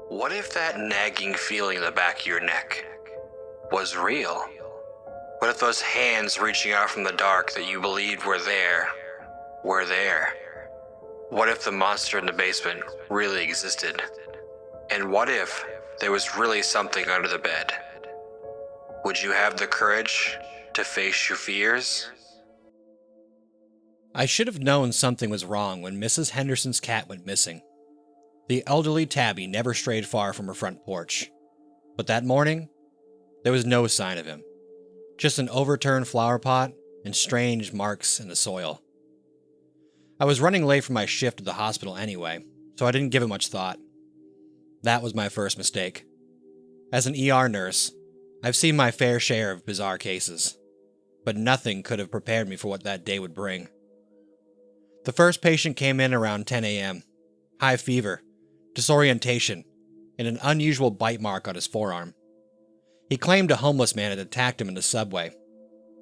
What if that nagging feeling in the back of your neck was real? What if those hands reaching out from the dark that you believed were there? What if the monster in the basement really existed? And what if there was really something under the bed? Would you have the courage to face your fears? I should have known something was wrong when Mrs. Henderson's cat went missing. The elderly Tabby never strayed far from her front porch. But that morning, there was no sign of him. Just an overturned flower pot and strange marks in the soil. I was running late for my shift at the hospital anyway, so I didn't give it much thought. That was my first mistake. As an ER nurse, I've seen my fair share of bizarre cases, but nothing could have prepared me for what that day would bring. The first patient came in around 10 a.m. High fever, disorientation, and an unusual bite mark on his forearm. He claimed a homeless man had attacked him in the subway,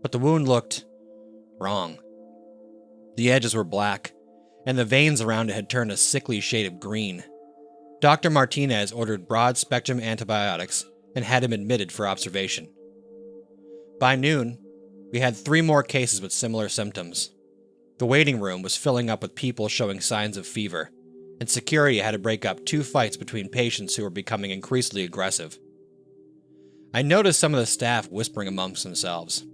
but the wound looked wrong. The edges were black, and the veins around it had turned a sickly shade of green. Dr. Martinez ordered broad-spectrum antibiotics and had him admitted for observation. By noon, we had 3 more cases with similar symptoms. The waiting room was filling up with people showing signs of fever, and security had to break up 2 fights between patients who were becoming increasingly aggressive. I noticed some of the staff whispering amongst themselves,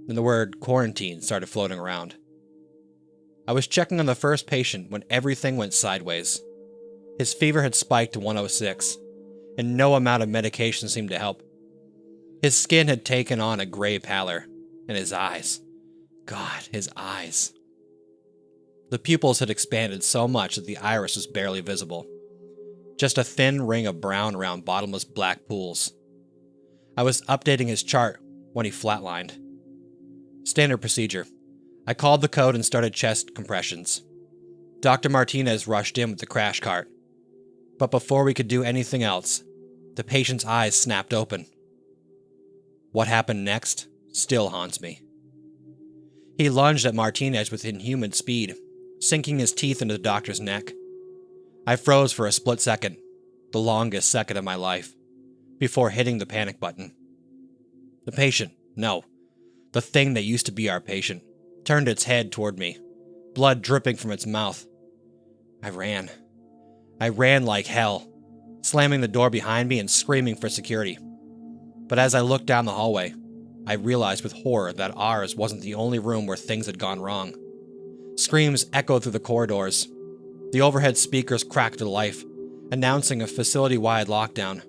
and the word quarantine started floating around. I was checking on the first patient when everything went sideways. His fever had spiked to 106, and no amount of medication seemed to help. His skin had taken on a gray pallor, and his eyes. God, his eyes. The pupils had expanded so much that the iris was barely visible. Just a thin ring of brown around bottomless black pools. I was updating his chart when he flatlined. Standard procedure. I called the code and started chest compressions. Dr. Martinez rushed in with the crash cart. But before we could do anything else, the patient's eyes snapped open. What happened next still haunts me. He lunged at Martinez with inhuman speed, sinking his teeth into the doctor's neck. I froze for a split second, the longest second of my life, before hitting the panic button. The patient, no, the thing that used to be our patient, turned its head toward me, blood dripping from its mouth. I ran. I ran like hell, slamming the door behind me and screaming for security. But as I looked down the hallway, I realized with horror that ours wasn't the only room where things had gone wrong. Screams echoed through the corridors. The overhead speakers cracked to life, announcing a facility-wide lockdown.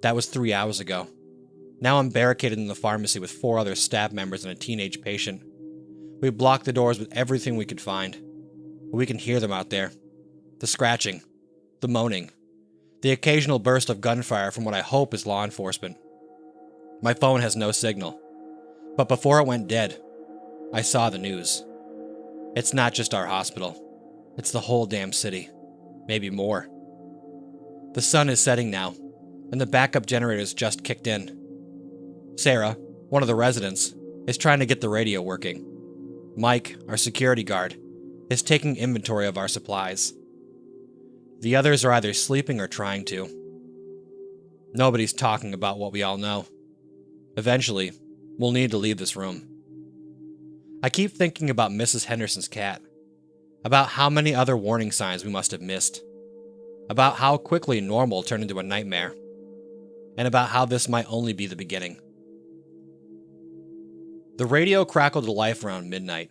That was 3 hours ago. Now I'm barricaded in the pharmacy with 4 other staff members and a teenage patient. We blocked the doors with everything we could find. We can hear them out there. The scratching, the moaning, the occasional burst of gunfire from what I hope is law enforcement. My phone has no signal. But before it went dead, I saw the news. It's not just our hospital. It's the whole damn city. Maybe more. The sun is setting now, and the backup generators just kicked in. Sarah, one of the residents, is trying to get the radio working. Mike, our security guard, is taking inventory of our supplies. The others are either sleeping or trying to. Nobody's talking about what we all know. Eventually, we'll need to leave this room. I keep thinking about Mrs. Henderson's cat, about how many other warning signs we must have missed, about how quickly normal turned into a nightmare, and about how this might only be the beginning. The radio crackled to life around midnight.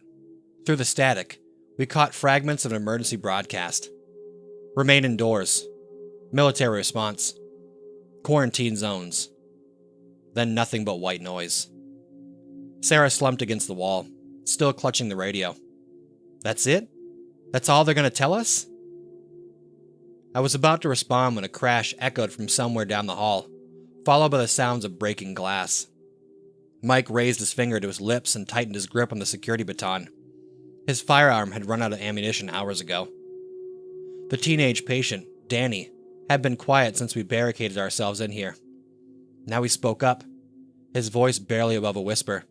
Through the static, we caught fragments of an emergency broadcast. Remain indoors. Military response. Quarantine zones. Then nothing but white noise. Sarah slumped against the wall, still clutching the radio. That's it? That's all they're going to tell us? I was about to respond when a crash echoed from somewhere down the hall, followed by the sounds of breaking glass. Mike raised his finger to his lips and tightened his grip on the security baton. His firearm had run out of ammunition hours ago. The teenage patient, Danny, had been quiet since we barricaded ourselves in here. Now he spoke up, his voice barely above a whisper.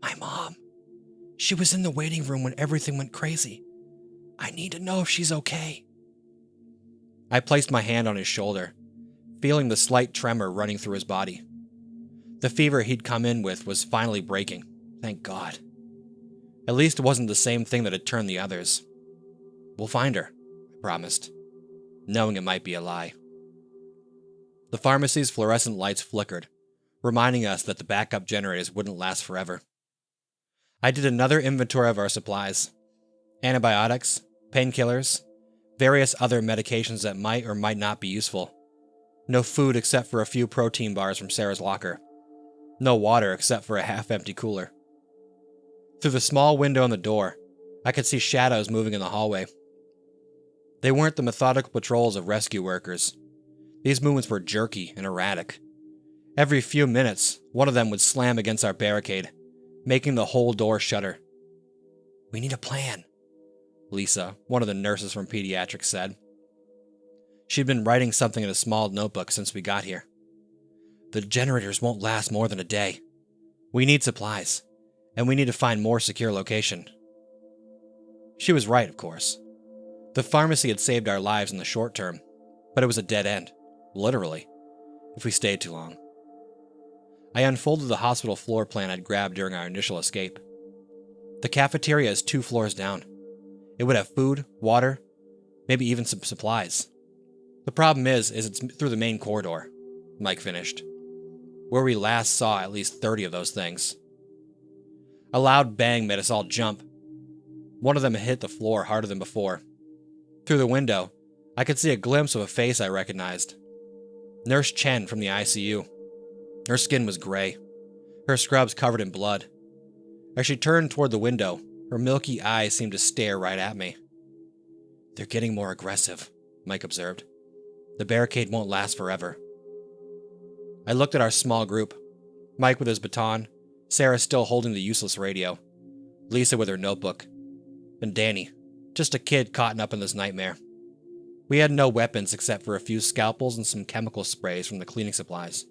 My mom. She was in the waiting room when everything went crazy. I need to know if she's okay. I placed my hand on his shoulder, feeling the slight tremor running through his body. The fever he'd come in with was finally breaking, thank God. At least it wasn't the same thing that had turned the others. We'll find her, I promised, knowing it might be a lie. The pharmacy's fluorescent lights flickered, reminding us that the backup generators wouldn't last forever. I did another inventory of our supplies. Antibiotics, painkillers, various other medications that might or might not be useful. No food except for a few protein bars from Sarah's locker. No water except for a half-empty cooler. Through the small window in the door, I could see shadows moving in the hallway. They weren't the methodical patrols of rescue workers. These movements were jerky and erratic. Every few minutes, one of them would slam against our barricade, making the whole door shudder. We need a plan, Lisa, one of the nurses from pediatrics, said. She'd been writing something in a small notebook since we got here. The generators won't last more than a day. We need supplies, and we need to find more secure location. She was right, of course. The pharmacy had saved our lives in the short term, but it was a dead end, literally, if we stayed too long. I unfolded the hospital floor plan I'd grabbed during our initial escape. The cafeteria is 2 floors down. It would have food, water, maybe even some supplies. The problem is it's through the main corridor, Mike finished, where we last saw at least 30 of those things. A loud bang made us all jump. One of them hit the floor harder than before. Through the window, I could see a glimpse of a face I recognized. Nurse Chen from the ICU. Her skin was gray, her scrubs covered in blood. As she turned toward the window, her milky eyes seemed to stare right at me. They're getting more aggressive, Mike observed. The barricade won't last forever. I looked at our small group. Mike with his baton, Sarah still holding the useless radio, Lisa with her notebook, and Danny, just a kid caught up in this nightmare. We had no weapons except for a few scalpels and some chemical sprays from the cleaning supplies.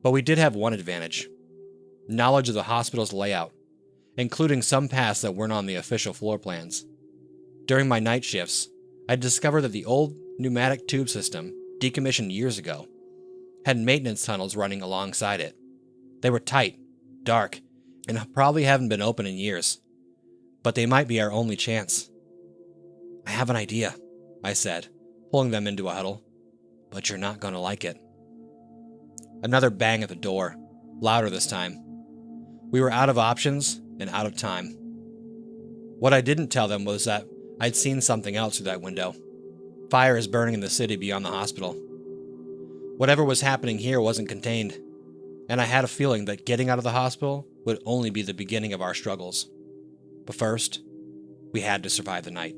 But we did have one advantage: knowledge of the hospital's layout, including some paths that weren't on the official floor plans. During my night shifts, I discovered that the old pneumatic tube system, decommissioned years ago, had maintenance tunnels running alongside it. They were tight, dark, and probably haven't been open in years. But they might be our only chance. I have an idea, I said, pulling them into a huddle. But you're not going to like it. Another bang at the door, louder this time. We were out of options and out of time. What I didn't tell them was that I'd seen something else through that window. Fire is burning in the city beyond the hospital. Whatever was happening here wasn't contained, and I had a feeling that getting out of the hospital would only be the beginning of our struggles. But first, we had to survive the night.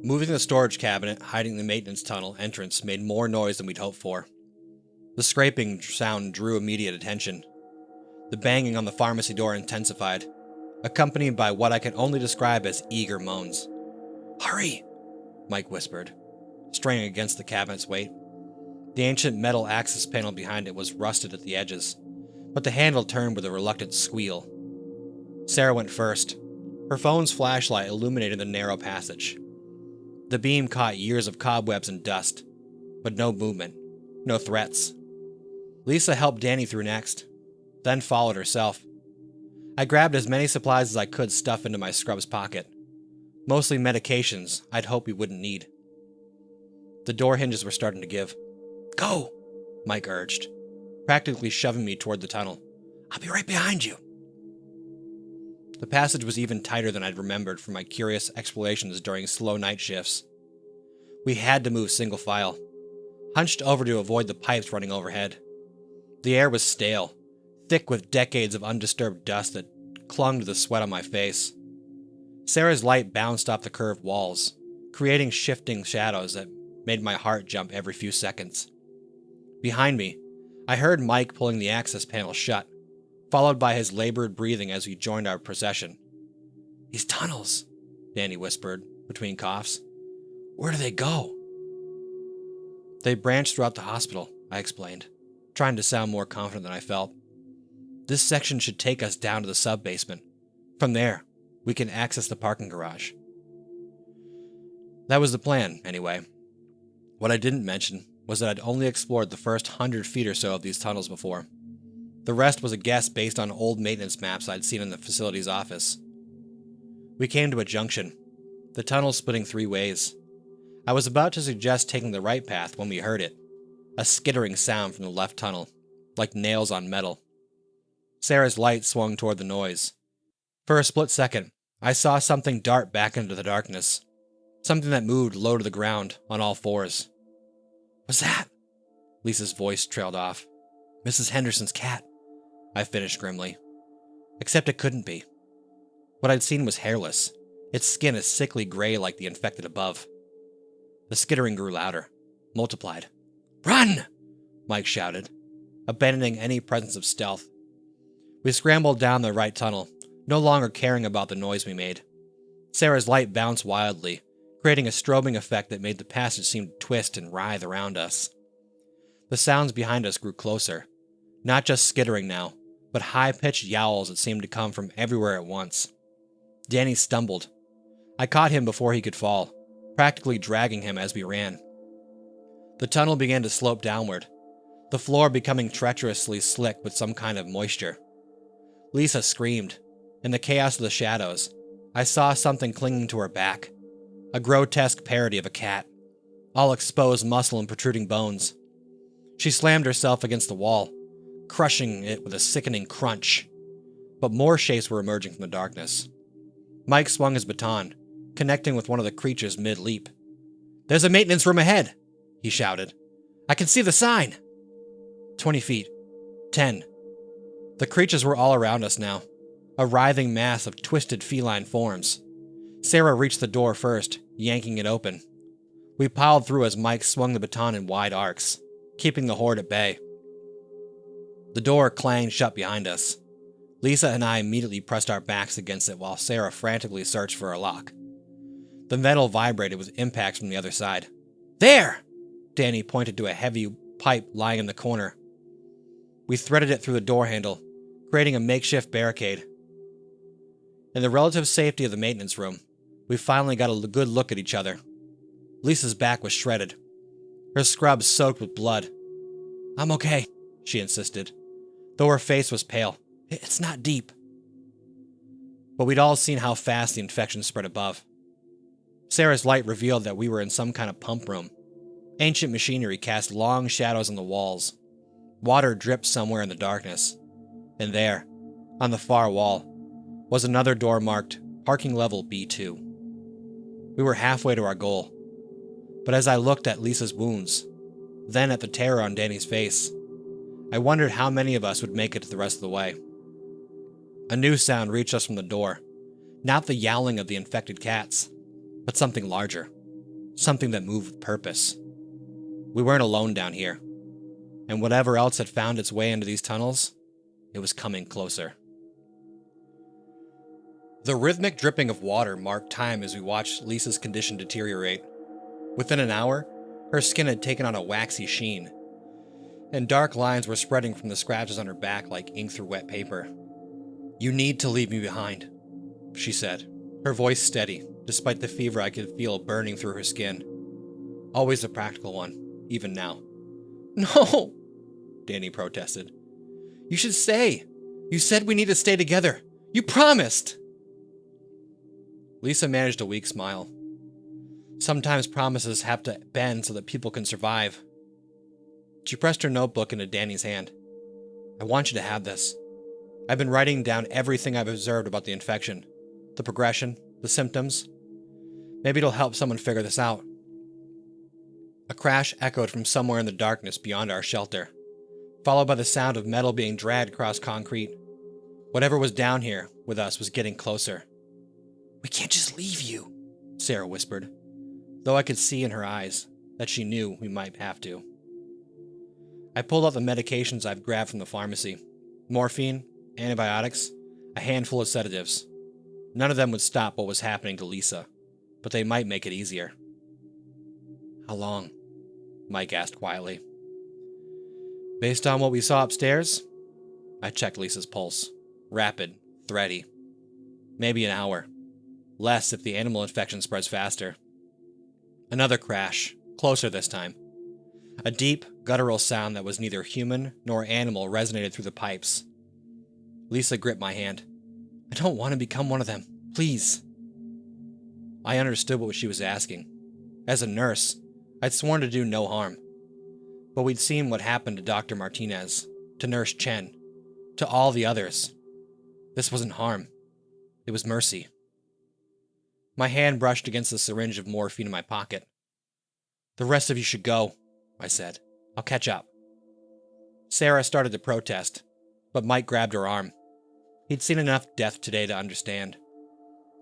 Moving the storage cabinet hiding the maintenance tunnel entrance made more noise than we'd hoped for. The scraping sound drew immediate attention. The banging on the pharmacy door intensified, accompanied by what I can only describe as eager moans. Hurry, Mike whispered, straining against the cabinet's weight. The ancient metal access panel behind it was rusted at the edges, but the handle turned with a reluctant squeal. Sarah went first, her phone's flashlight illuminating the narrow passage. The beam caught years of cobwebs and dust, but no movement, no threats. Lisa helped Danny through next, then followed herself. I grabbed as many supplies as I could stuff into my scrub's pocket, mostly medications I'd hoped we wouldn't need. The door hinges were starting to give. Go, Mike urged, practically shoving me toward the tunnel. I'll be right behind you. The passage was even tighter than I'd remembered from my curious explorations during slow night shifts. We had to move single file, hunched over to avoid the pipes running overhead. The air was stale, thick with decades of undisturbed dust that clung to the sweat on my face. Sarah's light bounced off the curved walls, creating shifting shadows that made my heart jump every few seconds. Behind me, I heard Mike pulling the access panel shut, followed by his labored breathing as we joined our procession. These tunnels, Danny whispered, between coughs. Where do they go? They branch throughout the hospital, I explained, trying to sound more confident than I felt. This section should take us down to the sub-basement. From there, we can access the parking garage. That was the plan, anyway. What I didn't mention was that I'd only explored the first 100 feet or so of these tunnels before. The rest was a guess based on old maintenance maps I'd seen in the facility's office. We came to a junction, the tunnel splitting 3 ways. I was about to suggest taking the right path when we heard it, a skittering sound from the left tunnel, like nails on metal. Sarah's light swung toward the noise. For a split second, I saw something dart back into the darkness, something that moved low to the ground on all fours. "What's that?" Lisa's voice trailed off. "Mrs. Henderson's cat," I finished grimly. Except it couldn't be. What I'd seen was hairless, its skin a sickly gray like the infected above. The skittering grew louder, multiplied. "Run!" Mike shouted, abandoning any presence of stealth. We scrambled down the right tunnel, no longer caring about the noise we made. Sarah's light bounced wildly, creating a strobing effect that made the passage seem to twist and writhe around us. The sounds behind us grew closer, not just skittering now, but high-pitched yowls that seemed to come from everywhere at once. Danny stumbled. I caught him before he could fall, practically dragging him as we ran. The tunnel began to slope downward, the floor becoming treacherously slick with some kind of moisture. Lisa screamed. In the chaos of the shadows, I saw something clinging to her back, a grotesque parody of a cat, all exposed muscle and protruding bones. She slammed herself against the wall, crushing it with a sickening crunch. But more shapes were emerging from the darkness. Mike swung his baton, connecting with one of the creatures mid-leap. "There's a maintenance room ahead," he shouted. "I can see the sign." 20 feet. 10. The creatures were all around us now, a writhing mass of twisted feline forms. Sarah reached the door first, yanking it open. We piled through as Mike swung the baton in wide arcs, keeping the horde at bay. The door clanged shut behind us. Lisa and I immediately pressed our backs against it while Sarah frantically searched for a lock. The metal vibrated with impacts from the other side. "There!" Danny pointed to a heavy pipe lying in the corner. We threaded it through the door handle, creating a makeshift barricade. In the relative safety of the maintenance room, we finally got a good look at each other. Lisa's back was shredded, her scrubs soaked with blood. "I'm okay," she insisted, though her face was pale. "It's not deep." But we'd all seen how fast the infection spread above. Sarah's light revealed that we were in some kind of pump room. Ancient machinery cast long shadows on the walls. Water dripped somewhere in the darkness. And there, on the far wall, was another door marked Parking Level B2. We were halfway to our goal. But as I looked at Lisa's wounds, then at the terror on Danny's face, I wondered how many of us would make it to the rest of the way. A new sound reached us from the door. Not the yowling of the infected cats, but something larger. Something that moved with purpose. We weren't alone down here. And whatever else had found its way into these tunnels, it was coming closer. The rhythmic dripping of water marked time as we watched Lisa's condition deteriorate. Within an hour, her skin had taken on a waxy sheen, and dark lines were spreading from the scratches on her back like ink through wet paper. "You need to leave me behind," she said, her voice steady, despite the fever I could feel burning through her skin. Always a practical one, even now. "No," Danny protested. "You should stay. You said we need to stay together. You promised." Lisa managed a weak smile. Sometimes promises have to bend so that people can survive. She pressed her notebook into Danny's hand. "I want you to have this. I've been writing down everything I've observed about the infection, the progression, the symptoms. Maybe it'll help someone figure this out." A crash echoed from somewhere in the darkness beyond our shelter, followed by the sound of metal being dragged across concrete. Whatever was down here with us was getting closer. "We can't just leave you," Sarah whispered, though I could see in her eyes that she knew we might have to. I pulled out the medications I've grabbed from the pharmacy. Morphine, antibiotics, a handful of sedatives. None of them would stop what was happening to Lisa, but they might make it easier. "How long?" Mike asked quietly. "Based on what we saw upstairs," I checked Lisa's pulse. Rapid, thready. "Maybe an hour. Less if the animal infection spreads faster." Another crash, closer this time. A deep, guttural sound that was neither human nor animal resonated through the pipes. Lisa gripped my hand. I don't want to become one of them. Please. I understood what she was asking. As a nurse, I'd sworn to do no harm. But we'd seen what happened to Dr. Martinez, to Nurse Chen, to all the others. This wasn't harm. It was mercy. My hand brushed against the syringe of morphine in my pocket. The rest of you should go, I said. I'll catch up. Sarah started to protest, but Mike grabbed her arm. He'd seen enough death today to understand.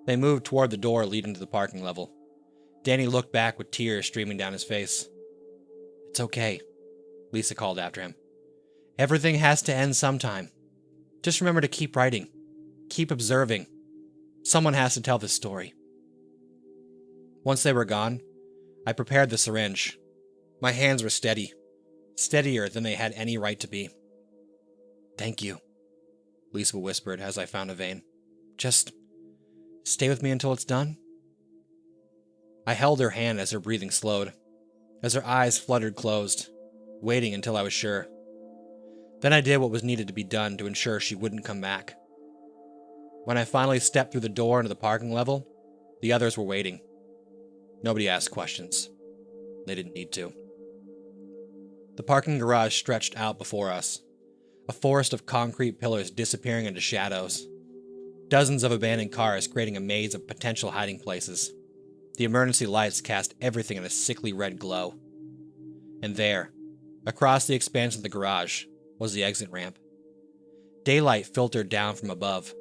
They moved toward the door leading to the parking level. Danny looked back with tears streaming down his face. It's okay, Lisa called after him. Everything has to end sometime. Just remember to keep writing. Keep observing. Someone has to tell this story. Once they were gone, I prepared the syringe. My hands were steady, steadier than they had any right to be. Thank you, Lisa whispered as I found a vein. Just stay with me until it's done. I held her hand as her breathing slowed, as her eyes fluttered closed, waiting until I was sure. Then I did what was needed to be done to ensure she wouldn't come back. When I finally stepped through the door into the parking level, the others were waiting. Nobody asked questions. They didn't need to. The parking garage stretched out before us, a forest of concrete pillars disappearing into shadows. Dozens of abandoned cars creating a maze of potential hiding places. The emergency lights cast everything in a sickly red glow. And there, across the expanse of the garage, was the exit ramp. Daylight filtered down from above,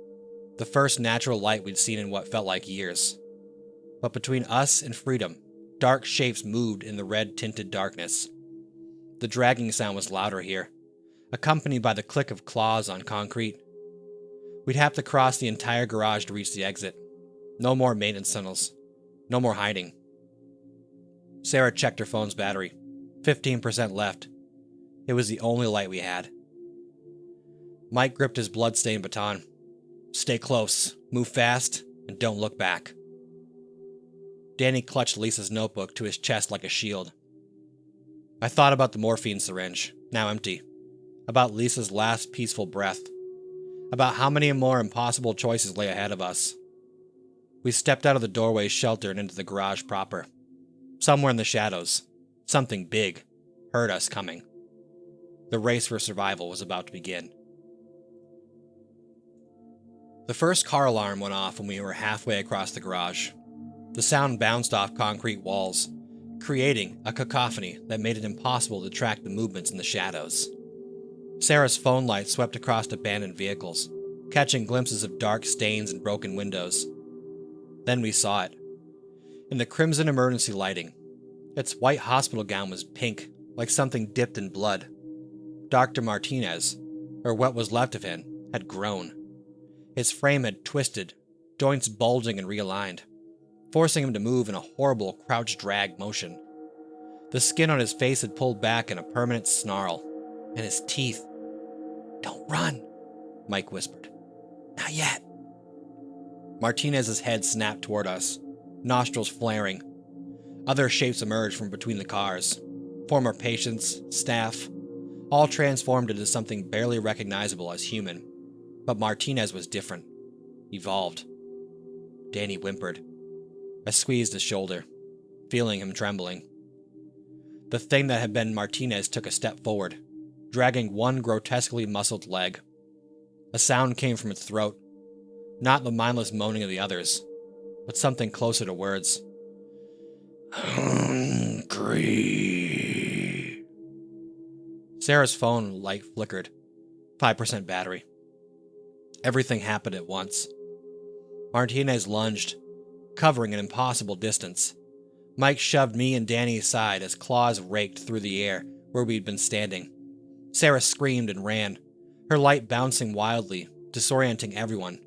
the first natural light we'd seen in what felt like years. But between us and freedom, dark shapes moved in the red-tinted darkness. The dragging sound was louder here, accompanied by the click of claws on concrete. We'd have to cross the entire garage to reach the exit. No more maintenance tunnels. No more hiding. Sarah checked her phone's battery. 15% left. It was the only light we had. Mike gripped his blood-stained baton. Stay close, move fast, and don't look back. Danny clutched Lisa's notebook to his chest like a shield. I thought about the morphine syringe, now empty. About Lisa's last peaceful breath. About how many more impossible choices lay ahead of us. We stepped out of the doorway shelter and into the garage proper. Somewhere in the shadows, something big heard us coming. The race for survival was about to begin. The first car alarm went off when we were halfway across the garage. The sound bounced off concrete walls, creating a cacophony that made it impossible to track the movements in the shadows. Sarah's phone light swept across abandoned vehicles, catching glimpses of dark stains and broken windows. Then we saw it. In the crimson emergency lighting, its white hospital gown was pink, like something dipped in blood. Dr. Martinez, or what was left of him, had grown. His frame had twisted, joints bulging and realigned, forcing him to move in a horrible crouch-drag motion. The skin on his face had pulled back in a permanent snarl, and his teeth. "Don't run," Mike whispered. "Not yet." Martinez's head snapped toward us, nostrils flaring. Other shapes emerged from between the cars. Former patients, staff, all transformed into something barely recognizable as human. But Martinez was different. Evolved. Danny whimpered. I squeezed his shoulder, feeling him trembling. The thing that had been Martinez took a step forward, dragging one grotesquely muscled leg. A sound came from its throat, not the mindless moaning of the others, but something closer to words. Hungry. Sarah's phone light flickered. 5% battery. Everything happened at once. Martinez lunged, covering an impossible distance. Mike shoved me and Danny aside as claws raked through the air where we'd been standing. Sarah screamed and ran, her light bouncing wildly, disorienting everyone,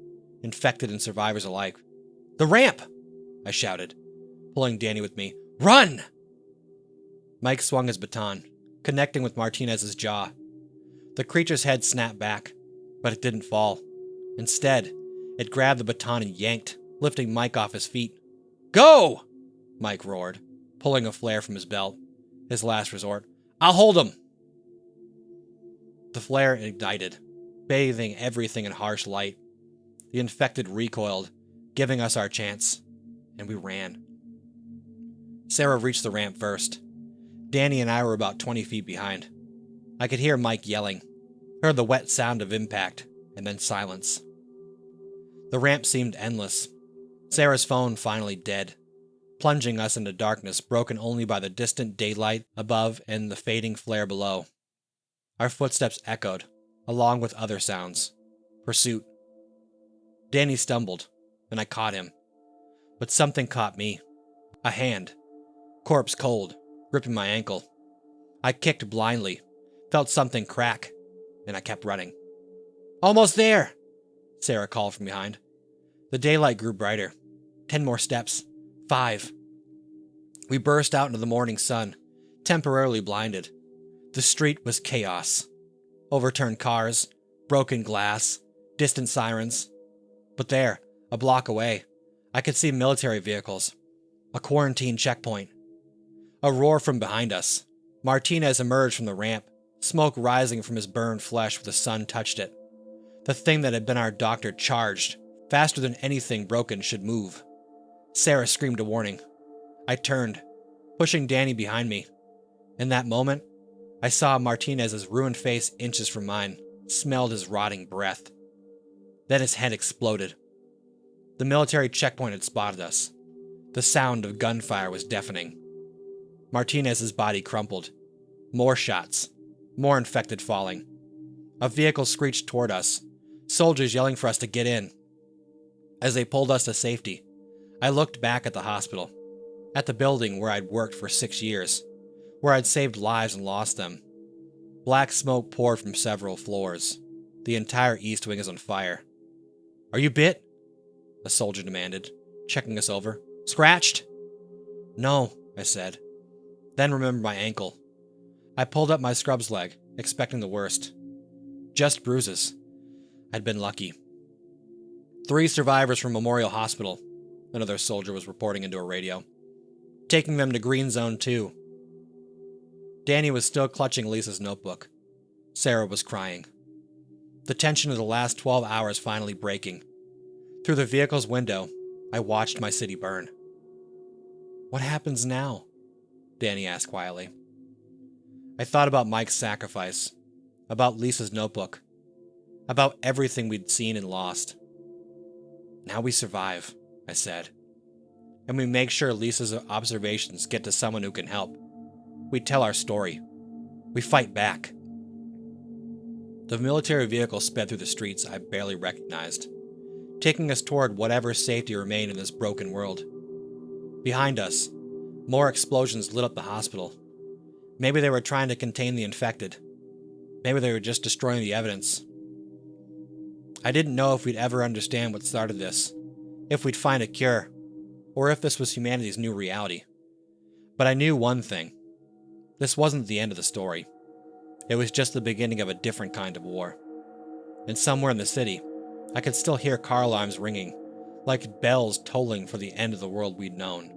infected and survivors alike. "The ramp!" I shouted, pulling Danny with me. "Run!" Mike swung his baton, connecting with Martinez's jaw. The creature's head snapped back, but it didn't fall. Instead, it grabbed the baton and yanked, lifting Mike off his feet. "Go!" Mike roared. pulling a flare from his belt, his last resort. "I'll hold him!" The flare ignited, bathing everything in harsh light. The infected recoiled, giving us our chance, and we ran. Sarah reached the ramp first. Danny and I were about 20 feet behind. I could hear Mike yelling, heard the wet sound of impact, and then silence. The ramp seemed endless. Sarah's phone finally dead, plunging us into darkness broken only by the distant daylight above and the fading flare below. Our footsteps echoed, along with other sounds. Pursuit. Danny stumbled, and I caught him. But something caught me. A hand, corpse cold, gripping my ankle. I kicked blindly, felt something crack, and I kept running. "Almost there!" Sarah called from behind. The daylight grew brighter. 10 more steps. 5. We burst out into the morning sun, temporarily blinded. The street was chaos. Overturned cars, broken glass, distant sirens. But there, a block away, I could see military vehicles. A quarantine checkpoint. A roar from behind us. Martinez emerged from the ramp, smoke rising from his burned flesh where the sun touched it. The thing that had been our doctor charged, faster than anything broken should move. Sarah screamed a warning. I turned, pushing Danny behind me. In that moment, I saw Martinez's ruined face inches from mine, smelled his rotting breath. Then his head exploded. The military checkpoint had spotted us. The sound of gunfire was deafening. Martinez's body crumpled. More shots. More infected falling. A vehicle screeched toward us, soldiers yelling for us to get in. As they pulled us to safety, I looked back at the hospital, at the building where I'd worked for 6 years, where I'd saved lives and lost them. Black smoke poured from several floors. The entire east wing is on fire. "Are you bit?" a soldier demanded, checking us over. "Scratched?" "No," I said. Then remembered my ankle. I pulled up my scrubs leg, expecting the worst. Just bruises. I'd been lucky. 3 survivors from Memorial Hospital, another soldier was reporting into a radio. Taking them to Green Zone 2. Danny was still clutching Lisa's notebook. Sarah was crying. The tension of the last 12 hours finally breaking. Through the vehicle's window, I watched my city burn. "What happens now?" Danny asked quietly. I thought about Mike's sacrifice, about Lisa's notebook, about everything we'd seen and lost. "Now we survive," I said. "And we make sure Lisa's observations get to someone who can help. We tell our story. We fight back." The military vehicle sped through the streets I barely recognized, taking us toward whatever safety remained in this broken world. Behind us, more explosions lit up the hospital. Maybe they were trying to contain the infected. Maybe they were just destroying the evidence. I didn't know if we'd ever understand what started this, if we'd find a cure, or if this was humanity's new reality. But I knew one thing. This wasn't the end of the story. It was just the beginning of a different kind of war. And somewhere in the city, I could still hear car alarms ringing, like bells tolling for the end of the world we'd known.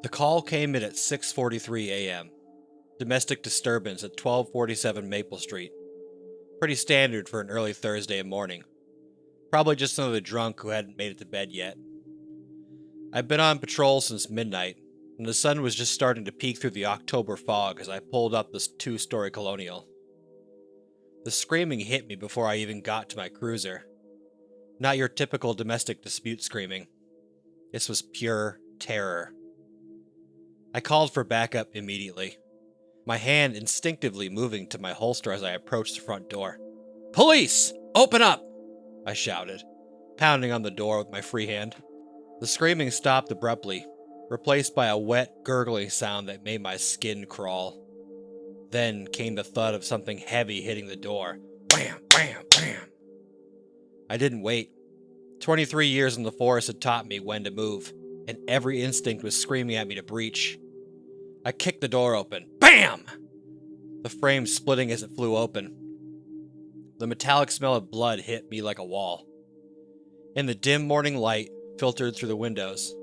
The call came in at 6:43 a.m. Domestic disturbance at 1247 Maple Street. Pretty standard for an early Thursday morning. Probably just another drunk who hadn't made it to bed yet. I'd been on patrol since midnight, and the sun was just starting to peek through the October fog as I pulled up this 2-story colonial. The screaming hit me before I even got to my cruiser. Not your typical domestic dispute screaming. This was pure terror. I called for backup immediately, my hand instinctively moving to my holster as I approached the front door. "Police! Open up!" I shouted, pounding on the door with my free hand. The screaming stopped abruptly, replaced by a wet, gurgling sound that made my skin crawl. Then came the thud of something heavy hitting the door. Wham! Wham! Wham! I didn't wait. 23 years in the force had taught me when to move, and every instinct was screaming at me to breach. I kicked the door open. Bam! The frame splitting as it flew open. The metallic smell of blood hit me like a wall. In the dim morning light filtered through the windows,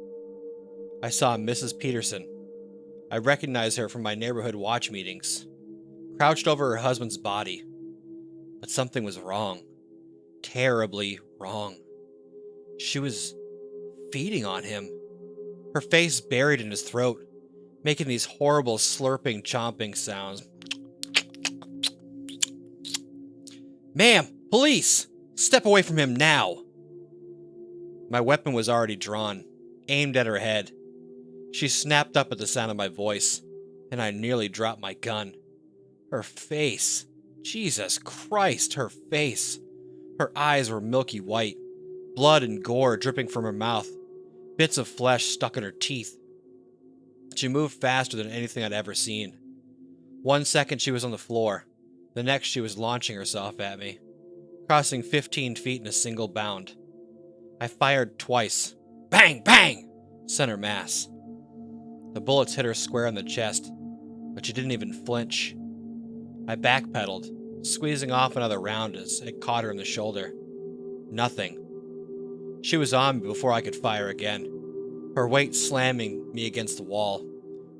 I saw Mrs. Peterson. I recognized her from my neighborhood watch meetings, crouched over her husband's body. But something was wrong. Terribly wrong. She was feeding on him, her face buried in his throat, making these horrible slurping, chomping sounds. Ma'am, police! Step away from him now! My weapon was already drawn, aimed at her head. She snapped up at the sound of my voice, and I nearly dropped my gun. Her face. Jesus Christ, her face. Her eyes were milky white, blood and gore dripping from her mouth, bits of flesh stuck in her teeth. She moved faster than anything I'd ever seen. 1 second she was on the floor, the next she was launching herself at me, crossing 15 feet in a single bound. I fired twice. Bang! Bang! Center mass. The bullets hit her square in the chest, but she didn't even flinch. I backpedaled, squeezing off another round as it caught her in the shoulder. Nothing. She was on me before I could fire again, her weight slamming me against the wall,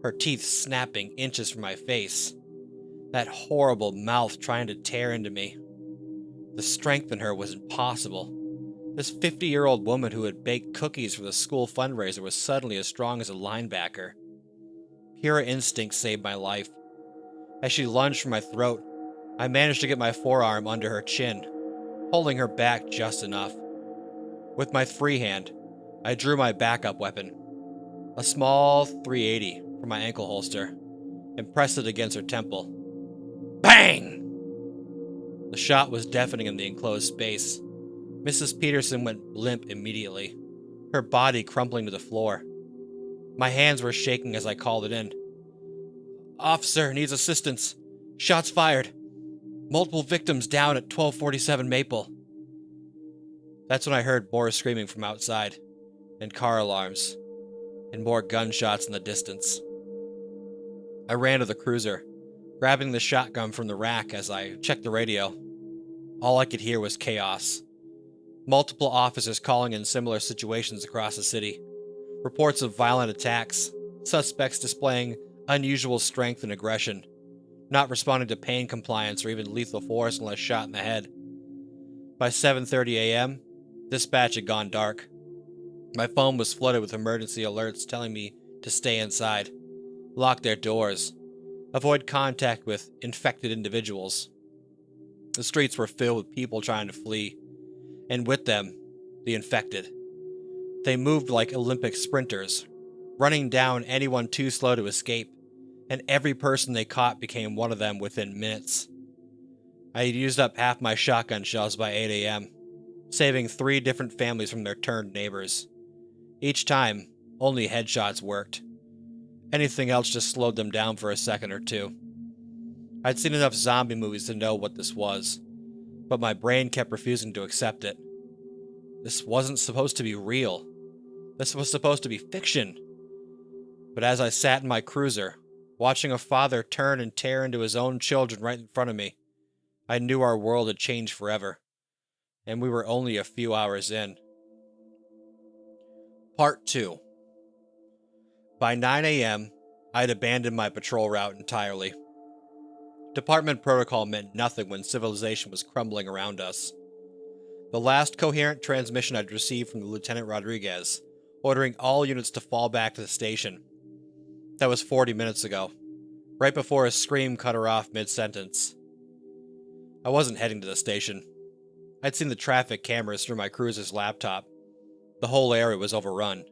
her teeth snapping inches from my face, that horrible mouth trying to tear into me. The strength in her was impossible. This 50-year-old woman who had baked cookies for the school fundraiser was suddenly as strong as a linebacker. Pure instinct saved my life. As she lunged for my throat, I managed to get my forearm under her chin, holding her back just enough. With my free hand, I drew my backup weapon, a small .380 from my ankle holster, and pressed it against her temple. Bang! The shot was deafening in the enclosed space. Mrs. Peterson went limp immediately, her body crumpling to the floor. My hands were shaking as I called it in. Officer needs assistance. Shots fired. Multiple victims down at 1247 Maple. That's when I heard more screaming from outside, and car alarms, and more gunshots in the distance. I ran to the cruiser, grabbing the shotgun from the rack as I checked the radio. All I could hear was chaos. Multiple officers calling in similar situations across the city. Reports of violent attacks, suspects displaying unusual strength and aggression, not responding to pain compliance or even lethal force unless shot in the head. By 7:30 a.m., dispatch had gone dark. My phone was flooded with emergency alerts telling me to stay inside, lock their doors, avoid contact with infected individuals. The streets were filled with people trying to flee, and with them, the infected. They moved like Olympic sprinters, running down anyone too slow to escape, and every person they caught became one of them within minutes. I had used up half my shotgun shells by 8 a.m., saving 3 different families from their turned neighbors. Each time, only headshots worked. Anything else just slowed them down for a second or two. I'd seen enough zombie movies to know what this was, but my brain kept refusing to accept it. This wasn't supposed to be real. This was supposed to be fiction. But as I sat in my cruiser, watching a father turn and tear into his own children right in front of me, I knew our world had changed forever, and we were only a few hours in. Part 2. By 9 a.m., I had abandoned my patrol route entirely. Department protocol meant nothing when civilization was crumbling around us. The last coherent transmission I'd received from the Lieutenant Rodriguez, ordering all units to fall back to the station. That was 40 minutes ago, right before a scream cut her off mid-sentence. I wasn't heading to the station. I'd seen the traffic cameras through my cruiser's laptop. The whole area was overrun.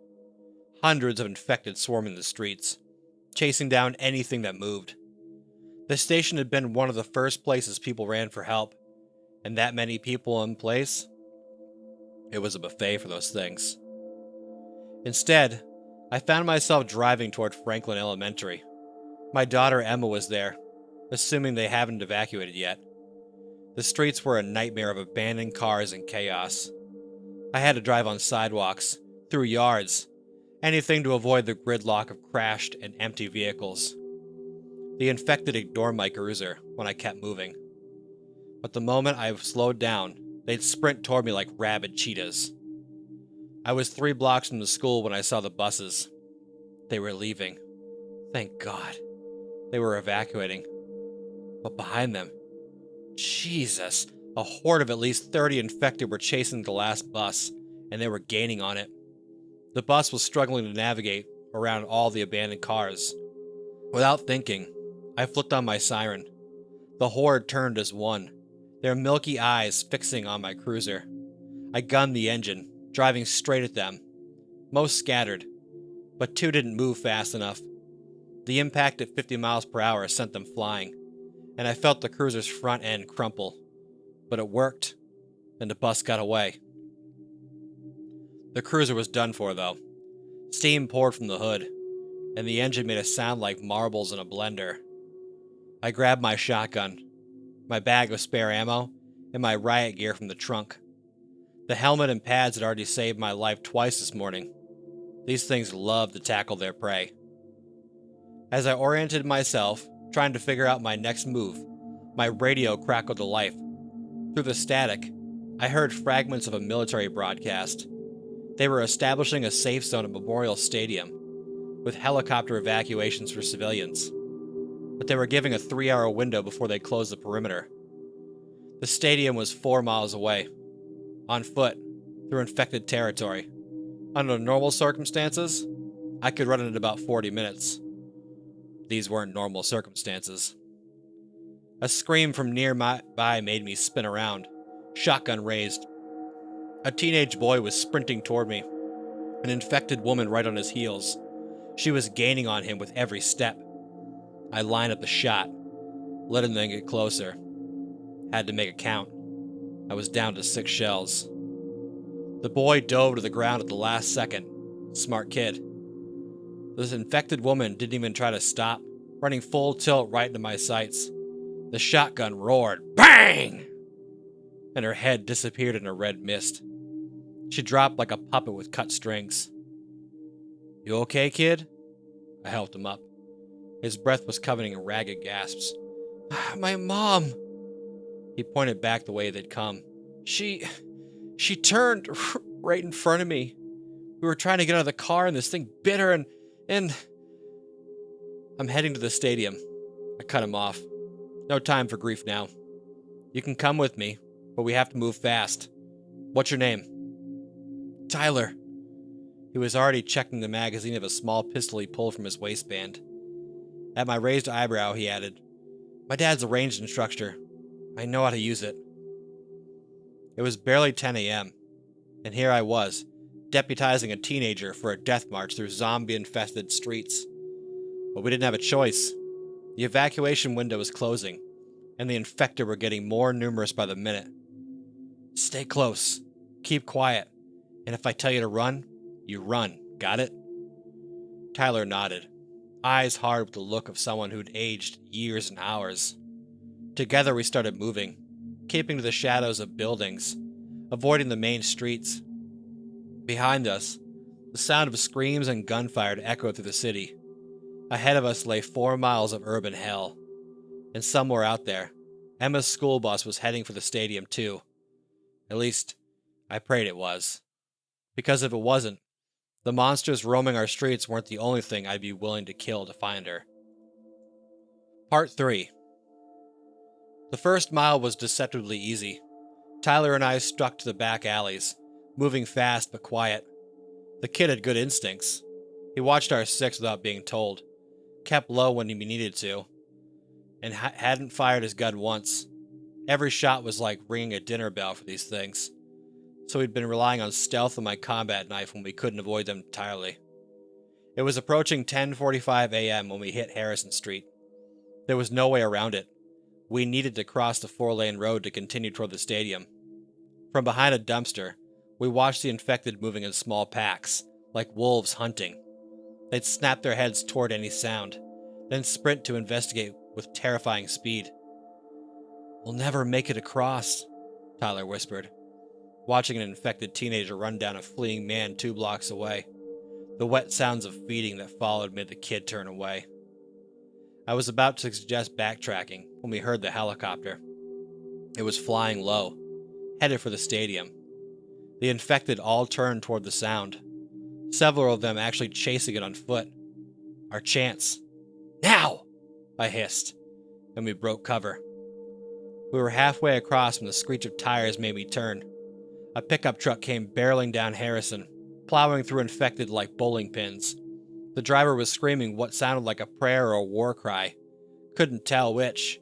Hundreds of infected swarming the streets, chasing down anything that moved. The station had been one of the first places people ran for help, and that many people in place? It was a buffet for those things. Instead, I found myself driving toward Franklin Elementary. My daughter Emma was there, assuming they haven't evacuated yet. The streets were a nightmare of abandoned cars and chaos. I had to drive on sidewalks, through yards, anything to avoid the gridlock of crashed and empty vehicles. The infected ignored my cruiser when I kept moving. But the moment I slowed down, they'd sprint toward me like rabid cheetahs. I was 3 blocks from the school when I saw the buses. They were leaving. Thank God. They were evacuating. But behind them, Jesus, a horde of at least 30 infected were chasing the last bus, and they were gaining on it. The bus was struggling to navigate around all the abandoned cars. Without thinking, I flipped on my siren. The horde turned as one, their milky eyes fixing on my cruiser. I gunned the engine, driving straight at them. Most scattered, but two didn't move fast enough. The impact at 50 miles per hour sent them flying, and I felt the cruiser's front end crumple. But it worked, and the bus got away. The cruiser was done for, though. Steam poured from the hood, and the engine made a sound like marbles in a blender. I grabbed my shotgun, my bag of spare ammo, and my riot gear from the trunk. The helmet and pads had already saved my life twice this morning. These things love to tackle their prey. As I oriented myself, trying to figure out my next move, my radio crackled to life. Through the static, I heard fragments of a military broadcast. They were establishing a safe zone at Memorial Stadium, with helicopter evacuations for civilians. But they were giving a 3-hour window before they closed the perimeter. The stadium was 4 miles away, on foot, through infected territory. Under normal circumstances, I could run it in about 40 minutes. These weren't normal circumstances. A scream from nearby made me spin around, shotgun raised. A teenage boy was sprinting toward me, an infected woman right on his heels. She was gaining on him with every step. I lined up the shot, letting them get closer. Had to make a count. I was down to 6 shells. The boy dove to the ground at the last second. Smart kid. This infected woman didn't even try to stop, running full tilt right into my sights. The shotgun roared, bang! And her head disappeared in a red mist. She dropped like a puppet with cut strings. You okay, kid? I helped him up. His breath was covered in ragged gasps. My mom! He pointed back the way they'd come. She turned right in front of me. We were trying to get out of the car and this thing bit her and... I'm heading to the stadium. I cut him off. No time for grief now. You can come with me, but we have to move fast. What's your name? Tyler. He was already checking the magazine of a small pistol he pulled from his waistband. At my raised eyebrow, he added, My dad's a range instructor. I know how to use it. It was barely 10 a.m., and here I was, deputizing a teenager for a death march through zombie-infested streets. But we didn't have a choice. The evacuation window was closing, and the infected were getting more numerous by the minute. Stay close. Keep quiet. And if I tell you to run, you run. Got it? Tyler nodded, eyes hard with the look of someone who'd aged years and hours. Together we started moving, keeping to the shadows of buildings, avoiding the main streets. Behind us, the sound of screams and gunfire echoed through the city. Ahead of us lay 4 miles of urban hell. And somewhere out there, Emma's school bus was heading for the stadium too. At least, I prayed it was. Because if it wasn't, the monsters roaming our streets weren't the only thing I'd be willing to kill to find her. Part 3. The first mile was deceptively easy. Tyler and I struck to the back alleys, moving fast but quiet. The kid had good instincts. He watched our 6 without being told, kept low when he needed to, and hadn't fired his gun once. Every shot was like ringing a dinner bell for these things, so he'd been relying on stealth and my combat knife when we couldn't avoid them entirely. It was approaching 10:45 a.m. when we hit Harrison Street. There was no way around it. We needed to cross the 4-lane road to continue toward the stadium. From behind a dumpster, we watched the infected moving in small packs, like wolves hunting. They'd snap their heads toward any sound, then sprint to investigate with terrifying speed. We'll never make it across, Tyler whispered, watching an infected teenager run down a fleeing man 2 blocks away. The wet sounds of feeding that followed made the kid turn away. I was about to suggest backtracking when we heard the helicopter. It was flying low, headed for the stadium. The infected all turned toward the sound, several of them actually chasing it on foot. Our chance. Now! I hissed, and we broke cover. We were halfway across when the screech of tires made me turn. A pickup truck came barreling down Harrison, plowing through infected like bowling pins. The driver was screaming what sounded like a prayer or a war cry. Couldn't tell which.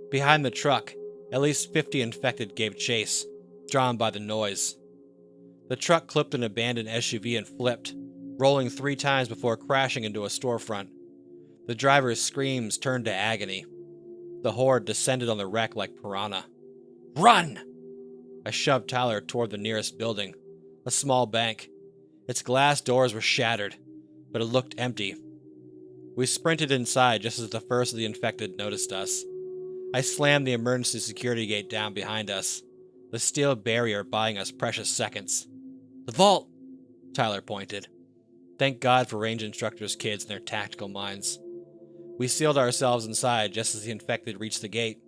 Behind the truck, at least 50 infected gave chase, drawn by the noise. The truck clipped an abandoned SUV and flipped, rolling 3 times before crashing into a storefront. The driver's screams turned to agony. The horde descended on the wreck like piranha. Run! I shoved Tyler toward the nearest building, a small bank. Its glass doors were shattered, but it looked empty. We sprinted inside just as the first of the infected noticed us. I slammed the emergency security gate down behind us, the steel barrier buying us precious seconds. The vault! Tyler pointed. Thank God for range instructors' kids and their tactical minds. We sealed ourselves inside just as the infected reached the gate.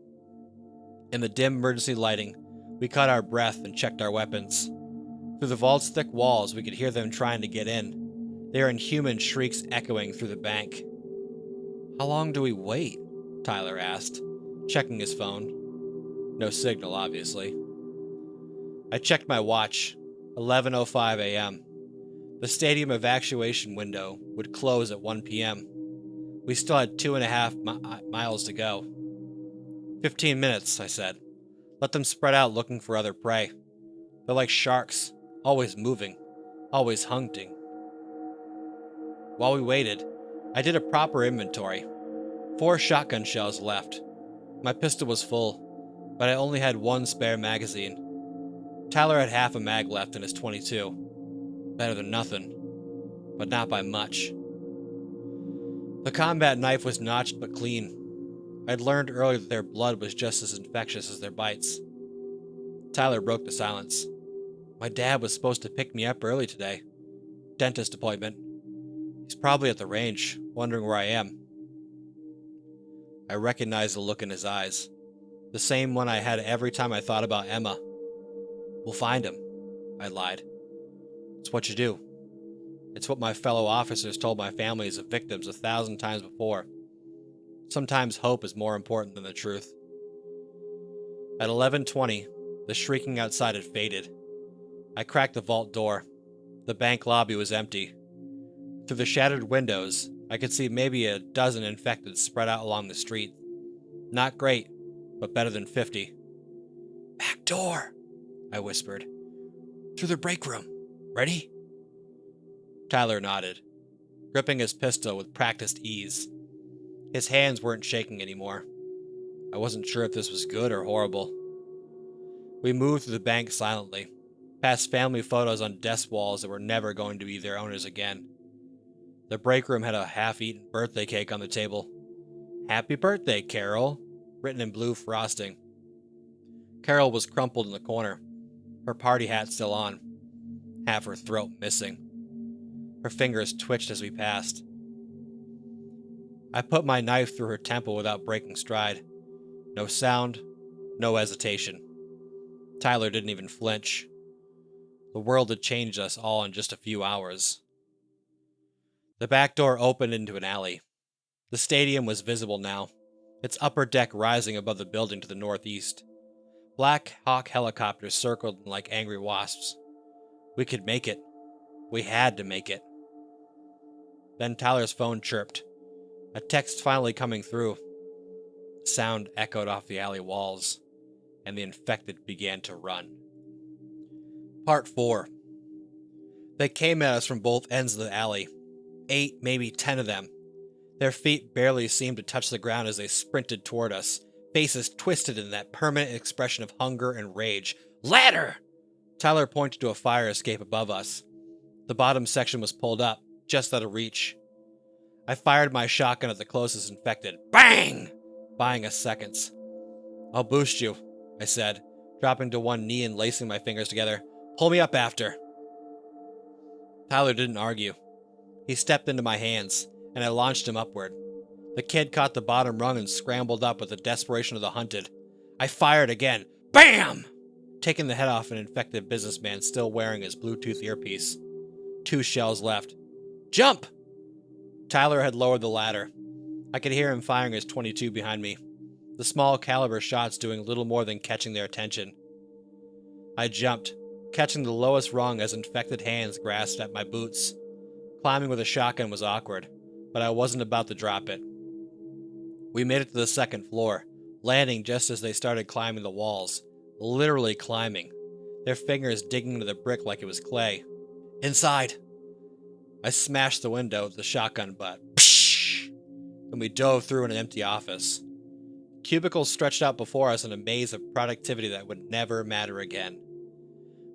In the dim emergency lighting, we caught our breath and checked our weapons. Through the vault's thick walls, we could hear them trying to get in, their inhuman shrieks echoing through the bank. How long do we wait? Tyler asked, checking his phone. No signal, obviously. I checked my watch. 11:05 a.m. The stadium evacuation window would close at 1 p.m. We still had 2.5 miles to go. 15 minutes, I said. Let them spread out looking for other prey. They're like sharks, always moving, always hunting. While we waited, I did a proper inventory. 4 shotgun shells left. My pistol was full, but I only had 1 spare magazine. Tyler had half a mag left in his .22. Better than nothing, but not by much. The combat knife was notched but clean. I'd learned earlier that their blood was just as infectious as their bites. Tyler broke the silence. My dad was supposed to pick me up early today. Dentist appointment. He's probably at the range, wondering where I am. I recognized the look in his eyes. The same one I had every time I thought about Emma. We'll find him, I lied. It's what you do. It's what my fellow officers told my families of victims 1,000 times before. Sometimes hope is more important than the truth. At 11:20, the shrieking outside had faded. I cracked the vault door. The bank lobby was empty. Through the shattered windows, I could see maybe a dozen infected spread out along the street. Not great, but better than 50. Back door, I whispered. Through the break room. Ready? Tyler nodded, gripping his pistol with practiced ease. His hands weren't shaking anymore. I wasn't sure if this was good or horrible. We moved through the bank silently, past family photos on desk walls that were never going to be their owners again. The break room had a half-eaten birthday cake on the table. Happy birthday, Carol, written in blue frosting. Carol was crumpled in the corner, her party hat still on, half her throat missing. Her fingers twitched as we passed. I put my knife through her temple without breaking stride. No sound, no hesitation. Tyler didn't even flinch. The world had changed us all in just a few hours. The back door opened into an alley. The stadium was visible now, its upper deck rising above the building to the northeast. Black Hawk helicopters circled like angry wasps. We could make it. We had to make it. Then Tyler's phone chirped. A text finally coming through. The sound echoed off the alley walls, and the infected began to run. Part 4. They came at us from both ends of the alley. 8, maybe 10 of them. Their feet barely seemed to touch the ground as they sprinted toward us, faces twisted in that permanent expression of hunger and rage. Ladder! Tyler pointed to a fire escape above us. The bottom section was pulled up, just out of reach. I fired my shotgun at the closest infected. Bang! Buying us seconds. I'll boost you, I said, dropping to one knee and lacing my fingers together. Pull me up after. Tyler didn't argue. He stepped into my hands, and I launched him upward. The kid caught the bottom rung and scrambled up with the desperation of the hunted. I fired again. Bam! Taking the head off an infected businessman still wearing his Bluetooth earpiece. 2 shells left. Jump! Tyler had lowered the ladder. I could hear him firing his .22 behind me, the small caliber shots doing little more than catching their attention. I jumped, catching the lowest rung as infected hands grasped at my boots. Climbing with a shotgun was awkward, but I wasn't about to drop it. We made it to the second floor, landing just as they started climbing the walls, literally climbing, their fingers digging into the brick like it was clay. Inside! I smashed the window with the shotgun butt, and we dove through an empty office. Cubicles stretched out before us in a maze of productivity that would never matter again.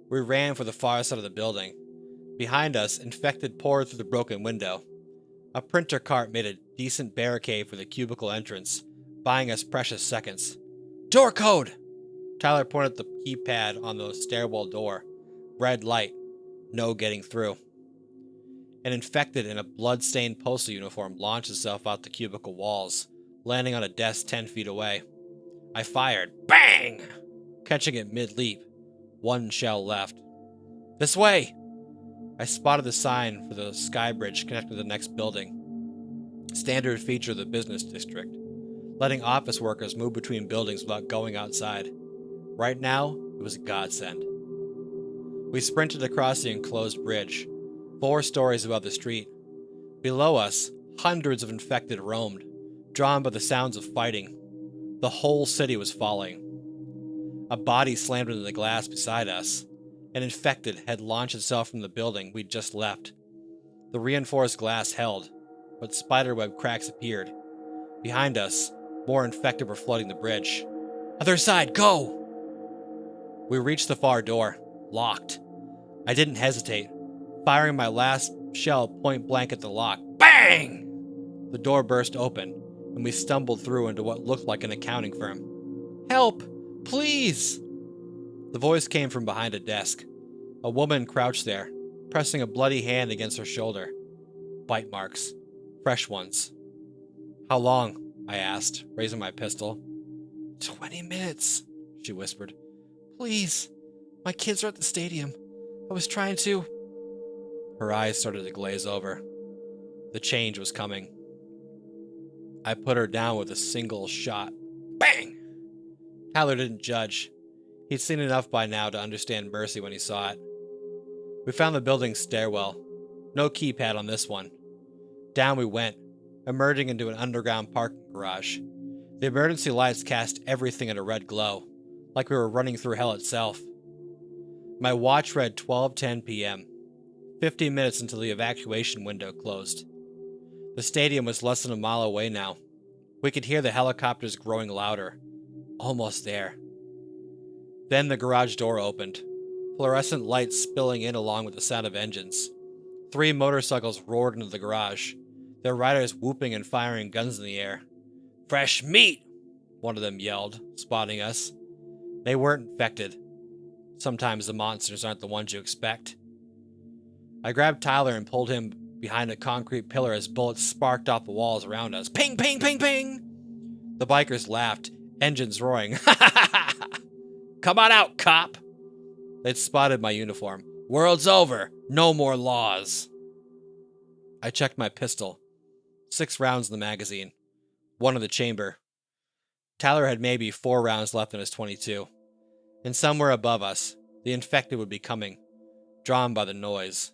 We ran for the far side of the building. Behind us, infected poured through the broken window. A printer cart made a decent barricade for the cubicle entrance, buying us precious seconds. Door code! Tyler pointed the keypad on the stairwell door. Red light. No getting through. An infected in a blood-stained postal uniform launched itself out the cubicle walls, landing on a desk 10 feet away. I fired. Bang! Catching it mid-leap. One shell left. This way! I spotted the sign for the sky bridge connected to the next building. Standard feature of the business district, letting office workers move between buildings without going outside. Right now, it was a godsend. We sprinted across the enclosed bridge, 4 stories above the street. Below us, hundreds of infected roamed, drawn by the sounds of fighting. The whole city was falling. A body slammed into the glass beside us. An infected had launched itself from the building we'd just left. The reinforced glass held, but spiderweb cracks appeared. Behind us, more infected were flooding the bridge. Other side, go! We reached the far door, locked. I didn't hesitate, firing my last shell point blank at the lock. Bang! The door burst open, and we stumbled through into what looked like an accounting firm. Help! Please! The voice came from behind a desk. A woman crouched there, pressing a bloody hand against her shoulder. Bite marks. Fresh ones. How long? I asked, raising my pistol. 20 minutes, she whispered. Please. My kids are at the stadium. I was trying to... Her eyes started to glaze over. The change was coming. I put her down with a single shot. Bang! Tyler didn't judge. He'd seen enough by now to understand mercy when he saw it. We found the building's stairwell. No keypad on this one. Down we went, emerging into an underground parking garage. The emergency lights cast everything in a red glow, like we were running through hell itself. My watch read 12:10 p.m., 15 minutes until the evacuation window closed. The stadium was less than a mile away now. We could hear the helicopters growing louder. Almost there. Then the garage door opened, fluorescent lights spilling in along with the sound of engines. 3 motorcycles roared into the garage, their riders whooping and firing guns in the air. Fresh meat! One of them yelled, spotting us. They weren't infected. Sometimes the monsters aren't the ones you expect. I grabbed Tyler and pulled him behind a concrete pillar as bullets sparked off the walls around us. Ping, ping, ping, ping! The bikers laughed, engines roaring. Ha ha ha ha! Come on out, cop! They'd spotted my uniform. World's over. No more laws. I checked my pistol. 6 rounds in the magazine. 1 in the chamber. Tyler had maybe 4 rounds left in his .22. And somewhere above us, the infected would be coming, drawn by the noise.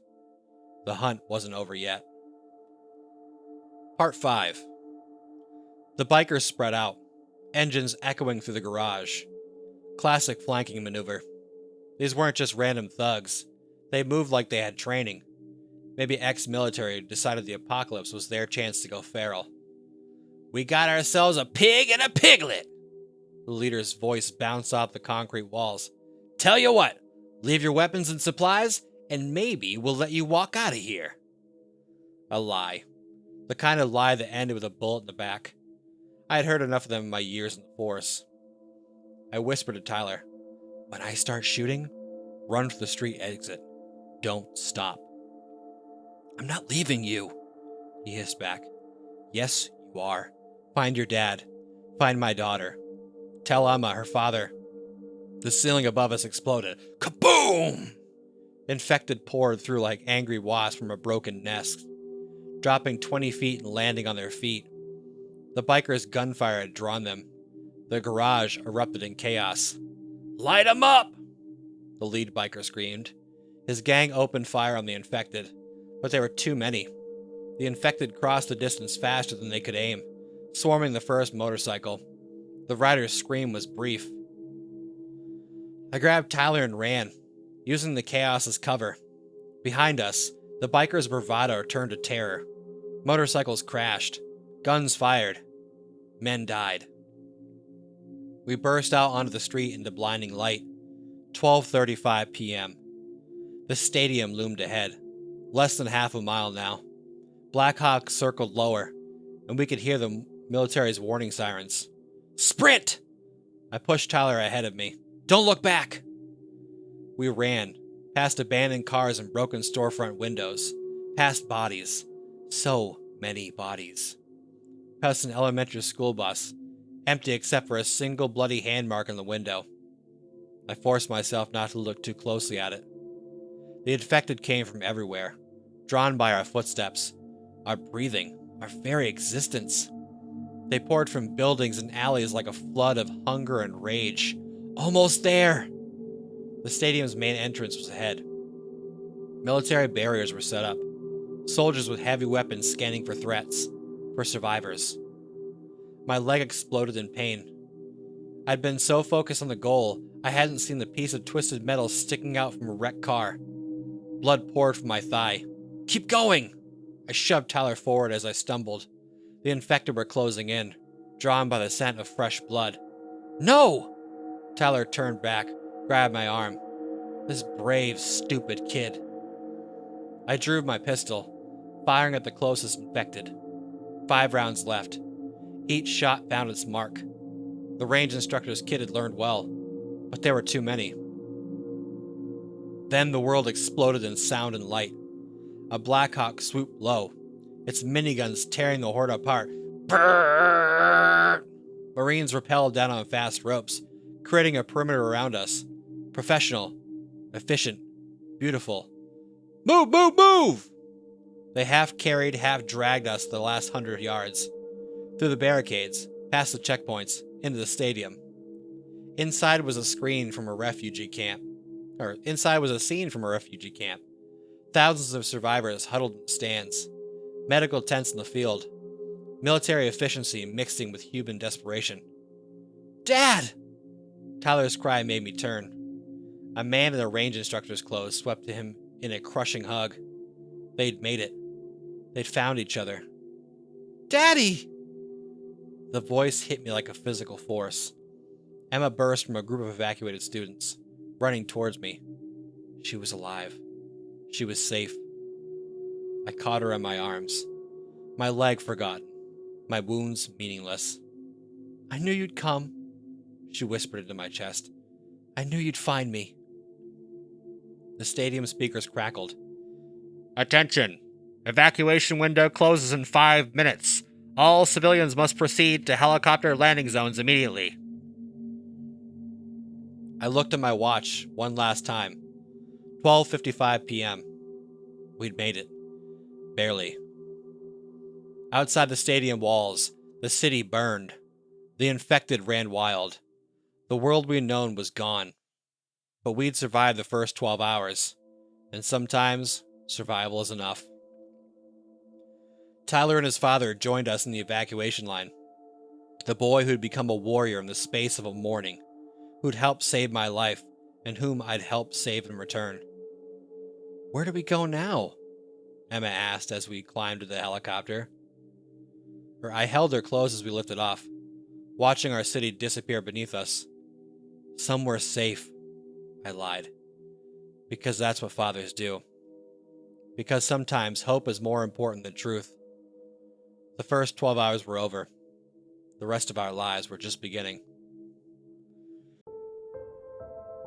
The hunt wasn't over yet. Part 5. The bikers spread out, engines echoing through the garage. Classic flanking maneuver. These weren't just random thugs. They moved like they had training. Maybe ex-military decided the apocalypse was their chance to go feral. We got ourselves a pig and a piglet! The leader's voice bounced off the concrete walls. Tell you what, leave your weapons and supplies, and maybe we'll let you walk out of here. A lie. The kind of lie that ended with a bullet in the back. I had heard enough of them in my years in the force. I whispered to Tyler, when I start shooting, run for the street exit. Don't stop. I'm not leaving you, he hissed back. Yes, you are. Find your dad. Find my daughter. Tell Emma, her father. The ceiling above us exploded. Kaboom! Infected poured through like angry wasps from a broken nest. dropping 20 feet and landing on their feet. The bikers' gunfire had drawn them. The garage erupted in chaos. "Light 'em up!" the lead biker screamed. His gang opened fire on the infected, but there were too many. The infected crossed the distance faster than they could aim, swarming the first motorcycle. The rider's scream was brief. I grabbed Tyler and ran, using the chaos as cover. Behind us, the bikers' bravado turned to terror. Motorcycles crashed. Guns fired. Men died. We burst out onto the street into blinding light. 12:35 p.m. The stadium loomed ahead. Less than half a mile now. Black Hawks circled lower, and we could hear the military's warning sirens. "Sprint!" I pushed Tyler ahead of me. "Don't look back!" We ran, past abandoned cars and broken storefront windows, past bodies. So many bodies. Past an elementary school bus, empty except for a single bloody hand mark on the window. I forced myself not to look too closely at it. The infected came from everywhere, drawn by our footsteps, our breathing, our very existence. They poured from buildings and alleys like a flood of hunger and rage. Almost there! The stadium's main entrance was ahead. Military barriers were set up, soldiers with heavy weapons scanning for threats, for survivors. My leg exploded in pain. I'd been so focused on the goal, I hadn't seen the piece of twisted metal sticking out from a wrecked car. Blood poured from my thigh. "Keep going!" I shoved Tyler forward as I stumbled. The infected were closing in, drawn by the scent of fresh blood. "No!" Tyler turned back, grabbed my arm. This brave, stupid kid. I drew my pistol, firing at the closest infected. 5 rounds left. Each shot found its mark. The range instructor's kid had learned well, but there were too many. Then the world exploded in sound and light. A Black Hawk swooped low, its miniguns tearing the horde apart. Brrr! Marines rappelled down on fast ropes, creating a perimeter around us. Professional, efficient, beautiful. "Move, move, move!" They half carried, half dragged us the last 100 yards. Through the barricades, past the checkpoints, into the stadium. Inside was a scene from a refugee camp. Thousands of survivors huddled in stands. Medical tents in the field. Military efficiency mixing with human desperation. "Dad!" Tyler's cry made me turn. A man in a range instructor's clothes swept to him in a crushing hug. They'd made it. They'd found each other. "Daddy!" The voice hit me like a physical force. Emma burst from a group of evacuated students, running towards me. She was alive. She was safe. I caught her in my arms. My leg forgotten. My wounds meaningless. "I knew you'd come," she whispered into my chest. "I knew you'd find me." The stadium speakers crackled. "Attention! Evacuation window closes in 5 minutes. All civilians must proceed to helicopter landing zones immediately." I looked at my watch one last time. 12:55 p.m. We'd made it. Barely. Outside the stadium walls, the city burned. The infected ran wild. The world we'd known was gone. But we'd survived the first 12 hours. And sometimes, survival is enough. Tyler and his father joined us in the evacuation line. The boy who'd become a warrior in the space of a morning, who'd helped save my life, and whom I'd helped save in return. "Where do we go now?" Emma asked as we climbed to the helicopter. I held her close as we lifted off, watching our city disappear beneath us. "Somewhere safe," I lied. Because that's what fathers do. Because sometimes hope is more important than truth. The first 12 hours were over. The rest of our lives were just beginning.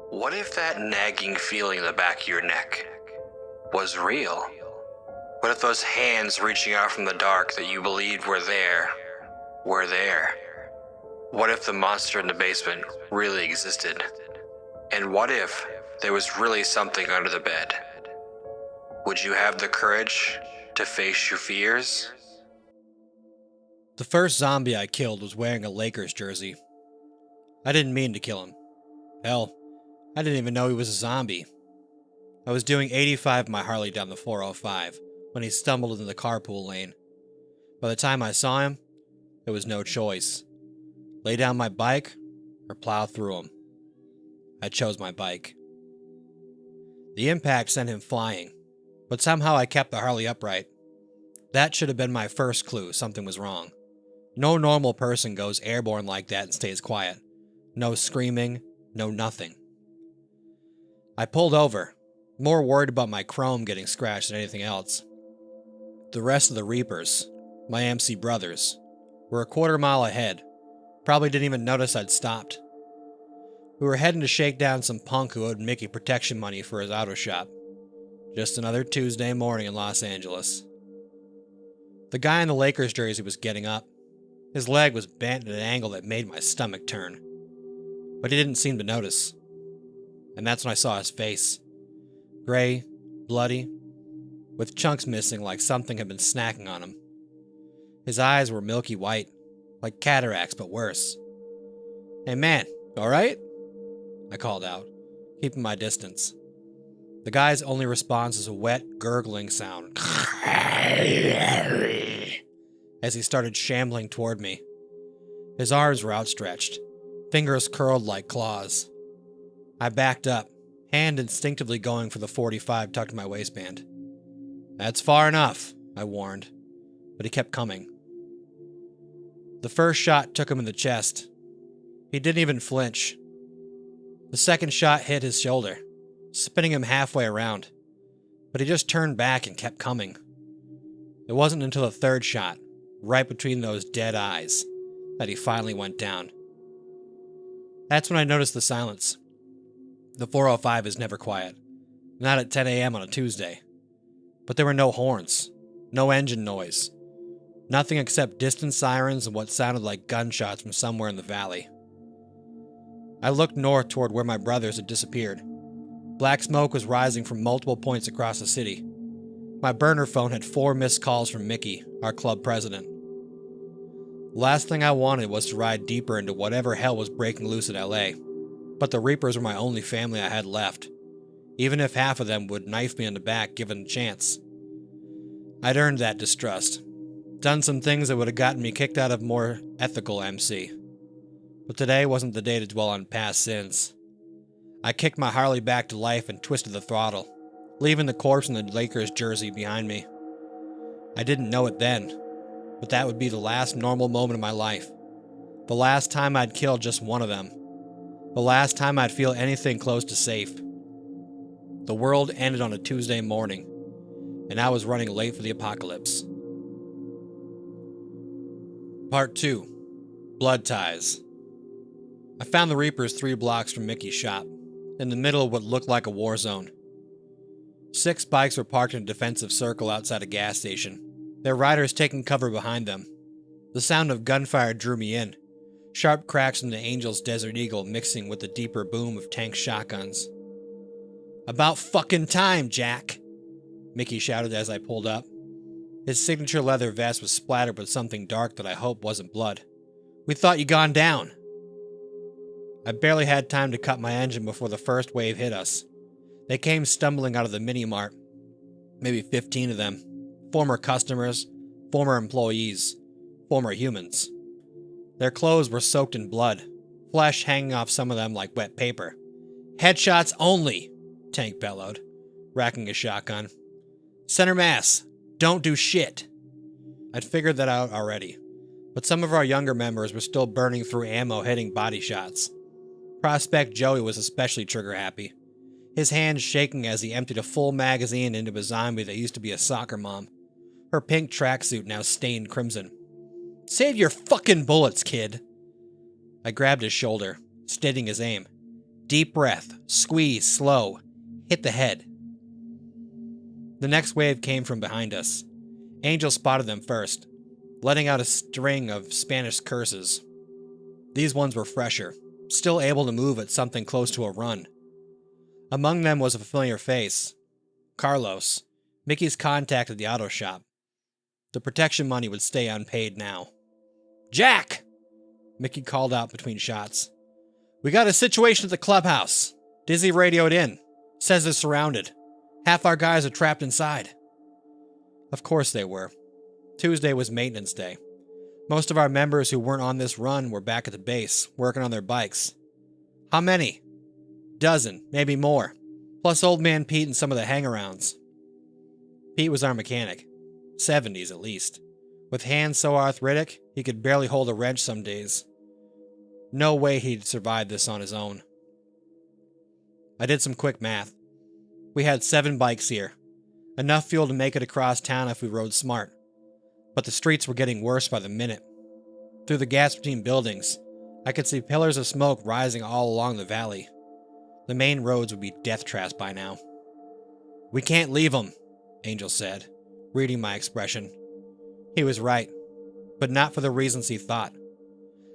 What if that nagging feeling in the back of your neck was real? What if those hands reaching out from the dark that you believed were there, were there? What if the monster in the basement really existed? And what if there was really something under the bed? Would you have the courage to face your fears? The first zombie I killed was wearing a Lakers jersey. I didn't mean to kill him. Hell, I didn't even know he was a zombie. I was doing 85 my Harley down the 405 when he stumbled into the carpool lane. By the time I saw him, there was no choice. Lay down my bike or plow through him. I chose my bike. The impact sent him flying, but somehow I kept the Harley upright. That should have been my first clue something was wrong. No normal person goes airborne like that and stays quiet. No screaming, no nothing. I pulled over, more worried about my chrome getting scratched than anything else. The rest of the Reapers, my MC brothers, were a quarter mile ahead. Probably didn't even notice I'd stopped. We were heading to shake down some punk who owed Mickey protection money for his auto shop. Just another Tuesday morning in Los Angeles. The guy in the Lakers jersey was getting up. His leg was bent at an angle that made my stomach turn. But he didn't seem to notice. And that's when I saw his face. Gray, bloody, with chunks missing like something had been snacking on him. His eyes were milky white, like cataracts but worse. "Hey man, alright?" I called out, keeping my distance. The guy's only response is a wet, gurgling sound as he started shambling toward me. His arms were outstretched, fingers curled like claws. I backed up, hand instinctively going for the .45 tucked in my waistband. "That's far enough," I warned, but he kept coming. The first shot took him in the chest. He didn't even flinch. The second shot hit his shoulder, spinning him halfway around, but he just turned back and kept coming. It wasn't until the third shot, right between those dead eyes, that he finally went down. That's when I noticed the silence. The 405 is never quiet, not at 10 a.m. on a Tuesday. But there were no horns, no engine noise, nothing except distant sirens and what sounded like gunshots from somewhere in the valley. I looked north toward where my brothers had disappeared. Black smoke was rising from multiple points across the city. My burner phone had 4 missed calls from Mickey, our club president. The last thing I wanted was to ride deeper into whatever hell was breaking loose in LA. But the Reapers were my only family I had left, even if half of them would knife me in the back given the chance. I'd earned that distrust, done some things that would have gotten me kicked out of more ethical MC. But today wasn't the day to dwell on past sins. I kicked my Harley back to life and twisted the throttle, leaving the corpse in the Lakers jersey behind me. I didn't know it then, but that would be the last normal moment of my life. The last time I'd kill just one of them. The last time I'd feel anything close to safe. The world ended on a Tuesday morning, and I was running late for the apocalypse. Part 2. Blood Ties. I found the Reapers 3 blocks from Mickey's shop, in the middle of what looked like a war zone. 6 bikes were parked in a defensive circle outside a gas station, their riders taking cover behind them. The sound of gunfire drew me in, sharp cracks from the Angel's Desert Eagle mixing with the deeper boom of tank shotguns. "About fucking time, Jack!" Mickey shouted as I pulled up. His signature leather vest was splattered with something dark that I hope wasn't blood. "We thought you'd gone down." I barely had time to cut my engine before the first wave hit us. They came stumbling out of the mini-mart. Maybe 15 of them. Former customers, former employees, former humans. Their clothes were soaked in blood, flesh hanging off some of them like wet paper. "Headshots only," Tank bellowed, racking his shotgun. "Center mass, don't do shit." I'd figured that out already, but some of our younger members were still burning through ammo hitting body shots. Prospect Joey was especially trigger-happy, his hands shaking as he emptied a full magazine into a zombie that used to be a soccer mom, her pink tracksuit now stained crimson. "Save your fucking bullets, kid." I grabbed his shoulder, steadying his aim. Deep breath, squeeze, slow, hit the head. The next wave came from behind us. Angel spotted them first, letting out a string of Spanish curses. These ones were fresher, still able to move at something close to a run. Among them was a familiar face. Carlos, Mickey's contact at the auto shop, The protection money would stay unpaid now. "Jack!" Mickey called out between shots. "We got a situation at the clubhouse. Dizzy radioed in. Says they're surrounded. Half our guys are trapped inside." Of course they were. Tuesday was maintenance day. Most of our members who weren't on this run were back at the base, working on their bikes. How many? Dozen, maybe more. Plus Old Man Pete and some of the hangarounds. Pete was our mechanic. 70s at least. With hands so arthritic, he could barely hold a wrench some days. No way he'd survive this on his own. I did some quick math. We had 7 bikes here. Enough fuel to make it across town if we rode smart. But the streets were getting worse by the minute. Through the gaps between buildings, I could see pillars of smoke rising all along the valley. The main roads would be death traps by now. "We can't leave them," Angel said, reading my expression. He was right, but not for the reasons he thought.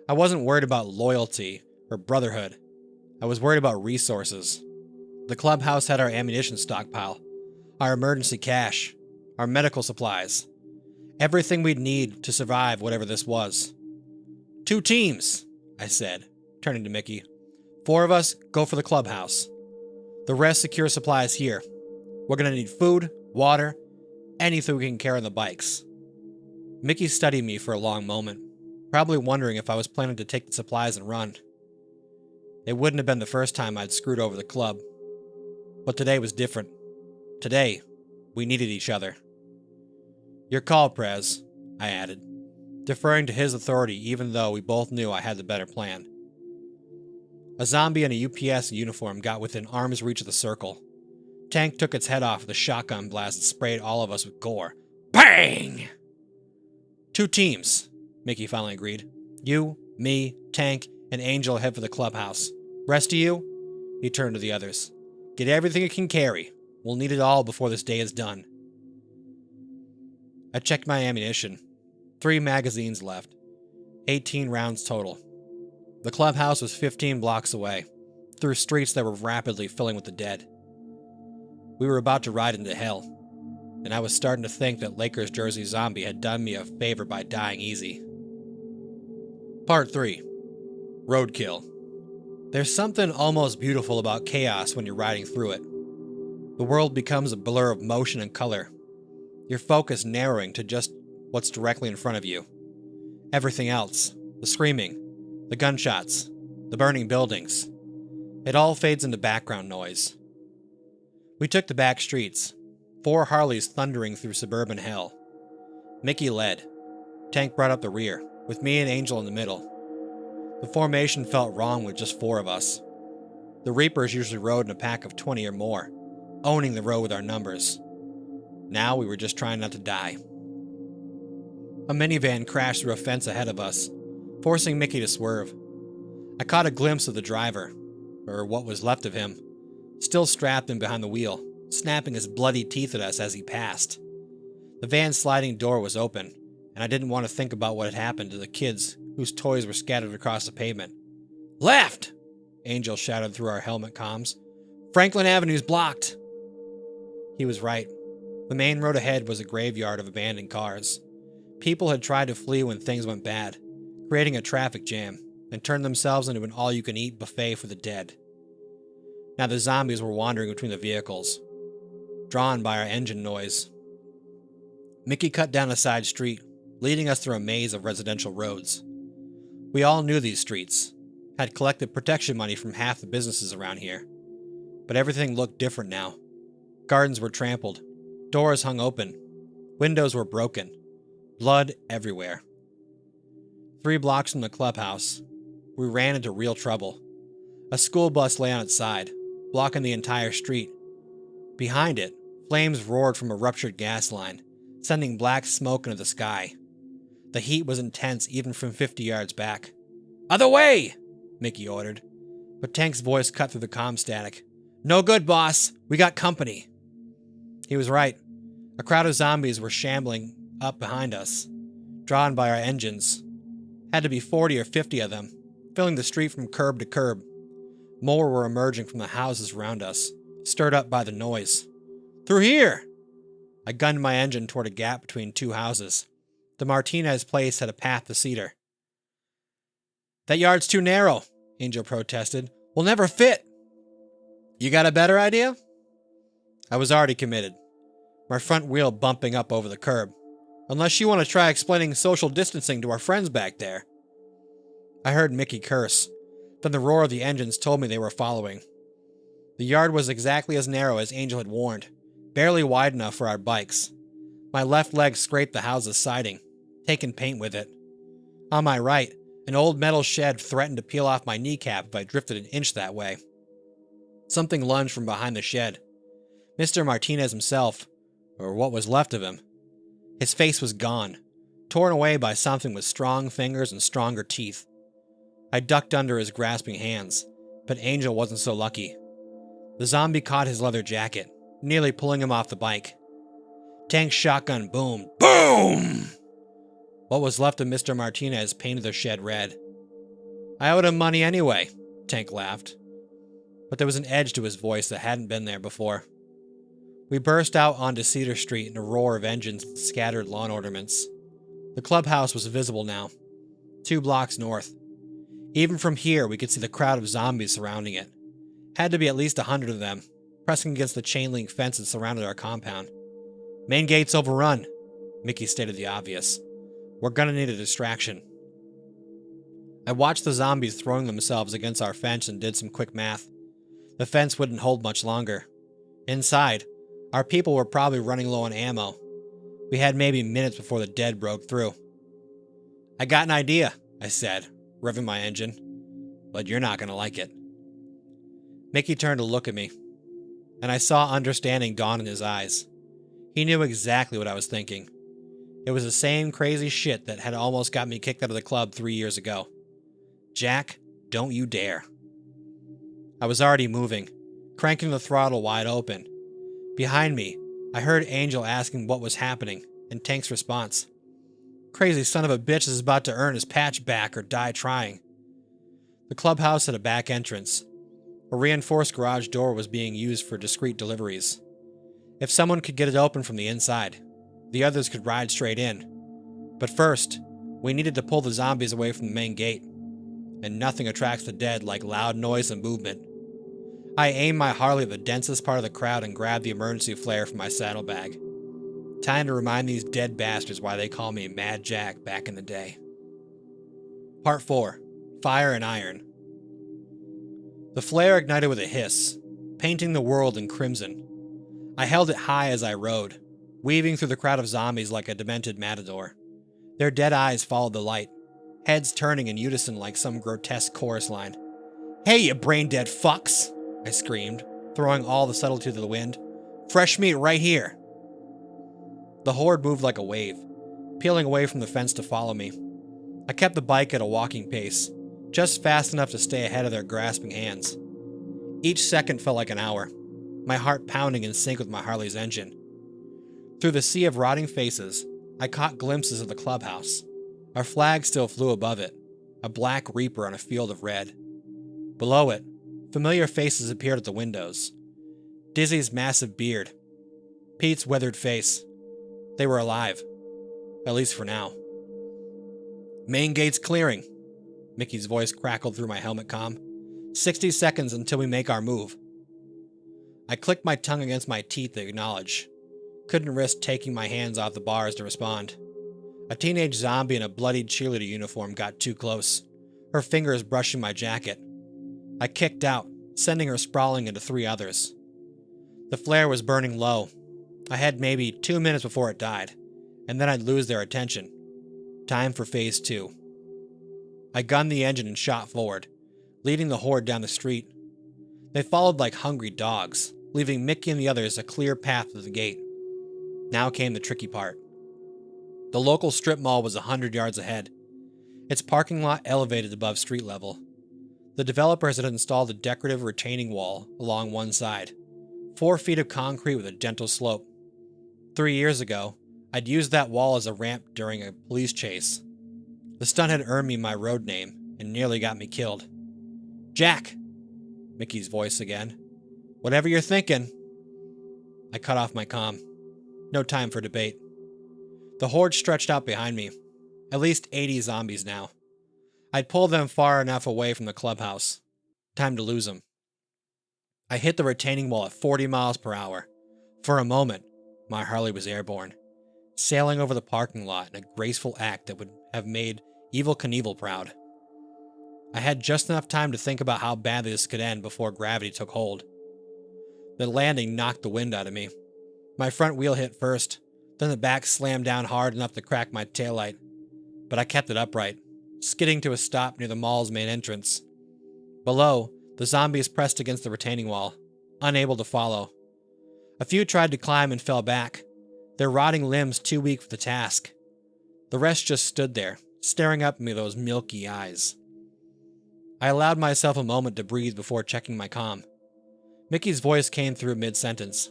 I wasn't worried about loyalty or brotherhood. I was worried about resources. The clubhouse had our ammunition stockpile, our emergency cash, our medical supplies. Everything we'd need to survive whatever this was. 2 teams, I said, turning to Mickey. 4 of us go for the clubhouse. The rest secure supplies here. We're going to need food, water, anything we can carry on the bikes. Mickey studied me for a long moment, probably wondering if I was planning to take the supplies and run. It wouldn't have been the first time I'd screwed over the club. But today was different. Today, we needed each other. "Your call, Prez," I added, deferring to his authority even though we both knew I had the better plan. A zombie in a UPS uniform got within arm's reach of the circle. Tank took its head off with a shotgun blast and sprayed all of us with gore. Bang! 2 teams, Mickey finally agreed. You, me, Tank, and Angel head for the clubhouse. Rest of you? He turned to the others. Get everything you can carry. We'll need it all before this day is done. I checked my ammunition. 3 magazines left. 18 rounds total. The clubhouse was 15 blocks away, through streets that were rapidly filling with the dead. We were about to ride into hell, and I was starting to think that Lakers jersey zombie had done me a favor by dying easy. Part 3. Roadkill. There's something almost beautiful about chaos when you're riding through it. The world becomes a blur of motion and color, your focus narrowing to just what's directly in front of you. Everything else, the screaming, the gunshots, the burning buildings, it all fades into background noise. We took the back streets, 4 Harleys thundering through suburban hell. Mickey led. Tank brought up the rear, with me and Angel in the middle. The formation felt wrong with just 4 of us. The Reapers usually rode in a pack of 20 or more, owning the road with our numbers. Now we were just trying not to die. A minivan crashed through a fence ahead of us, forcing Mickey to swerve. I caught a glimpse of the driver, or what was left of him, still strapped in behind the wheel, snapping his bloody teeth at us as he passed. The van's sliding door was open, and I didn't want to think about what had happened to the kids whose toys were scattered across the pavement. Left! Angel shouted through our helmet comms. Franklin Avenue's blocked! He was right. The main road ahead was a graveyard of abandoned cars. People had tried to flee when things went bad, creating a traffic jam, and turned themselves into an all-you-can-eat buffet for the dead. Now the zombies were wandering between the vehicles, drawn by our engine noise. Mickey cut down a side street, leading us through a maze of residential roads. We all knew these streets, had collected protection money from half the businesses around here. But everything looked different now. Gardens were trampled, doors hung open, windows were broken, blood everywhere. 3 blocks from the clubhouse, we ran into real trouble. A school bus lay on its side, blocking the entire street. Behind it, flames roared from a ruptured gas line, sending black smoke into the sky. The heat was intense even from 50 yards back. Other way! Mickey ordered, but Tank's voice cut through the comm static. No good, boss. We got company. He was right. A crowd of zombies were shambling up behind us, drawn by our engines. Had to be 40 or 50 of them, filling the street from curb to curb. More were emerging from the houses around us, stirred up by the noise. Through here! I gunned my engine toward a gap between 2 houses. The Martinez place had a path to Cedar. That yard's too narrow, Angel protested. We'll never fit. You got a better idea? I was already committed, my front wheel bumping up over the curb. Unless you want to try explaining social distancing to our friends back there. I heard Mickey curse. Then the roar of the engines told me they were following. The yard was exactly as narrow as Angel had warned, barely wide enough for our bikes. My left leg scraped the house's siding, taking paint with it. On my right, an old metal shed threatened to peel off my kneecap if I drifted an inch that way. Something lunged from behind the shed. Mr. Martinez himself, or what was left of him. His face was gone, torn away by something with strong fingers and stronger teeth. I ducked under his grasping hands, but Angel wasn't so lucky. The zombie caught his leather jacket, nearly pulling him off the bike. Tank's shotgun boomed. Boom! What was left of Mr. Martinez painted the shed red. I owed him money anyway, Tank laughed. But there was an edge to his voice that hadn't been there before. We burst out onto Cedar Street in a roar of engines and scattered lawn ornaments. The clubhouse was visible now, 2 blocks north. Even from here, we could see the crowd of zombies surrounding it. Had to be at least 100 of them, pressing against the chain-link fence that surrounded our compound. Main gate's overrun, Mickey stated the obvious. We're gonna need a distraction. I watched the zombies throwing themselves against our fence and did some quick math. The fence wouldn't hold much longer. Inside, our people were probably running low on ammo. We had maybe minutes before the dead broke through. I got an idea, I said, revving my engine. But you're not gonna like it. Mickey turned to look at me, and I saw understanding dawn in his eyes. He knew exactly what I was thinking. It was the same crazy shit that had almost got me kicked out of the club 3 years ago. Jack, don't you dare. I was already moving, cranking the throttle wide open. Behind me, I heard Angel asking what was happening, and Tank's response. Crazy son of a bitch is about to earn his patch back or die trying. The clubhouse had a back entrance. A reinforced garage door was being used for discreet deliveries. If someone could get it open from the inside, the others could ride straight in. But first, we needed to pull the zombies away from the main gate. And nothing attracts the dead like loud noise and movement. I aimed my Harley at the densest part of the crowd and grabbed the emergency flare from my saddlebag. Time to remind these dead bastards why they call me Mad Jack back in the day. Part 4. Fire and Iron. The flare ignited with a hiss, painting the world in crimson. I held it high as I rode, weaving through the crowd of zombies like a demented matador. Their dead eyes followed the light, heads turning in unison like some grotesque chorus line. Hey, you brain-dead fucks! I screamed, throwing all the subtlety to the wind. Fresh meat right here! The horde moved like a wave, peeling away from the fence to follow me. I kept the bike at a walking pace, just fast enough to stay ahead of their grasping hands. Each second felt like an hour, my heart pounding in sync with my Harley's engine. Through the sea of rotting faces, I caught glimpses of the clubhouse. Our flag still flew above it, a black reaper on a field of red. Below it, familiar faces appeared at the windows. Dizzy's massive beard, Pete's weathered face. They were alive, at least for now. Main gate's clearing, Mickey's voice crackled through my helmet comm. 60 seconds until we make our move. I clicked my tongue against my teeth to acknowledge. Couldn't risk taking my hands off the bars to respond. A teenage zombie in a bloodied cheerleader uniform got too close, her fingers brushing my jacket. I kicked out, sending her sprawling into 3 others. The flare was burning low. I had maybe 2 minutes before it died, and then I'd lose their attention. Time for phase 2. I gunned the engine and shot forward, leading the horde down the street. They followed like hungry dogs, leaving Mickey and the others a clear path to the gate. Now came the tricky part. The local strip mall was 100 yards ahead, its parking lot elevated above street level. The developers had installed a decorative retaining wall along one side, 4 feet of concrete with a gentle slope. 3 years ago, I'd used that wall as a ramp during a police chase. The stunt had earned me my road name and nearly got me killed. Jack! Mickey's voice again. Whatever you're thinking. I cut off my comm. No time for debate. The horde stretched out behind me. At least 80 zombies now. I'd pulled them far enough away from the clubhouse. Time to lose them. I hit the retaining wall at 40 miles per hour. For a moment, my Harley was airborne, sailing over the parking lot in a graceful act that would have made Evel Knievel proud. I had just enough time to think about how badly this could end before gravity took hold. The landing knocked the wind out of me. My front wheel hit first, then the back slammed down hard enough to crack my taillight. But I kept it upright, skidding to a stop near the mall's main entrance. Below, the zombies pressed against the retaining wall, unable to follow. A few tried to climb and fell back, their rotting limbs too weak for the task. The rest just stood there, staring up at me with those milky eyes. I allowed myself a moment to breathe before checking my comm. Mickey's voice came through mid-sentence.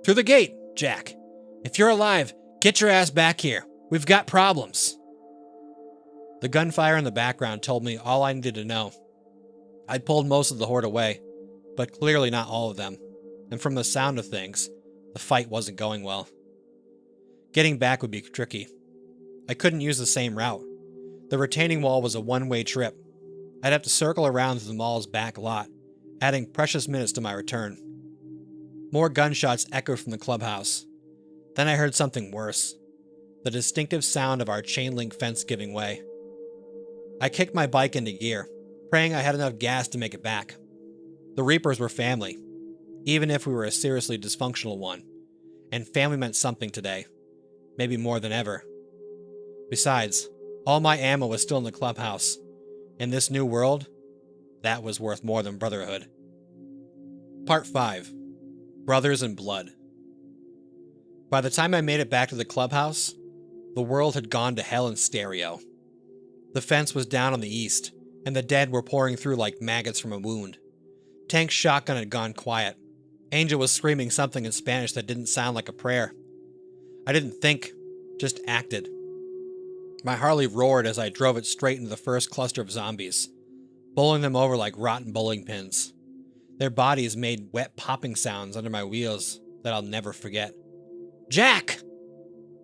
"Through the gate, Jack. If you're alive, get your ass back here. We've got problems." The gunfire in the background told me all I needed to know. I'd pulled most of the horde away, but clearly not all of them, and from the sound of things, the fight wasn't going well. Getting back would be tricky. I couldn't use the same route. The retaining wall was a one-way trip. I'd have to circle around to the mall's back lot, adding precious minutes to my return. More gunshots echoed from the clubhouse. Then I heard something worse. The distinctive sound of our chain-link fence giving way. I kicked my bike into gear, praying I had enough gas to make it back. The Reapers were family, even if we were a seriously dysfunctional one, and family meant something today, maybe more than ever. Besides, all my ammo was still in the clubhouse. In this new world, that was worth more than brotherhood. Part 5. Brothers in Blood. By the time I made it back to the clubhouse, the world had gone to hell in stereo. The fence was down on the east, and the dead were pouring through like maggots from a wound. Tank's shotgun had gone quiet. Angel was screaming something in Spanish that didn't sound like a prayer. I didn't think, just acted. My Harley roared as I drove it straight into the first cluster of zombies, bowling them over like rotten bowling pins. Their bodies made wet popping sounds under my wheels that I'll never forget. "Jack!"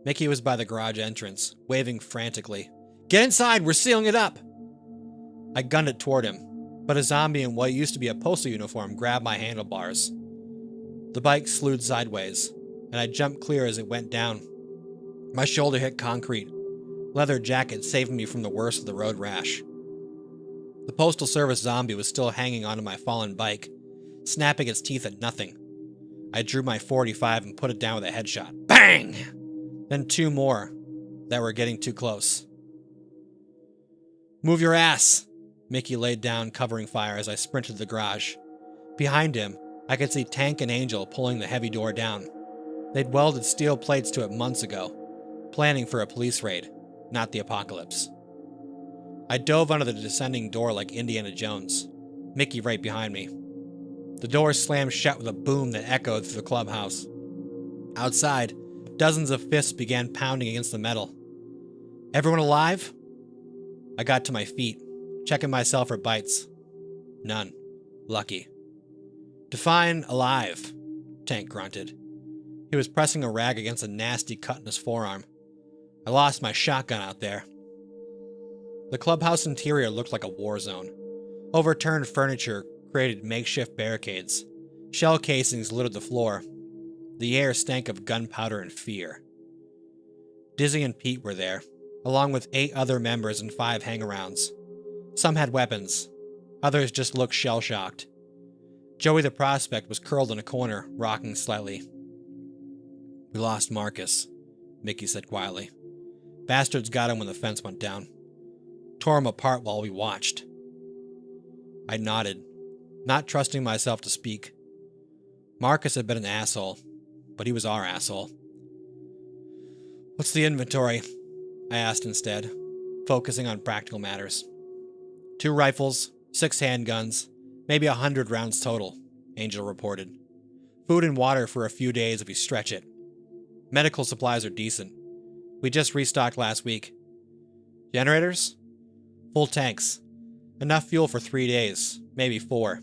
Mickey was by the garage entrance, waving frantically. "Get inside, we're sealing it up!" I gunned it toward him, but a zombie in what used to be a postal uniform grabbed my handlebars. The bike slewed sideways, and I jumped clear as it went down. My shoulder hit concrete, leather jacket saving me from the worst of the road rash. The Postal Service zombie was still hanging onto my fallen bike, snapping its teeth at nothing. I drew my .45 and put it down with a headshot. Bang! Then two more that were getting too close. "Move your ass!" Mickey laid down, covering fire as I sprinted to the garage. Behind him, I could see Tank and Angel pulling the heavy door down. They'd welded steel plates to it months ago, planning for a police raid, not the apocalypse. I dove under the descending door like Indiana Jones, Mickey right behind me. The door slammed shut with a boom that echoed through the clubhouse. Outside, dozens of fists began pounding against the metal. "Everyone alive?" I got to my feet, checking myself for bites. None. Lucky. "Define alive," Tank grunted. He was pressing a rag against a nasty cut in his forearm. "I lost my shotgun out there." The clubhouse interior looked like a war zone. Overturned furniture created makeshift barricades. Shell casings littered the floor. The air stank of gunpowder and fear. Dizzy and Pete were there, along with 8 other members and 5 hangarounds. Some had weapons. Others just looked shell-shocked. Joey the prospect was curled in a corner, rocking slightly. "We lost Marcus," Mickey said quietly. "Bastards got him when the fence went down. Tore him apart while we watched." I nodded, not trusting myself to speak. Marcus had been an asshole, but he was our asshole. "What's the inventory?" I asked instead, focusing on practical matters. 2 rifles, 6 handguns, maybe 100 rounds total, Angel reported. Food and water for a few days if you stretch it. Medical supplies are decent. We just restocked last week. Generators? Full tanks. Enough fuel for 3 days, maybe 4.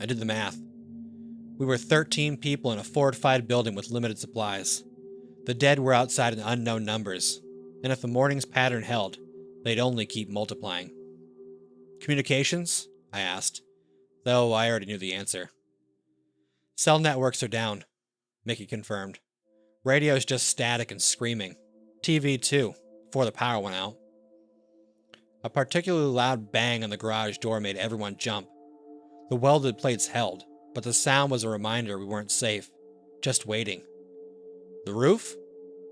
I did the math. We were 13 people in a fortified building with limited supplies. The dead were outside in unknown numbers, and if the morning's pattern held, they'd only keep multiplying. Communications? I asked, though I already knew the answer. Cell networks are down, Mickey confirmed. Radio's just static and screaming. TV too, before the power went out. A particularly loud bang on the garage door made everyone jump. The welded plates held, but the sound was a reminder we weren't safe, just waiting. The roof?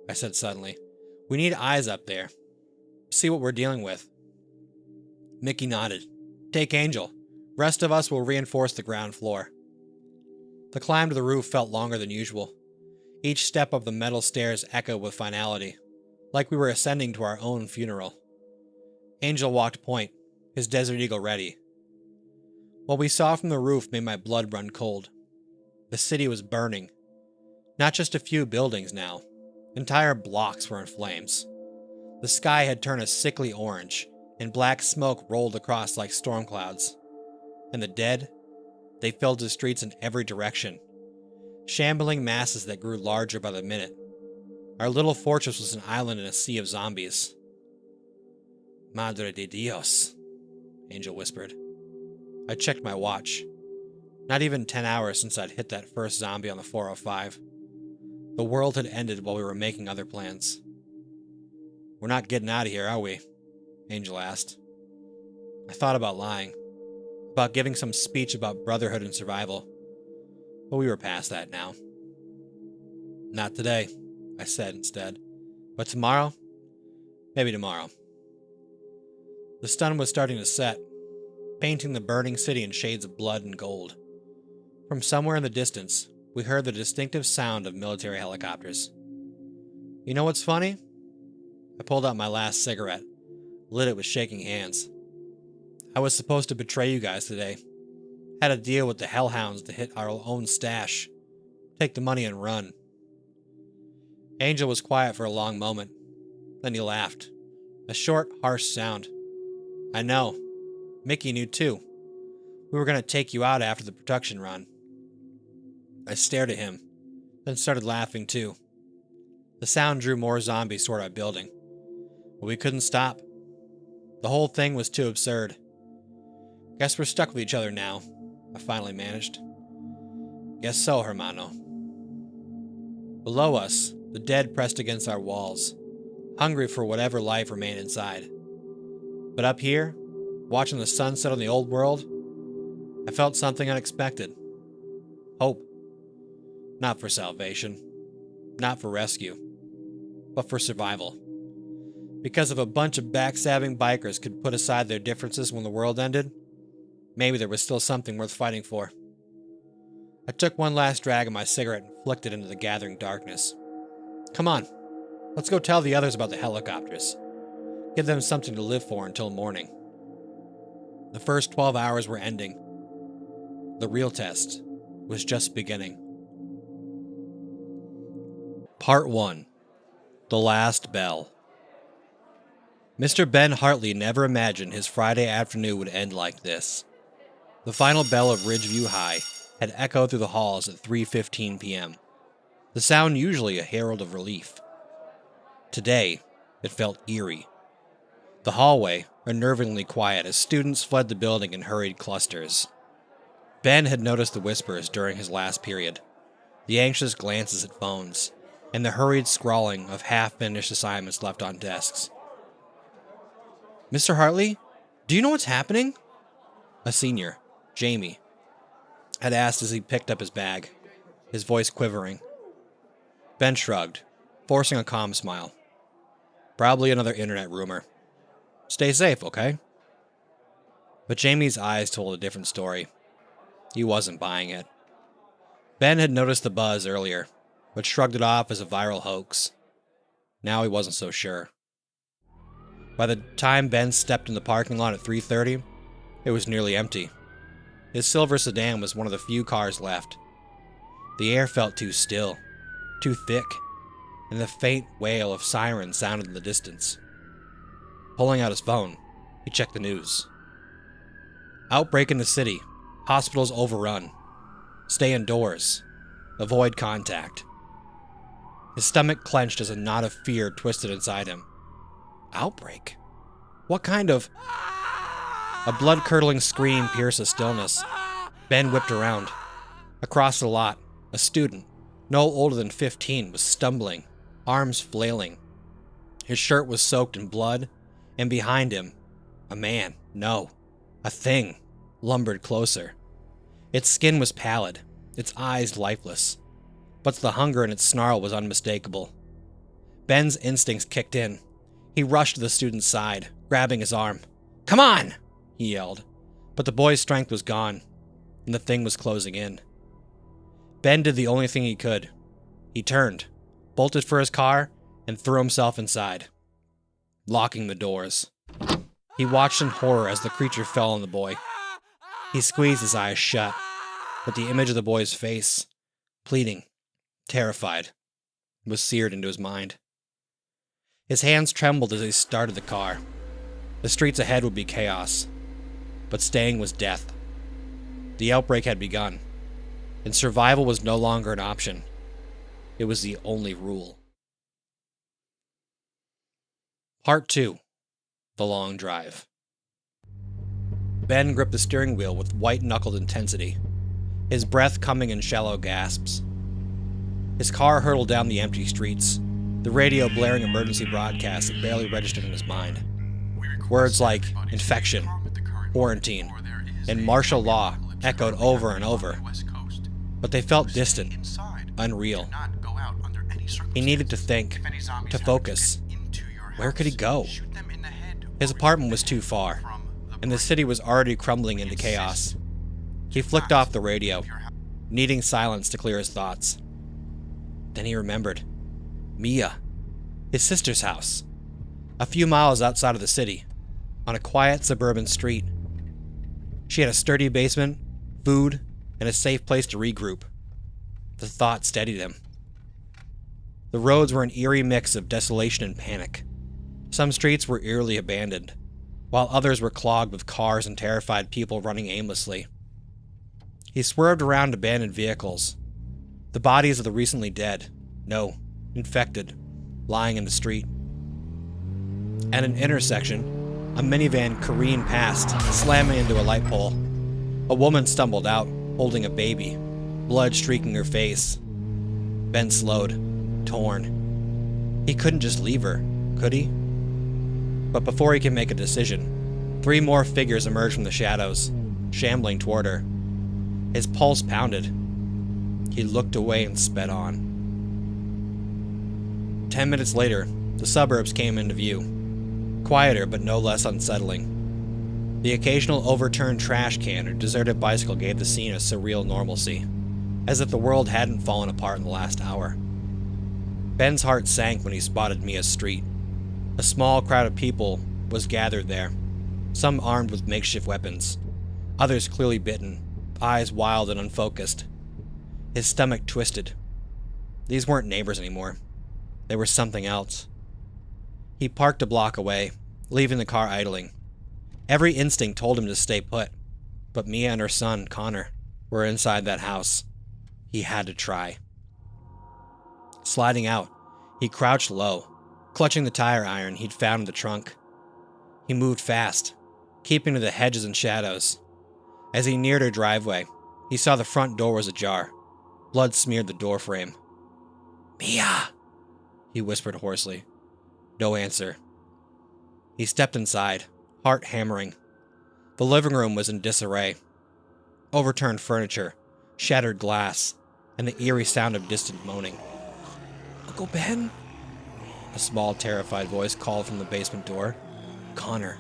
I said suddenly. We need eyes up there. See what we're dealing with. Mickey nodded. Take Angel. Rest of us will reinforce the ground floor. The climb to the roof felt longer than usual. Each step of the metal stairs echoed with finality, like we were ascending to our own funeral. Angel walked point, his Desert Eagle ready. What we saw from the roof made my blood run cold. The city was burning. Not just a few buildings now. Entire blocks were in flames. The sky had turned a sickly orange, and black smoke rolled across like storm clouds. And the dead? They filled the streets in every direction. Shambling masses that grew larger by the minute. Our little fortress was an island in a sea of zombies. Madre de Dios, Angel whispered. I checked my watch. Not even 10 hours since I'd hit that first zombie on the 405. The world had ended while we were making other plans. We're not getting out of here, are we? Angel asked. I thought about lying. About giving some speech about brotherhood and survival. But we were past that now. Not today, I said instead. But tomorrow? Maybe tomorrow. The sun was starting to set, painting the burning city in shades of blood and gold. From somewhere in the distance, we heard the distinctive sound of military helicopters. You know what's funny? I pulled out my last cigarette, lit it with shaking hands. I was supposed to betray you guys today. Had a deal with the hellhounds to hit our own stash, take the money and run. Angel was quiet for a long moment. Then he laughed. A short, harsh sound. I know. Mickey knew too. We were going to take you out after the production run. I stared at him, then started laughing too. The sound drew more zombies toward our building, but we couldn't stop. The whole thing was too absurd. Guess we're stuck with each other now, I finally managed. Guess so, hermano. Below us, the dead pressed against our walls, hungry for whatever life remained inside. But up here, watching the sunset on the old world, I felt something unexpected. Hope. Not for salvation, not for rescue, but for survival. Because if a bunch of backstabbing bikers could put aside their differences when the world ended, maybe there was still something worth fighting for. I took one last drag of my cigarette and flicked it into the gathering darkness. Come on, let's go tell the others about the helicopters. Give them something to live for until morning. The first 12 hours were ending. The real test was just beginning. Part 1. The Last Bell. Mr. Ben Hartley never imagined his Friday afternoon would end like this. The final bell of Ridgeview High had echoed through the halls at 3:15 p.m., the sound usually a herald of relief. Today, it felt eerie. The hallway, unnervingly quiet as students fled the building in hurried clusters. Ben had noticed the whispers during his last period, the anxious glances at phones, and the hurried scrawling of half-finished assignments left on desks. Mr. Hartley, do you know what's happening? A senior, Jamie, had asked as he picked up his bag, his voice quivering. Ben shrugged, forcing a calm smile. Probably another internet rumor. Stay safe, okay? But Jamie's eyes told a different story. He wasn't buying it. Ben had noticed the buzz earlier, but shrugged it off as a viral hoax. Now he wasn't so sure. By the time Ben stepped in the parking lot at 3:30, it was nearly empty. His silver sedan was one of the few cars left. The air felt too still, too thick, and the faint wail of sirens sounded in the distance. Pulling out his phone, he checked the news. Outbreak in the city. Hospitals overrun. Stay indoors. Avoid contact. His stomach clenched as a knot of fear twisted inside him. Outbreak? What kind of... A blood-curdling scream pierced the stillness. Ben whipped around. Across the lot, a student, no older than 15, was stumbling, arms flailing. His shirt was soaked in blood, and behind him, a man, no, a thing, lumbered closer. Its skin was pallid, its eyes lifeless, but the hunger in its snarl was unmistakable. Ben's instincts kicked in. He rushed to the student's side, grabbing his arm. "Come on!" he yelled, but the boy's strength was gone, and the thing was closing in. Ben did the only thing he could. He turned, bolted for his car, and threw himself inside, locking the doors. He watched in horror as the creature fell on the boy. He squeezed his eyes shut, but the image of the boy's face, pleading, terrified, was seared into his mind. His hands trembled as he started the car. The streets ahead would be chaos, but staying was death. The outbreak had begun, and survival was no longer an option. It was the only rule. Part 2. The Long Drive. Ben gripped the steering wheel with white-knuckled intensity, his breath coming in shallow gasps. His car hurtled down the empty streets, the radio blaring emergency broadcasts that barely registered in his mind. Words like infection, quarantine, and martial law echoed over and over, but they felt distant, unreal. He needed to think, to focus. Where could he go? His apartment was too far, and the city was already crumbling into chaos. He flicked off the radio, needing silence to clear his thoughts. Then he remembered. Mia, his sister's house, a few miles outside of the city, on a quiet suburban street. She had a sturdy basement, food, and a safe place to regroup. The thought steadied him. The roads were an eerie mix of desolation and panic. Some streets were eerily abandoned, while others were clogged with cars and terrified people running aimlessly. He swerved around abandoned vehicles. The bodies of the recently dead, no, infected, lying in the street. At an intersection, a minivan careened past, slamming into a light pole. A woman stumbled out, holding a baby, blood streaking her face. Ben slowed, torn. He couldn't just leave her, could he? But before he could make a decision, 3 more figures emerged from the shadows, shambling toward her. His pulse pounded. He looked away and sped on. 10 minutes later, the suburbs came into view. Quieter, but no less unsettling. The occasional overturned trash can or deserted bicycle gave the scene a surreal normalcy, as if the world hadn't fallen apart in the last hour. Ben's heart sank when he spotted Mia's street. A small crowd of people was gathered there, some armed with makeshift weapons, others clearly bitten, eyes wild and unfocused. His stomach twisted. These weren't neighbors anymore. They were something else. He parked a block away, leaving the car idling. Every instinct told him to stay put, but Mia and her son, Connor, were inside that house. He had to try. Sliding out, he crouched low, clutching the tire iron he'd found in the trunk. He moved fast, keeping to the hedges and shadows. As he neared her driveway, he saw the front door was ajar. Blood smeared the doorframe. "Mia!" he whispered hoarsely. No answer. He stepped inside, heart hammering. The living room was in disarray. Overturned furniture, shattered glass, and the eerie sound of distant moaning. "Uncle Ben?" A small, terrified voice called from the basement door. Connor.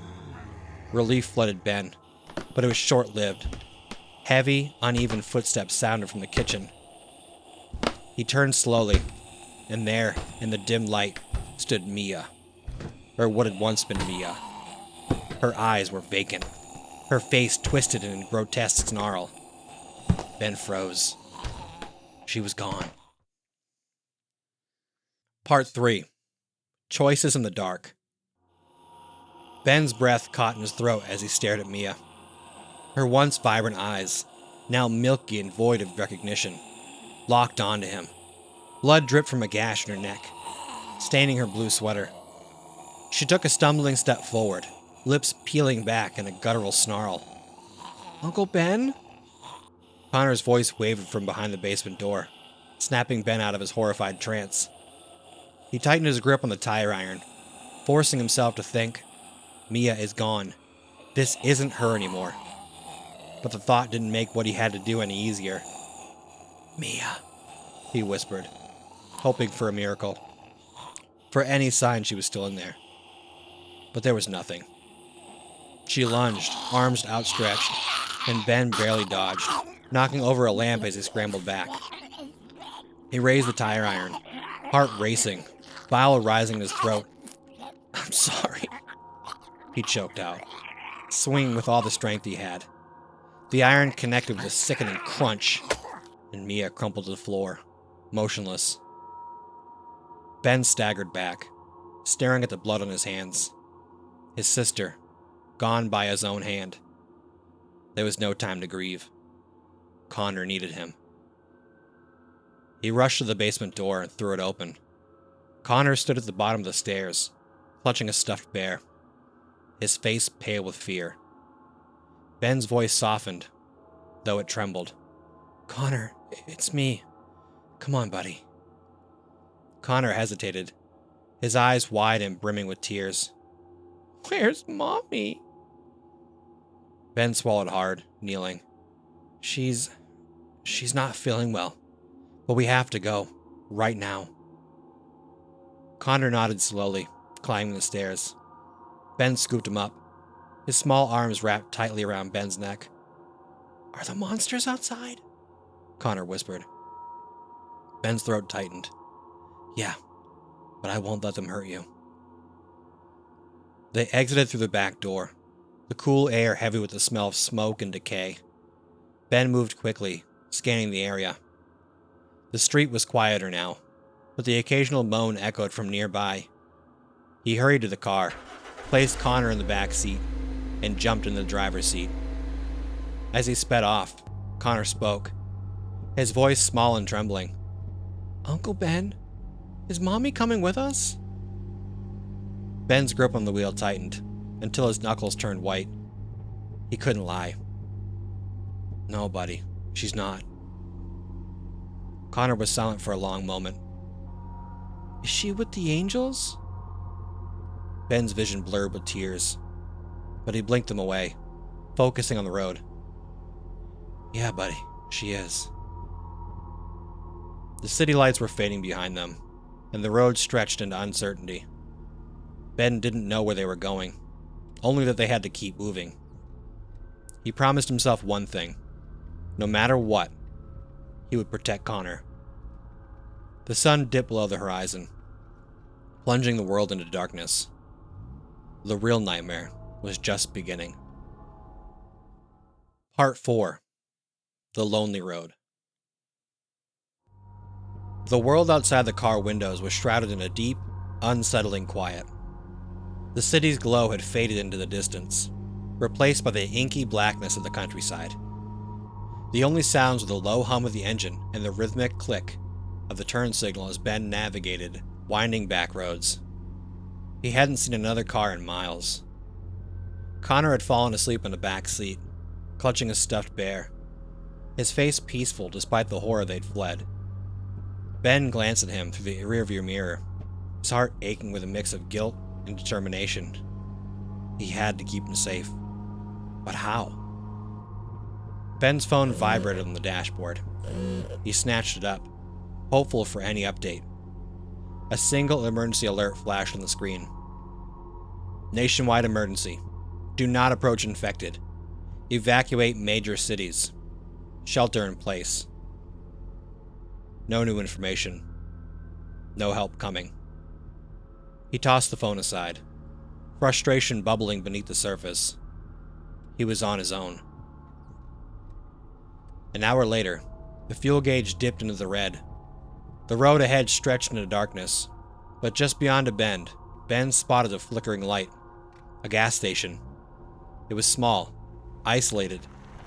Relief flooded Ben, but it was short-lived. Heavy, uneven footsteps sounded from the kitchen. He turned slowly, and there, in the dim light, stood Mia. Or what had once been Mia. Her eyes were vacant, her face twisted in a grotesque snarl. Ben froze. She was gone. Part 3. Choices in the Dark. Ben's breath caught in his throat as he stared at Mia. Her once vibrant eyes, now milky and void of recognition, locked onto him. Blood dripped from a gash in her neck, staining her blue sweater. She took a stumbling step forward, lips peeling back in a guttural snarl. "Uncle Ben?" Connor's voice wavered from behind the basement door, snapping Ben out of his horrified trance. He tightened his grip on the tire iron, forcing himself to think, Mia is gone. This isn't her anymore. But the thought didn't make what he had to do any easier. "Mia," he whispered, hoping for a miracle, for any sign she was still in there. But there was nothing. She lunged, arms outstretched, and Ben barely dodged, knocking over a lamp as he scrambled back. He raised the tire iron, heart racing, bile rising in his throat. "I'm sorry," he choked out, swinging with all the strength he had. The iron connected with a sickening crunch, and Mia crumpled to the floor, motionless. Ben staggered back, staring at the blood on his hands. His sister, gone by his own hand. There was no time to grieve. Connor needed him. He rushed to the basement door and threw it open. Connor stood at the bottom of the stairs, clutching a stuffed bear, his face pale with fear. Ben's voice softened, though it trembled. "Connor, it's me. Come on, buddy." Connor hesitated, his eyes wide and brimming with tears. "Where's Mommy?" Ben swallowed hard, kneeling. She's not feeling well, but we have to go, right now." Connor nodded slowly, climbing the stairs. Ben scooped him up, his small arms wrapped tightly around Ben's neck. "Are the monsters outside?" Connor whispered. Ben's throat tightened. "Yeah, but I won't let them hurt you." They exited through the back door, the cool air heavy with the smell of smoke and decay. Ben moved quickly, scanning the area. The street was quieter now, but the occasional moan echoed from nearby. He hurried to the car, placed Connor in the back seat, and jumped in the driver's seat. As he sped off, Connor spoke, his voice small and trembling. "Uncle Ben, is Mommy coming with us?" Ben's grip on the wheel tightened, until his knuckles turned white. He couldn't lie. "No, buddy, she's not." Connor was silent for a long moment. "Is she with the angels?" Ben's vision blurred with tears, but he blinked them away, focusing on the road. "Yeah, buddy, she is." The city lights were fading behind them, and the road stretched into uncertainty. Ben didn't know where they were going, only that they had to keep moving. He promised himself one thing. No matter what, he would protect Connor. The sun dipped below the horizon, plunging the world into darkness. The real nightmare was just beginning. Part 4. The Lonely Road. The world outside the car windows was shrouded in a deep, unsettling quiet. The city's glow had faded into the distance, replaced by the inky blackness of the countryside. The only sounds were the low hum of the engine and the rhythmic click of the turn signal as Ben navigated winding back roads. He hadn't seen another car in miles. Connor had fallen asleep in the back seat, clutching a stuffed bear, his face peaceful despite the horror they'd fled. Ben glanced at him through the rearview mirror, his heart aching with a mix of guilt and determination. He had to keep him safe. But how? Ben's phone vibrated on the dashboard. He snatched it up, hopeful for any update. A single emergency alert flashed on the screen. Nationwide emergency. Do not approach infected. Evacuate major cities. Shelter in place. No new information. No help coming. He tossed the phone aside, frustration bubbling beneath the surface. He was on his own. An hour later, the fuel gauge dipped into the red. The road ahead stretched into darkness, but just beyond a bend, Ben spotted a flickering light. A gas station. It was small, isolated,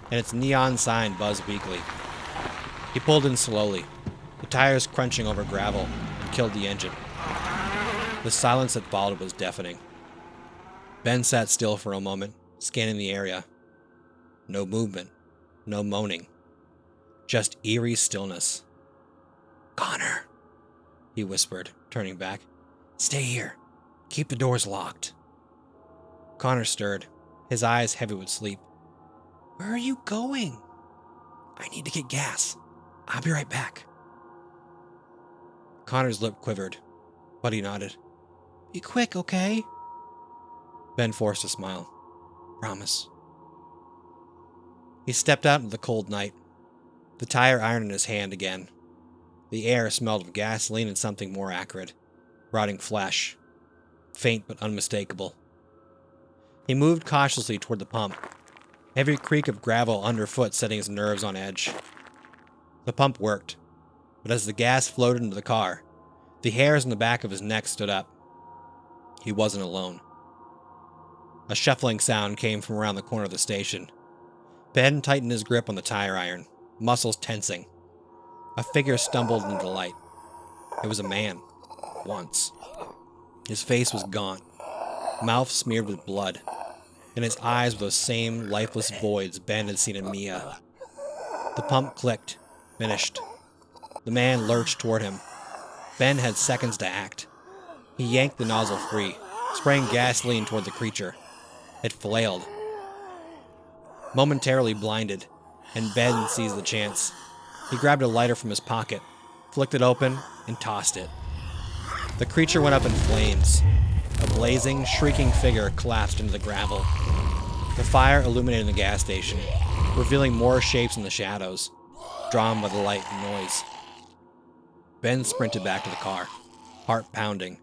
and its neon sign buzzed weakly. He pulled in slowly, the tires crunching over gravel and killed the engine. The silence that followed was deafening. Ben sat still for a moment, scanning the area. No movement, no moaning, just eerie stillness. "Connor," he whispered, turning back. "Stay here. Keep the doors locked." Connor stirred, his eyes heavy with sleep. "Where are you going?" "I need to get gas. I'll be right back." Connor's lip quivered, but he nodded. "Be quick, okay?" Ben forced a smile. "Promise." He stepped out into the cold night, the tire iron in his hand again. The air smelled of gasoline and something more acrid, rotting flesh, faint but unmistakable. He moved cautiously toward the pump, every creak of gravel underfoot setting his nerves on edge. The pump worked, but as the gas flowed into the car, the hairs on the back of his neck stood up. He wasn't alone. A shuffling sound came from around the corner of the station. Ben tightened his grip on the tire iron, muscles tensing. A figure stumbled into the light. It was a man. Once. His face was gaunt, mouth smeared with blood, and his eyes were those same lifeless voids Ben had seen in Mia. The pump clicked, finished. The man lurched toward him. Ben had seconds to act. He yanked the nozzle free, spraying gasoline toward the creature. It flailed. Momentarily blinded, and Ben seized the chance. He grabbed a lighter from his pocket, flicked it open, and tossed it. The creature went up in flames. A blazing, shrieking figure collapsed into the gravel. The fire illuminated the gas station, revealing more shapes in the shadows, drawn by the light and noise. Ben sprinted back to the car, heart pounding.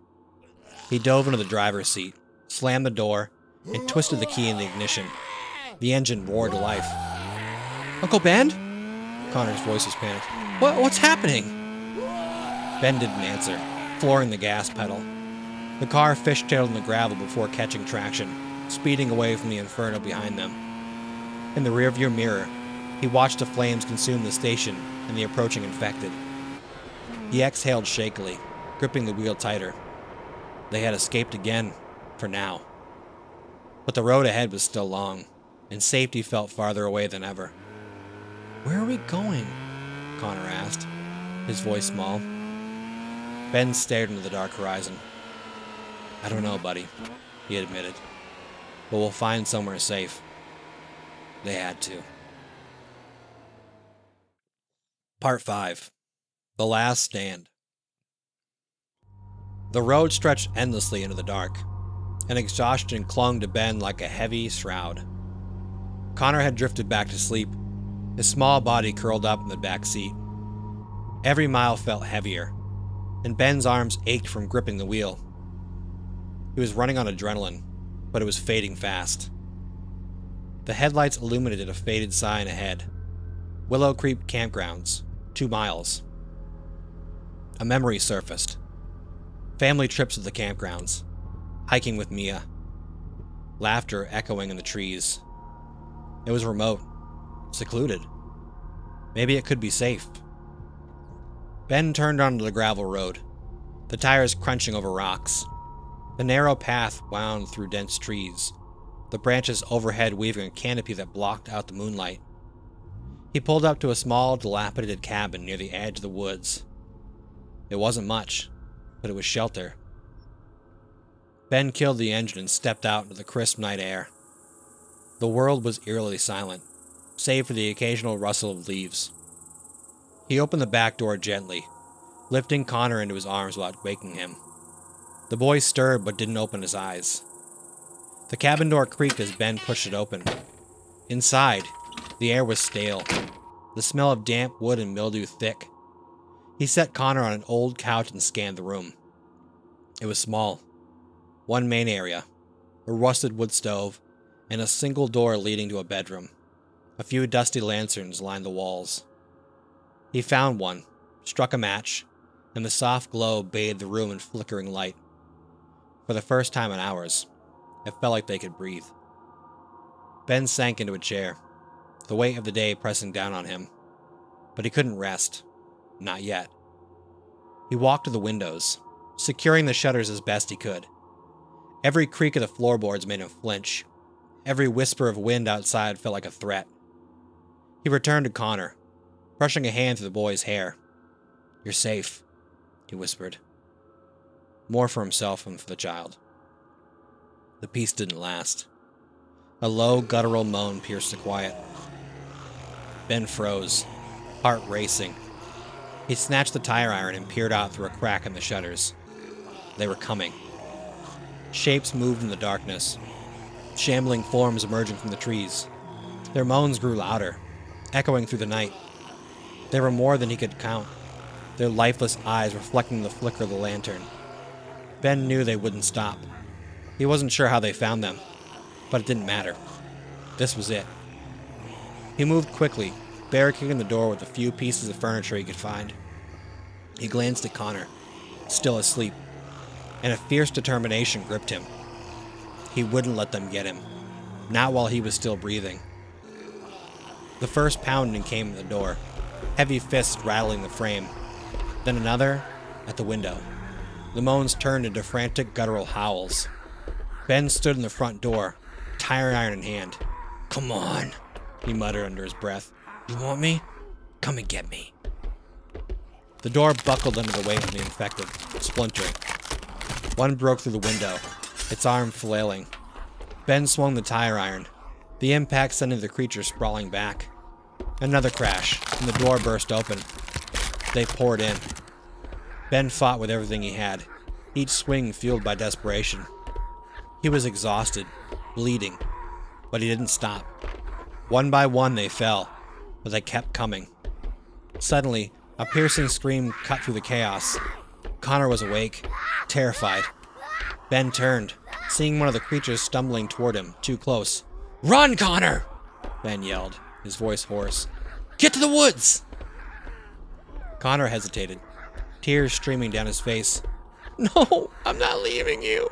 He dove into the driver's seat, slammed the door, and twisted the key in the ignition. The engine roared to life. "Uncle Ben?" Connor's voice was panicked. What's happening?" Ben didn't answer, flooring the gas pedal. The car fishtailed in the gravel before catching traction, speeding away from the inferno behind them. In the rearview mirror, he watched the flames consume the station and the approaching infected. He exhaled shakily, gripping the wheel tighter. They had escaped again, for now. But the road ahead was still long, and safety felt farther away than ever. "Where are we going?" Connor asked, his voice small. Ben stared into the dark horizon. "I don't know, buddy," he admitted. "But we'll find somewhere safe." They had to. Part 5. The Last Stand. The road stretched endlessly into the dark, and exhaustion clung to Ben like a heavy shroud. Connor had drifted back to sleep, his small body curled up in the back seat. Every mile felt heavier, and Ben's arms ached from gripping the wheel. He was running on adrenaline, but it was fading fast. The headlights illuminated a faded sign ahead. Willow Creek Campgrounds, 2 miles. A memory surfaced. Family trips to the campgrounds, hiking with Mia. Laughter echoing in the trees. It was remote, secluded. Maybe it could be safe. Ben turned onto the gravel road, the tires crunching over rocks. The narrow path wound through dense trees, the branches overhead weaving a canopy that blocked out the moonlight. He pulled up to a small, dilapidated cabin near the edge of the woods. It wasn't much, but it was shelter. Ben killed the engine and stepped out into the crisp night air. The world was eerily silent, save for the occasional rustle of leaves. He opened the back door gently, lifting Connor into his arms without waking him. The boy stirred but didn't open his eyes. The cabin door creaked as Ben pushed it open. Inside, the air was stale, the smell of damp wood and mildew thick. He set Connor on an old couch and scanned the room. It was small. One main area, a rusted wood stove, and a single door leading to a bedroom. A few dusty lanterns lined the walls. He found one, struck a match, and the soft glow bathed the room in flickering light. For the first time in hours, it felt like they could breathe. Ben sank into a chair, the weight of the day pressing down on him. But he couldn't rest. Not yet. He walked to the windows, securing the shutters as best he could. Every creak of the floorboards made him flinch. Every whisper of wind outside felt like a threat. He returned to Connor, brushing a hand through the boy's hair. "You're safe," he whispered. More for himself than for the child. The peace didn't last. A low, guttural moan pierced the quiet. Ben froze, heart racing. He snatched the tire iron and peered out through a crack in the shutters. They were coming. Shapes moved in the darkness, shambling forms emerging from the trees. Their moans grew louder, echoing through the night. They were more than he could count, their lifeless eyes reflecting the flicker of the lantern. Ben knew they wouldn't stop. He wasn't sure how they found them, but it didn't matter. This was it. He moved quickly, barricading the door with the few pieces of furniture he could find. He glanced at Connor, still asleep, and a fierce determination gripped him. He wouldn't let them get him, not while he was still breathing. The first pounding came at the door, heavy fists rattling the frame, then another at the window. The moans turned into frantic guttural howls. Ben stood in the front door, tire iron in hand. "Come on," he muttered under his breath. "You want me? Come and get me." The door buckled under the weight of the infected, splintering. One broke through the window, its arm flailing. Ben swung the tire iron, the impact sending the creature sprawling back. Another crash, and the door burst open. They poured in. Ben fought with everything he had, each swing fueled by desperation. He was exhausted, bleeding, but he didn't stop. One by one they fell, but they kept coming. Suddenly, a piercing scream cut through the chaos. Connor was awake, terrified. Ben turned, seeing one of the creatures stumbling toward him, too close. "Run, Connor!" Ben yelled, his voice hoarse. "Get to the woods!" Connor hesitated, tears streaming down his face. "No, I'm not leaving you."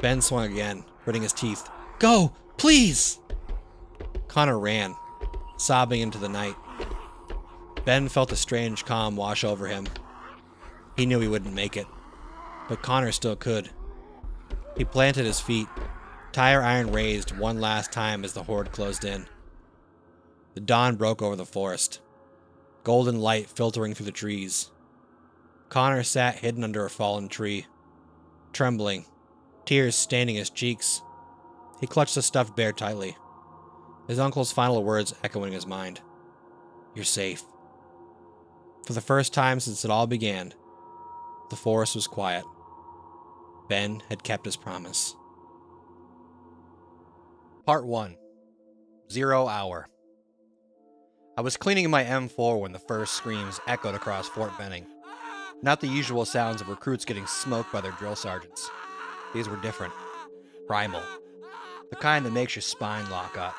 Ben swung again, gritting his teeth. "Go, please!" Connor ran, sobbing into the night. Ben felt a strange calm wash over him. He knew he wouldn't make it, but Connor still could. He planted his feet, tire iron raised one last time as the horde closed in. The dawn broke over the forest, golden light filtering through the trees. Connor sat hidden under a fallen tree, trembling, tears staining his cheeks. He clutched the stuffed bear tightly, his uncle's final words echoing in his mind. "You're safe." For the first time since it all began, the forest was quiet. Ben had kept his promise. Part 1. 0 Hour. I was cleaning my M4 when the first screams echoed across Fort Benning. Not the usual sounds of recruits getting smoked by their drill sergeants. These were different. Primal. The kind that makes your spine lock up.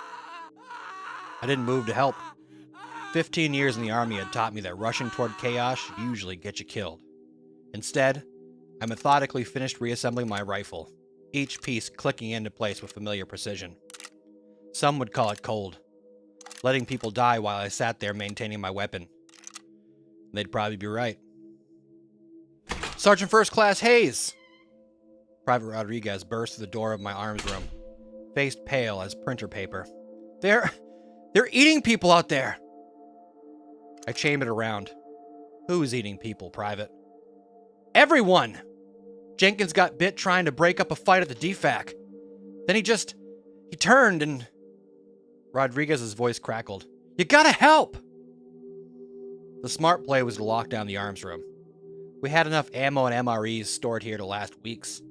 I didn't move to help. 15 years in the army had taught me that rushing toward chaos should usually get you killed. Instead, I methodically finished reassembling my rifle, each piece clicking into place with familiar precision. Some would call it cold, letting people die while I sat there maintaining my weapon. They'd probably be right. "Sergeant First Class Hayes!" Private Rodriguez burst through the door of my arms room, face pale as printer paper. They're eating people out there!" I chambered around. "Who's eating people, Private?" "Everyone! Jenkins got bit trying to break up a fight at the DFAC. Then he turned and..." Rodriguez's voice crackled. "You gotta help!" The smart play was to lock down the arms room. We had enough ammo and MREs stored here to last weeks.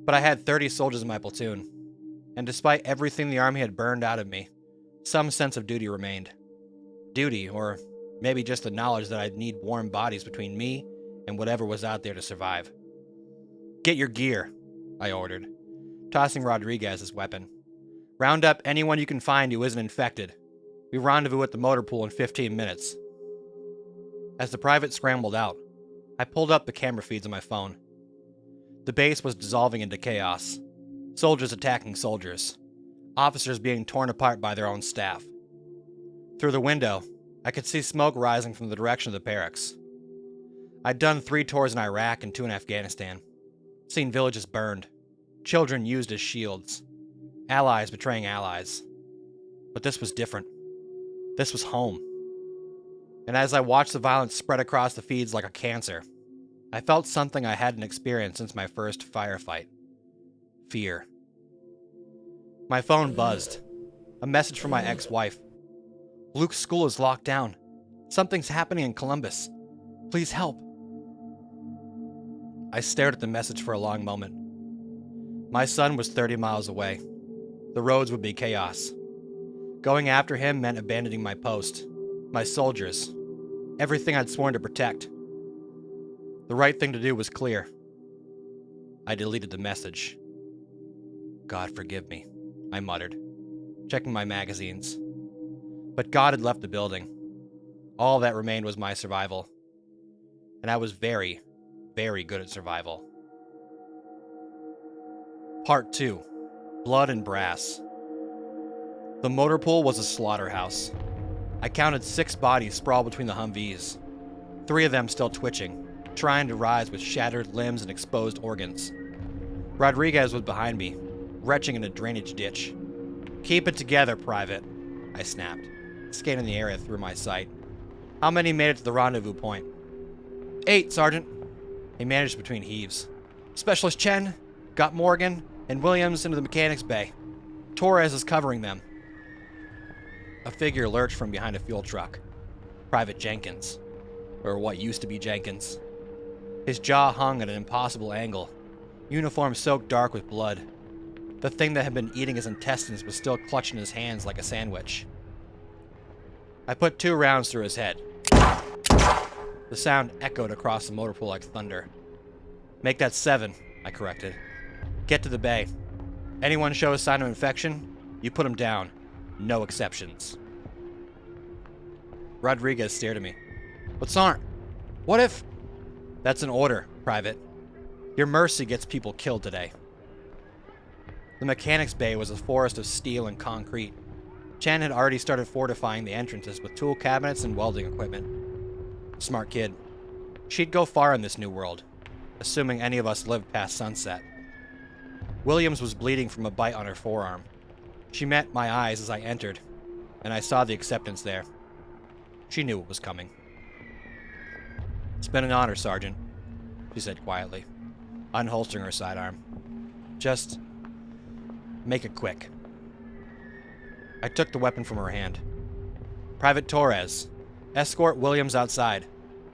But I had 30 soldiers in my platoon, and despite everything the army had burned out of me, some sense of duty remained. Duty, or maybe just the knowledge that I'd need warm bodies between me and whatever was out there to survive. "Get your gear," I ordered, tossing Rodriguez his weapon. "Round up anyone you can find who isn't infected. We rendezvous at the motor pool in 15 minutes. As the private scrambled out, I pulled up the camera feeds on my phone. The base was dissolving into chaos. Soldiers attacking soldiers. Officers being torn apart by their own staff. Through the window, I could see smoke rising from the direction of the barracks. I'd done 3 tours in Iraq and 2 in Afghanistan. Seen villages burned, children used as shields, allies betraying allies. But this was different. This was home. And as I watched the violence spread across the feeds like a cancer, I felt something I hadn't experienced since my first firefight. Fear. My phone buzzed. A message from my ex-wife. Luke's school is locked down. Something's happening in Columbus. Please help. I stared at the message for a long moment. My son was 30 miles away. The roads would be chaos. Going after him meant abandoning my post, my soldiers, everything I'd sworn to protect. The right thing to do was clear. I deleted the message. God forgive me, I muttered, checking my magazines. But God had left the building. All that remained was my survival. And I was very, very good at survival. Part 2. Blood and Brass. The motor pool was a slaughterhouse. I counted 6 bodies sprawled between the Humvees, 3 of them still twitching, trying to rise with shattered limbs and exposed organs. Rodriguez was behind me, retching in a drainage ditch. Keep it together, Private, I snapped, scanning the area through my sight. How many made it to the rendezvous point? 8, Sergeant. He managed between heaves. Specialist Chen got Morgan and Williams into the mechanics bay. Torres is covering them. A figure lurched from behind a fuel truck. Private Jenkins. Or what used to be Jenkins. His jaw hung at an impossible angle, uniform soaked dark with blood. The thing that had been eating his intestines was still clutched in his hands like a sandwich. I put 2 rounds through his head. The sound echoed across the motor pool like thunder. Make that 7, I corrected. Get to the bay. Anyone show a sign of infection, you put them down. No exceptions. Rodriguez stared at me. But Sarn, what if... That's an order, Private. Your mercy gets people killed today. The mechanics bay was a forest of steel and concrete. Chan had already started fortifying the entrances with tool cabinets and welding equipment. Smart kid. She'd go far in this new world, assuming any of us lived past sunset. Williams was bleeding from a bite on her forearm. She met my eyes as I entered, and I saw the acceptance there. She knew what was coming. It's been an honor, Sergeant, she said quietly, unholstering her sidearm. Just make it quick. I took the weapon from her hand. Private Torres, escort Williams outside.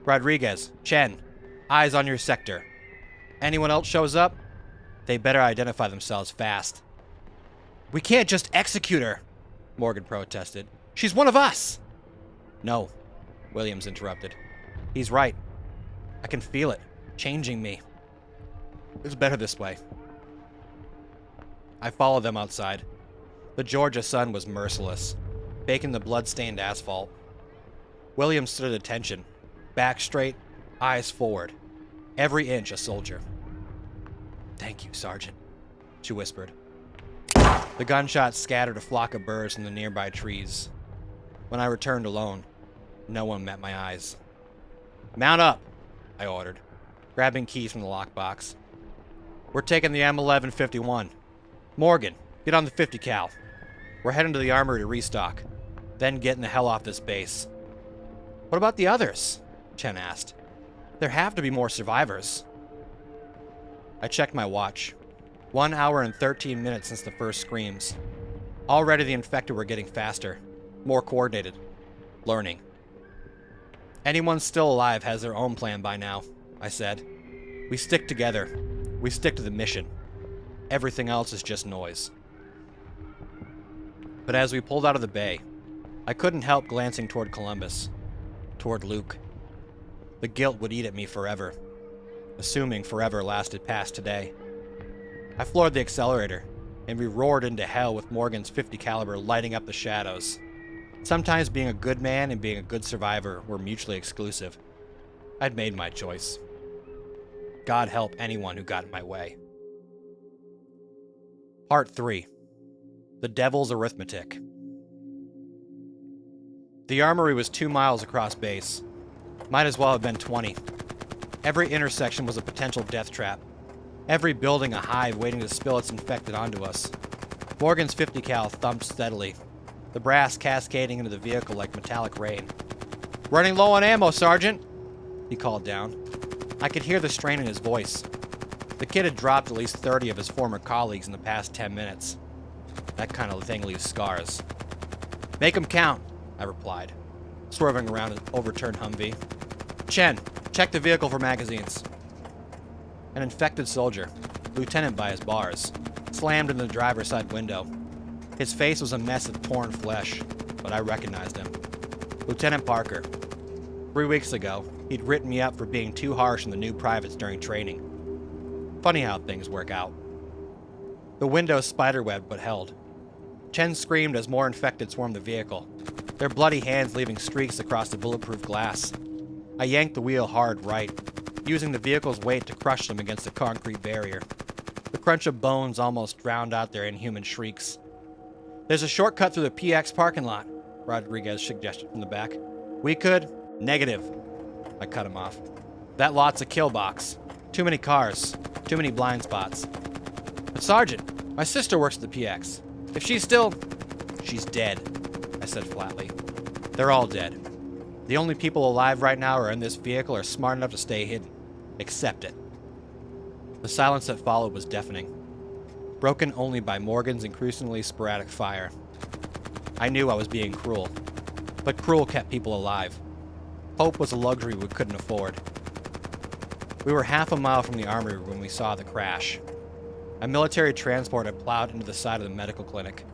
Rodriguez, Chen, eyes on your sector. Anyone else shows up, they better identify themselves fast. We can't just execute her, Morgan protested. She's one of us. No, Williams interrupted. He's right. I can feel it, changing me. It's better this way. I followed them outside. The Georgia sun was merciless, baking the blood-stained asphalt. Williams stood at attention, back straight, eyes forward, every inch a soldier. Thank you, Sergeant, she whispered. The gunshot scattered a flock of birds in the nearby trees. When I returned alone, no one met my eyes. Mount up, I ordered, grabbing keys from the lockbox. We're taking the M1151. Morgan, get on the 50 cal. We're heading to the armory to restock, then getting the hell off this base. What about the others? Chen asked. There have to be more survivors. I checked my watch. 1 hour and 13 minutes since the first screams. Already the infected were getting faster, more coordinated, learning. Anyone still alive has their own plan by now, I said. We stick together. We stick to the mission. Everything else is just noise. But as we pulled out of the bay, I couldn't help glancing toward Columbus, toward Luke. The guilt would eat at me forever, assuming forever lasted past today. I floored the accelerator, and we roared into hell with Morgan's 50 caliber lighting up the shadows. Sometimes being a good man and being a good survivor were mutually exclusive. I'd made my choice. God help anyone who got in my way. Part 3. The Devil's Arithmetic. The armory was 2 miles across base. Might as well have been 20. Every intersection was a potential death trap. Every building a hive waiting to spill its infected onto us. Morgan's 50 cal thumped steadily, the brass cascading into the vehicle like metallic rain. "Running low on ammo, Sergeant," he called down. I could hear the strain in his voice. The kid had dropped at least 30 of his former colleagues in the past 10 minutes. That kind of thing leaves scars. "Make 'em count," I replied, swerving around an overturned Humvee. "Chen, check the vehicle for magazines." An infected soldier, lieutenant by his bars, slammed in the driver's side window. His face was a mess of torn flesh, but I recognized him. Lieutenant Parker. 3 weeks ago, he'd written me up for being too harsh on the new privates during training. Funny how things work out. The window spiderwebbed but held. Chen screamed as more infected swarmed the vehicle, their bloody hands leaving streaks across the bulletproof glass. I yanked the wheel hard right, using the vehicle's weight to crush them against the concrete barrier. The crunch of bones almost drowned out their inhuman shrieks. "There's a shortcut through the PX parking lot," Rodriguez suggested from the back. "We could—" "Negative," I cut him off. "That lot's a kill box. Too many cars. Too many blind spots." "But Sergeant, my sister works at the PX. If she's still—" "She's dead," I said flatly. "They're all dead. The only people alive right now are in this vehicle are smart enough to stay hidden. Accept it." The silence that followed was deafening, broken only by Morgan's increasingly sporadic fire. I knew I was being cruel, but cruel kept people alive. Hope was a luxury we couldn't afford. We were half a mile from the armory when we saw the crash. A military transport had plowed into the side of the medical clinic,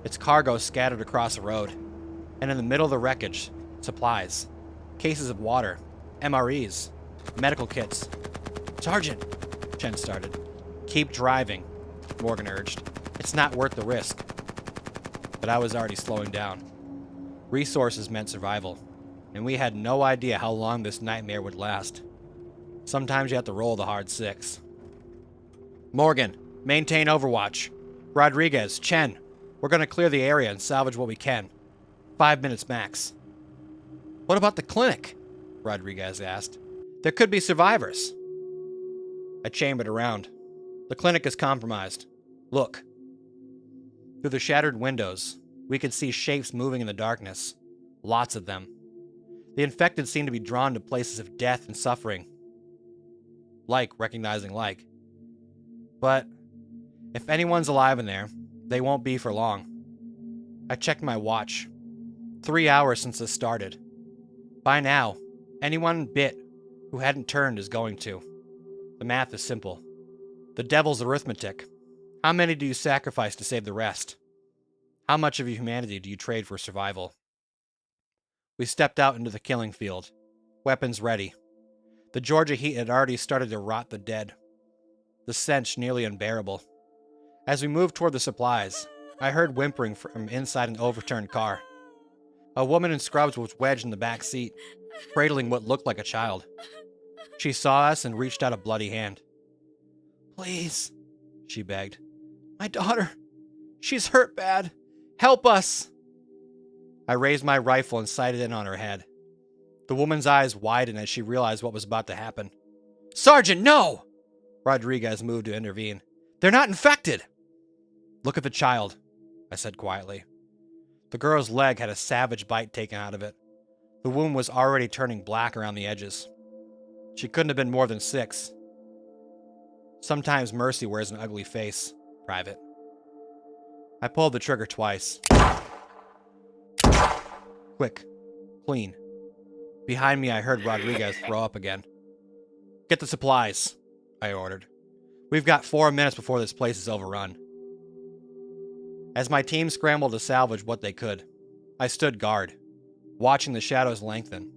its cargo scattered across the road, and in the middle of the wreckage, supplies, cases of water, MREs, medical kits. "Sergeant," Chen started. "Keep driving," Morgan urged. "It's not worth the risk." But I was already slowing down. Resources meant survival, and we had no idea how long this nightmare would last. Sometimes you have to roll the hard 6. "Morgan, maintain overwatch. Rodriguez, Chen, we're going to clear the area and salvage what we can. 5 minutes max." "What about the clinic?" Rodriguez asked. "There could be survivors." I chambered around. "The clinic is compromised. Look." Through the shattered windows, we could see shapes moving in the darkness. Lots of them. The infected seemed to be drawn to places of death and suffering. Like recognizing like. But if anyone's alive in there, they won't be for long. I checked my watch. 3 hours since this started. By now, anyone bit who hadn't turned is going to. The math is simple. The devil's arithmetic. How many do you sacrifice to save the rest? How much of your humanity do you trade for survival? We stepped out into the killing field, weapons ready. The Georgia heat had already started to rot the dead, the stench nearly unbearable. As we moved toward the supplies, I heard whimpering from inside an overturned car. A woman in scrubs was wedged in the back seat, cradling what looked like a child. She saw us and reached out a bloody hand. "Please," she begged. "My daughter, she's hurt bad. Help us." I raised my rifle and sighted in on her head. The woman's eyes widened as she realized what was about to happen. "Sergeant, no!" Rodriguez moved to intervene. "They're not infected." "Look at the child," I said quietly. The girl's leg had a savage bite taken out of it. The wound was already turning black around the edges. She couldn't have been more than 6. Sometimes mercy wears an ugly face, Private. I pulled the trigger twice. Quick. Clean. Behind me, I heard Rodriguez throw up again. "Get the supplies," I ordered. "We've got 4 minutes before this place is overrun." As my team scrambled to salvage what they could, I stood guard, watching the shadows lengthen.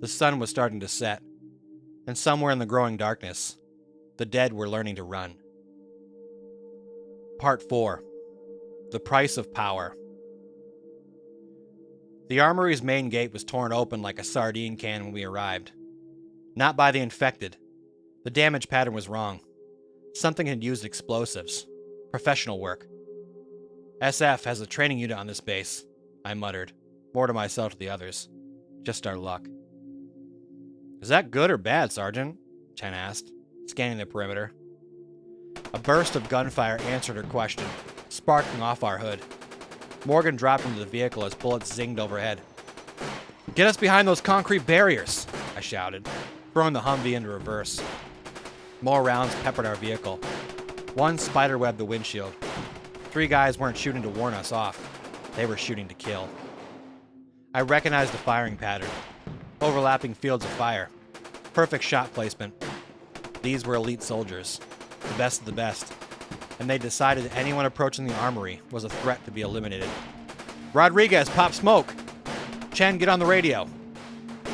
The sun was starting to set, and somewhere in the growing darkness, the dead were learning to run. Part 4. The Price of Power. The armory's main gate was torn open like a sardine can when we arrived. Not by the infected. The damage pattern was wrong. Something had used explosives. Professional work. SF has a training unit on this base, I muttered, more to myself to the others. Just our luck. "Is that good or bad, Sergeant?" Chen asked, scanning the perimeter. A burst of gunfire answered her question, sparking off our hood. Morgan dropped into the vehicle as bullets zinged overhead. Get us behind those concrete barriers, I shouted, throwing the Humvee into reverse. More rounds peppered our vehicle. One spiderwebbed the windshield. 3 guys weren't shooting to warn us off. They were shooting to kill. I recognized the firing pattern. Overlapping fields of fire. Perfect shot placement. These were elite soldiers. The best of the best. And they decided that anyone approaching the armory was a threat to be eliminated. Rodriguez, pop smoke! Chen, get on the radio.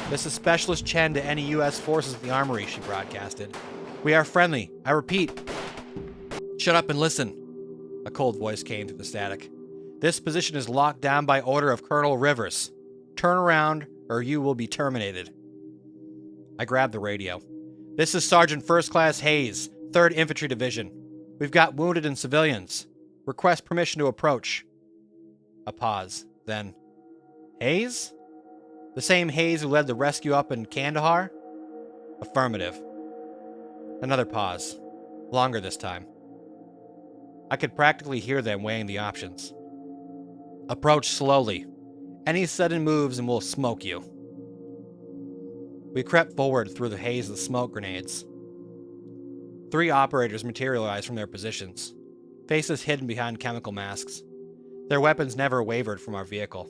This is Specialist Chen to any U.S. forces at the armory, she broadcasted. We are friendly. I repeat. Shut up and listen. A cold voice came through the static. This position is locked down by order of Colonel Rivers. Turn around or you will be terminated. I grabbed the radio. This is Sergeant First Class Hayes, 3rd Infantry Division. We've got wounded and civilians. Request permission to approach. A pause. Then, Hayes? The same Hayes who led the rescue up in Kandahar? Affirmative. Another pause. Longer this time. I could practically hear them weighing the options. Approach slowly. Any sudden moves and we'll smoke you. We crept forward through the haze of the smoke grenades. 3 operators materialized from their positions, faces hidden behind chemical masks. Their weapons never wavered from our vehicle.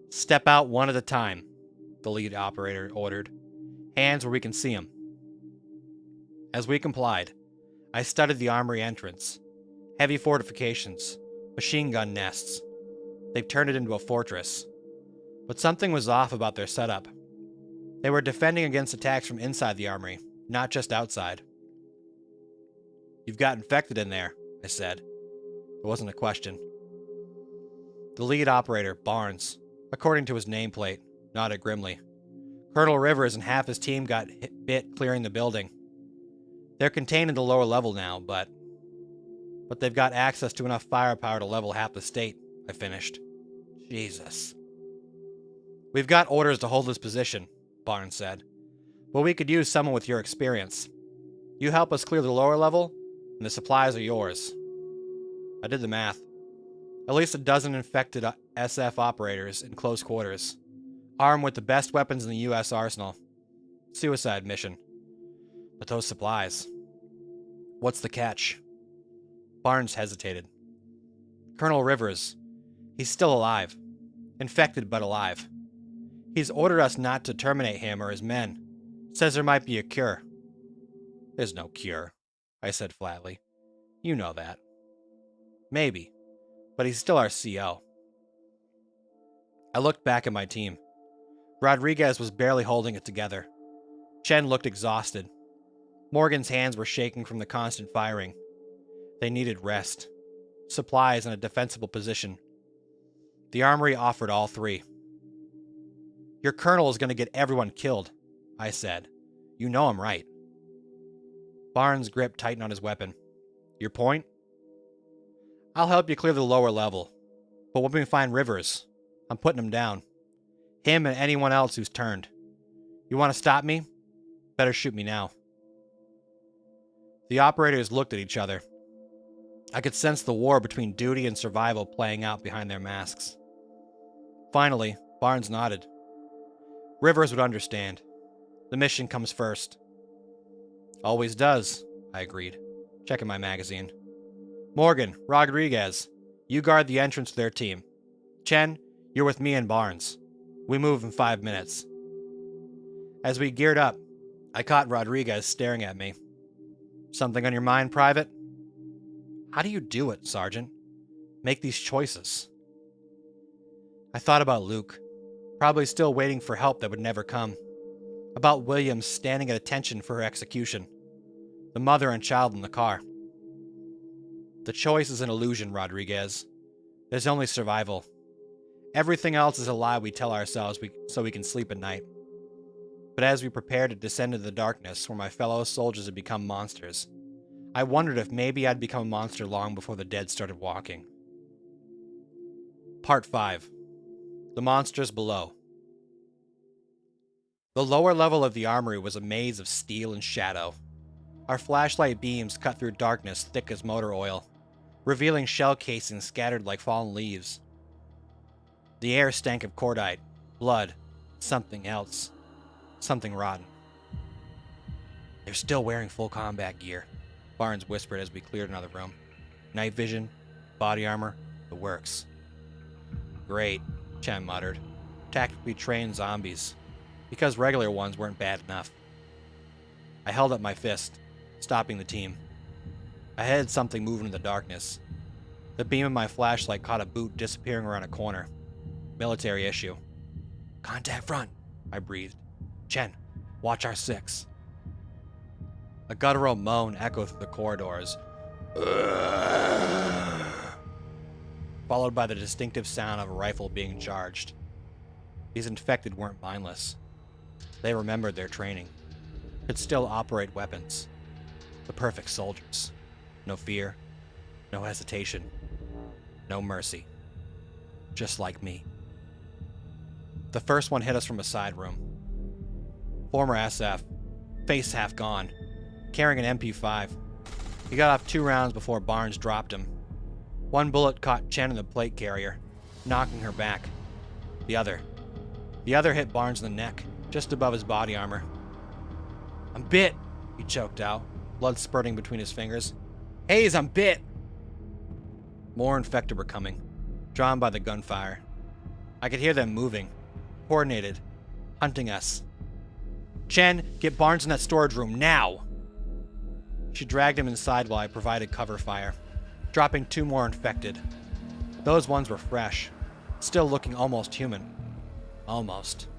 Step out one at a time, the lead operator ordered. Hands where we can see them. As we complied, I studied the armory entrance. Heavy fortifications, machine gun nests. They've turned it into a fortress. But something was off about their setup. They were defending against attacks from inside the armory, not just outside. You've got infected in there, I said. It wasn't a question. The lead operator, Barnes, according to his nameplate, nodded grimly. Colonel Rivers and half his team got bit clearing the building. They're contained in the lower level now, but they've got access to enough firepower to level half the state, I finished. Jesus. We've got orders to hold this position, Barnes said. But we could use someone with your experience. You help us clear the lower level, and the supplies are yours. I did the math. At least a dozen infected SF operators in close quarters, armed with the best weapons in the U.S. arsenal. Suicide mission. But those supplies. What's the catch? Barnes hesitated. Colonel Rivers. He's still alive. Infected but alive. He's ordered us not to terminate him or his men. Says there might be a cure. There's no cure, I said flatly. You know that. Maybe. But he's still our CO. I looked back at my team. Rodriguez was barely holding it together. Chen looked exhausted. Morgan's hands were shaking from the constant firing. They needed rest. Supplies and a defensible position. The armory offered all 3. Your colonel is going to get everyone killed, I said. You know I'm right. Barnes' grip tightened on his weapon. Your point? I'll help you clear the lower level. But when we find Rivers, I'm putting him down. Him and anyone else who's turned. You want to stop me? Better shoot me now. The operators looked at each other. I could sense the war between duty and survival playing out behind their masks. Finally, Barnes nodded. Rivers would understand. The mission comes first. Always does, I agreed, checking my magazine. Morgan, Rodriguez, you guard the entrance to their team. Chen, you're with me and Barnes. We move in 5 minutes. As we geared up, I caught Rodriguez staring at me. Something on your mind, Private? How do you do it, Sergeant? Make these choices. I thought about Luke, probably still waiting for help that would never come. About Williams standing at attention for her execution. The mother and child in the car. The choice is an illusion, Rodriguez. There's only survival. Everything else is a lie we tell ourselves so we can sleep at night. But as we prepared to descend into the darkness where my fellow soldiers had become monsters, I wondered if maybe I'd become a monster long before the dead started walking. Part 5. The Monsters Below. The lower level of the armory was a maze of steel and shadow. Our flashlight beams cut through darkness thick as motor oil, revealing shell casings scattered like fallen leaves. The air stank of cordite, blood, something else. Something rotten. They're still wearing full combat gear, Barnes whispered as we cleared another room. Night vision, body armor, the works. Great, Chen muttered. Tactically trained zombies. Because regular ones weren't bad enough. I held up my fist, stopping the team. I headed something moving in the darkness. The beam of my flashlight caught a boot disappearing around a corner. Military issue. Contact front, I breathed. Chen, watch our 6. A guttural moan echoed through the corridors, followed by the distinctive sound of a rifle being charged. These infected weren't mindless. They remembered their training, could still operate weapons. The perfect soldiers. No fear, no hesitation, no mercy. Just like me. The first one hit us from a side room. Former SF, face half gone, carrying an MP5. He got off 2 rounds before Barnes dropped him. One bullet caught Chen in the plate carrier, knocking her back. The other hit Barnes in the neck, just above his body armor. I'm bit, he choked out, blood spurting between his fingers. Hayes, I'm bit! More infected were coming, drawn by the gunfire. I could hear them moving, coordinated, hunting us. Chen, get Barnes in that storage room, now! She dragged him inside while I provided cover fire, dropping 2 more infected. Those ones were fresh, still looking almost human. Almost.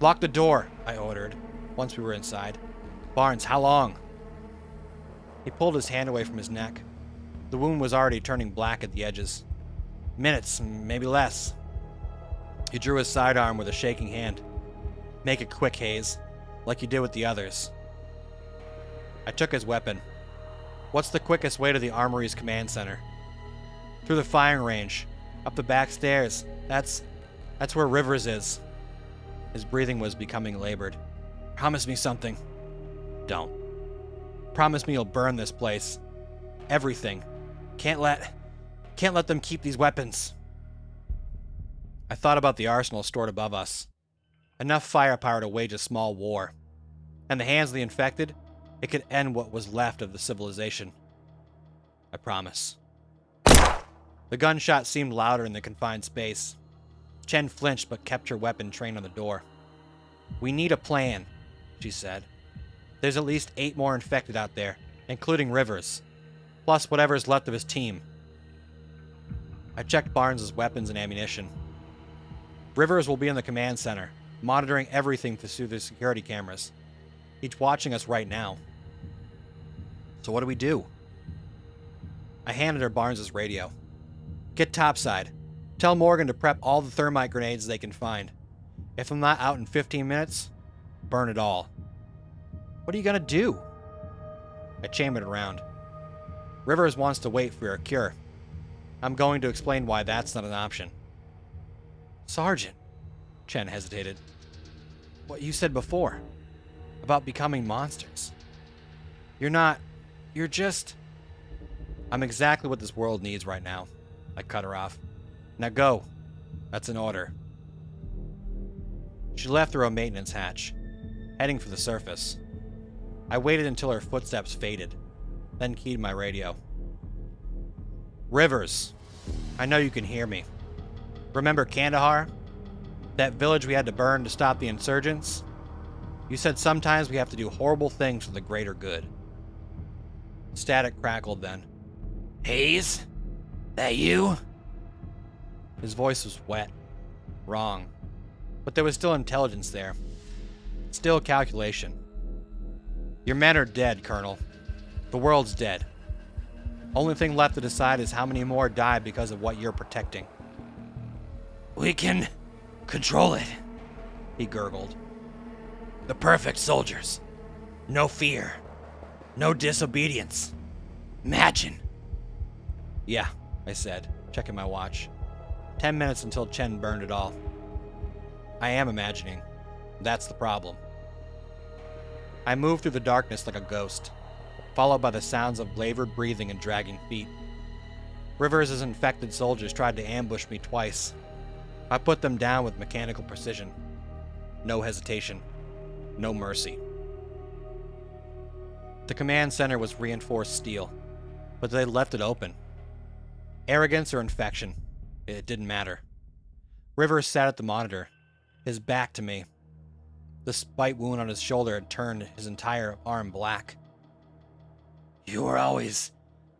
Lock the door, I ordered, once we were inside. Barnes, how long? He pulled his hand away from his neck. The wound was already turning black at the edges. Minutes, maybe less. He drew his sidearm with a shaking hand. Make it quick, Hayes, like you did with the others. I took his weapon. What's the quickest way to the Armory's command center? Through the firing range, up the back stairs. That's where Rivers is. His breathing was becoming labored. Promise me something. Don't. Promise me you'll burn this place. Everything. Can't let them keep these weapons. I thought about the arsenal stored above us. Enough firepower to wage a small war. In the hands of the infected, it could end what was left of the civilization. I promise. The gunshot seemed louder in the confined space. Chen flinched but kept her weapon trained on the door. We need a plan, she said. There's at least 8 more infected out there, including Rivers, plus whatever's left of his team. I checked Barnes' weapons and ammunition. Rivers will be in the command center, monitoring everything through the security cameras. He's watching us right now. So what do? I handed her Barnes' radio. Get topside. Tell Morgan to prep all the thermite grenades they can find. If I'm not out in 15 minutes, burn it all. What are you gonna do? I chambered around. Rivers wants to wait for a cure. I'm going to explain why that's not an option. Sergeant, Chen hesitated. What you said before, about becoming monsters. You're just... I'm exactly what this world needs right now. I cut her off. Now go. That's an order. She left through a maintenance hatch, heading for the surface. I waited until her footsteps faded, then keyed my radio. Rivers, I know you can hear me. Remember Kandahar? That village we had to burn to stop the insurgents? You said sometimes we have to do horrible things for the greater good. Static crackled then. Hayes? That you? His voice was wet. Wrong. But there was still intelligence there. Still calculation. Your men are dead, Colonel. The world's dead. Only thing left to decide is how many more died because of what you're protecting. We can control it, he gurgled. The perfect soldiers. No fear. No disobedience. Imagine. Yeah, I said, checking my watch. 10 minutes until Chen burned it all. I am imagining. That's the problem. I moved through the darkness like a ghost, followed by the sounds of labored breathing and dragging feet. Rivers' infected soldiers tried to ambush me twice. I put them down with mechanical precision. No hesitation. No mercy. The command center was reinforced steel, but they left it open. Arrogance or infection, it didn't matter. Rivers sat at the monitor, his back to me. The spite wound on his shoulder had turned his entire arm black. "You were always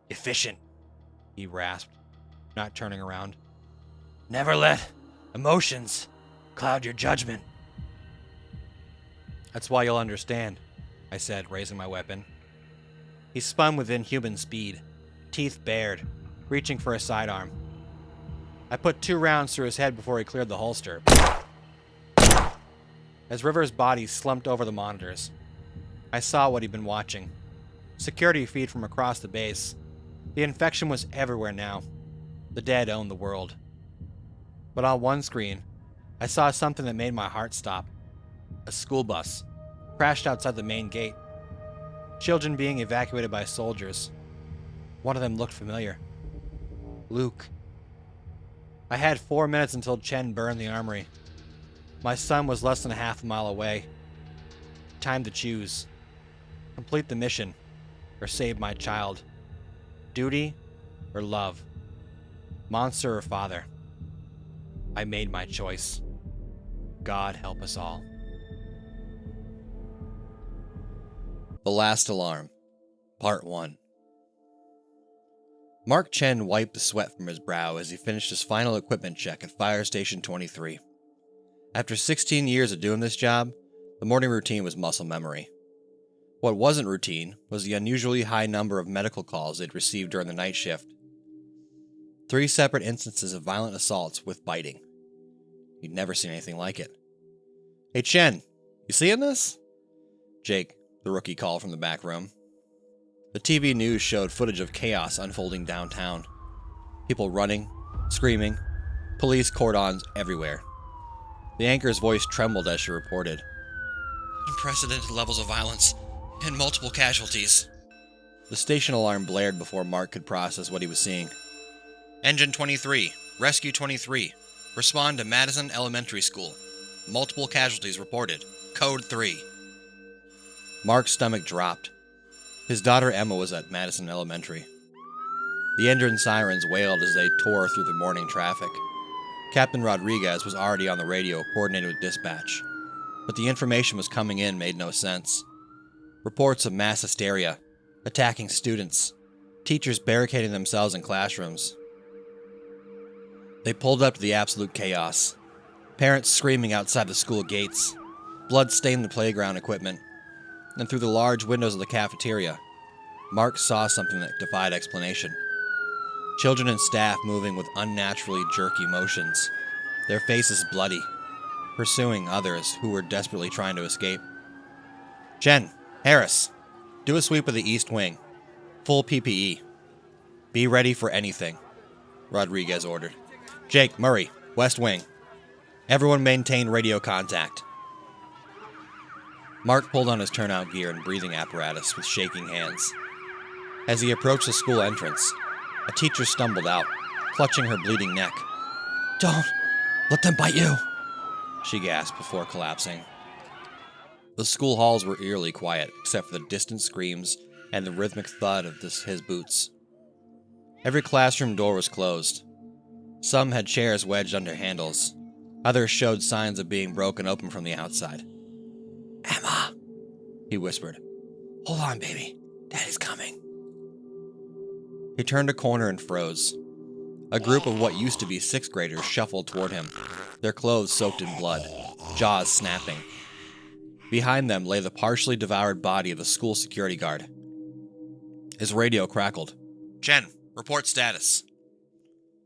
efficient," he rasped, not turning around. "Never let emotions cloud your judgment." "That's why you'll understand," I said, raising my weapon. He spun with inhuman speed, teeth bared, reaching for a sidearm. I put 2 rounds through his head before he cleared the holster. As Rivers' body slumped over the monitors, I saw what he'd been watching. Security feed from across the base. The infection was everywhere now. The dead owned the world. But on one screen, I saw something that made my heart stop. A school bus crashed outside the main gate. Children being evacuated by soldiers. One of them looked familiar. Luke. I had 4 minutes until Chen burned the armory. My son was less than a half a mile away. Time to choose. Complete the mission, or save my child. Duty, or love. Monster or father. I made my choice. God help us all. The Last Alarm, Part 1. Mark Chen wiped the sweat from his brow as he finished his final equipment check at Fire Station 23. After 16 years of doing this job, the morning routine was muscle memory. What wasn't routine was the unusually high number of medical calls they'd received during the night shift. 3 separate instances of violent assaults with biting. He'd never seen anything like it. "Hey Chen, you seeing this?" Jake, the rookie, called from the back room. The TV news showed footage of chaos unfolding downtown. People running, screaming, police cordons everywhere. The anchor's voice trembled as she reported. "Unprecedented levels of violence and multiple casualties." The station alarm blared before Mark could process what he was seeing. "Engine 23, Rescue 23, respond to Madison Elementary School. Multiple casualties reported. Code 3. Mark's stomach dropped. His daughter Emma was at Madison Elementary. The engine sirens wailed as they tore through the morning traffic. Captain Rodriguez was already on the radio coordinating with dispatch, but the information was coming in made no sense. Reports of mass hysteria, attacking students, teachers barricading themselves in classrooms. They pulled up to the absolute chaos. Parents screaming outside the school gates, blood stained the playground equipment, and through the large windows of the cafeteria, Mark saw something that defied explanation. Children and staff moving with unnaturally jerky motions, their faces bloody, pursuing others who were desperately trying to escape. "Chen, Harris, do a sweep of the East Wing. Full PPE. Be ready for anything," Rodriguez ordered. "Jake, Murray, West Wing. Everyone maintain radio contact." Mark pulled on his turnout gear and breathing apparatus with shaking hands. As he approached the school entrance, a teacher stumbled out, clutching her bleeding neck. "Don't let them bite you," she gasped before collapsing. The school halls were eerily quiet, except for the distant screams and the rhythmic thud of his boots. Every classroom door was closed. Some had chairs wedged under handles. Others showed signs of being broken open from the outside. "Emma," he whispered. "Hold on, baby. Daddy's coming." He turned a corner and froze. A group of what used to be 6th graders shuffled toward him, their clothes soaked in blood, jaws snapping. Behind them lay the partially devoured body of the school security guard. His radio crackled. "Chen, report status."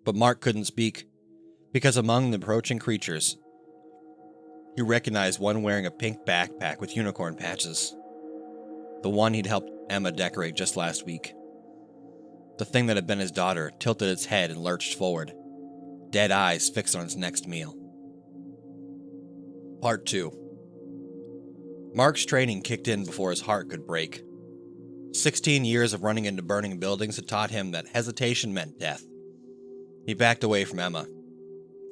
But Mark couldn't speak, because among the approaching creatures, he recognized one wearing a pink backpack with unicorn patches. The one he'd helped Emma decorate just last week. The thing that had been his daughter tilted its head and lurched forward, dead eyes fixed on its next meal. Part 2. Mark's training kicked in before his heart could break. 16 years of running into burning buildings had taught him that hesitation meant death. He backed away from Emma,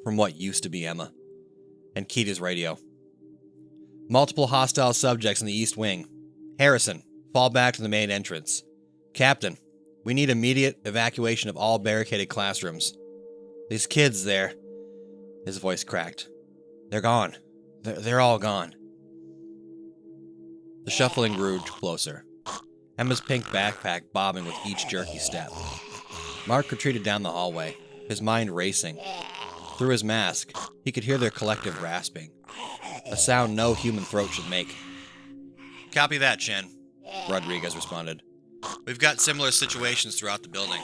from what used to be Emma, and keyed his radio. Multiple hostile subjects in the East Wing. Harrison, fall back to the main entrance. Captain, we need immediate evacuation of all barricaded classrooms. These kids there... His voice cracked. They're gone. They're all gone. The shuffling grew closer. Emma's pink backpack bobbing with each jerky step. Mark retreated down the hallway, his mind racing. Through his mask, he could hear their collective rasping, a sound no human throat should make. Copy that, Chen, Rodriguez responded. We've got similar situations throughout the building.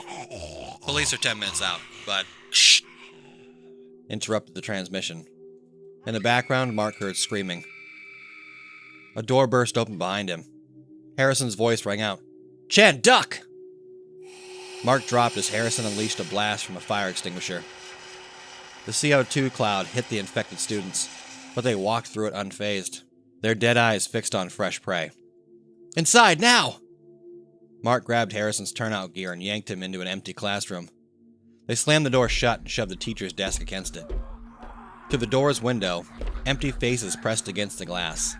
Police are 10 minutes out, but... Shh! Interrupted the transmission. In the background, Mark heard screaming. A door burst open behind him. Harrison's voice rang out. Chen, duck! Mark dropped as Harrison unleashed a blast from a fire extinguisher. The CO2 cloud hit the infected students, but they walked through it unfazed, their dead eyes fixed on fresh prey. Inside, now! Mark grabbed Harrison's turnout gear and yanked him into an empty classroom. They slammed the door shut and shoved the teacher's desk against it. Through the door's window, empty faces pressed against the glass,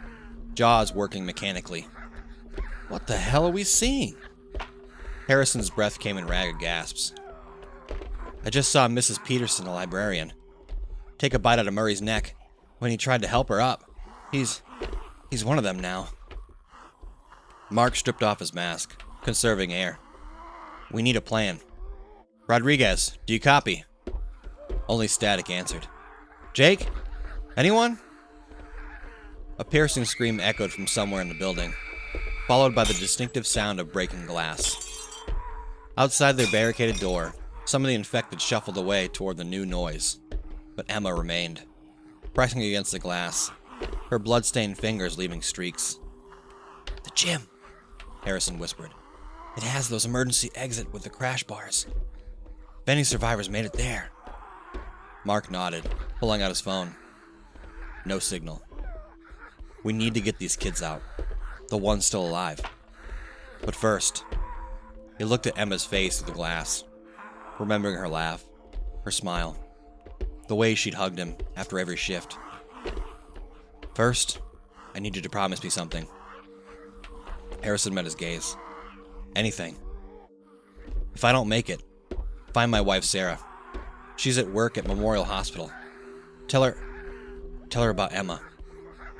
jaws working mechanically. What the hell are we seeing? Harrison's breath came in ragged gasps. I just saw Mrs. Peterson, the librarian, take a bite out of Murray's neck when he tried to help her up. He's one of them now. Mark stripped off his mask, conserving air. We need a plan. Rodriguez, do you copy? Only static answered. Jake? Anyone? A piercing scream echoed from somewhere in the building, followed by the distinctive sound of breaking glass. Outside their barricaded door, some of the infected shuffled away toward the new noise, but Emma remained, pressing against the glass, her blood-stained fingers leaving streaks. The gym, Harrison whispered. It has those emergency exit with the crash bars. If any survivors made it there. Mark nodded, pulling out his phone. No signal. We need to get these kids out, the ones still alive. But first, he looked at Emma's face through the glass, remembering her laugh, her smile, the way she'd hugged him after every shift. First, I need you to promise me something. Harrison met his gaze. Anything. If I don't make it, find my wife Sarah. She's at work at Memorial Hospital. Tell her about Emma.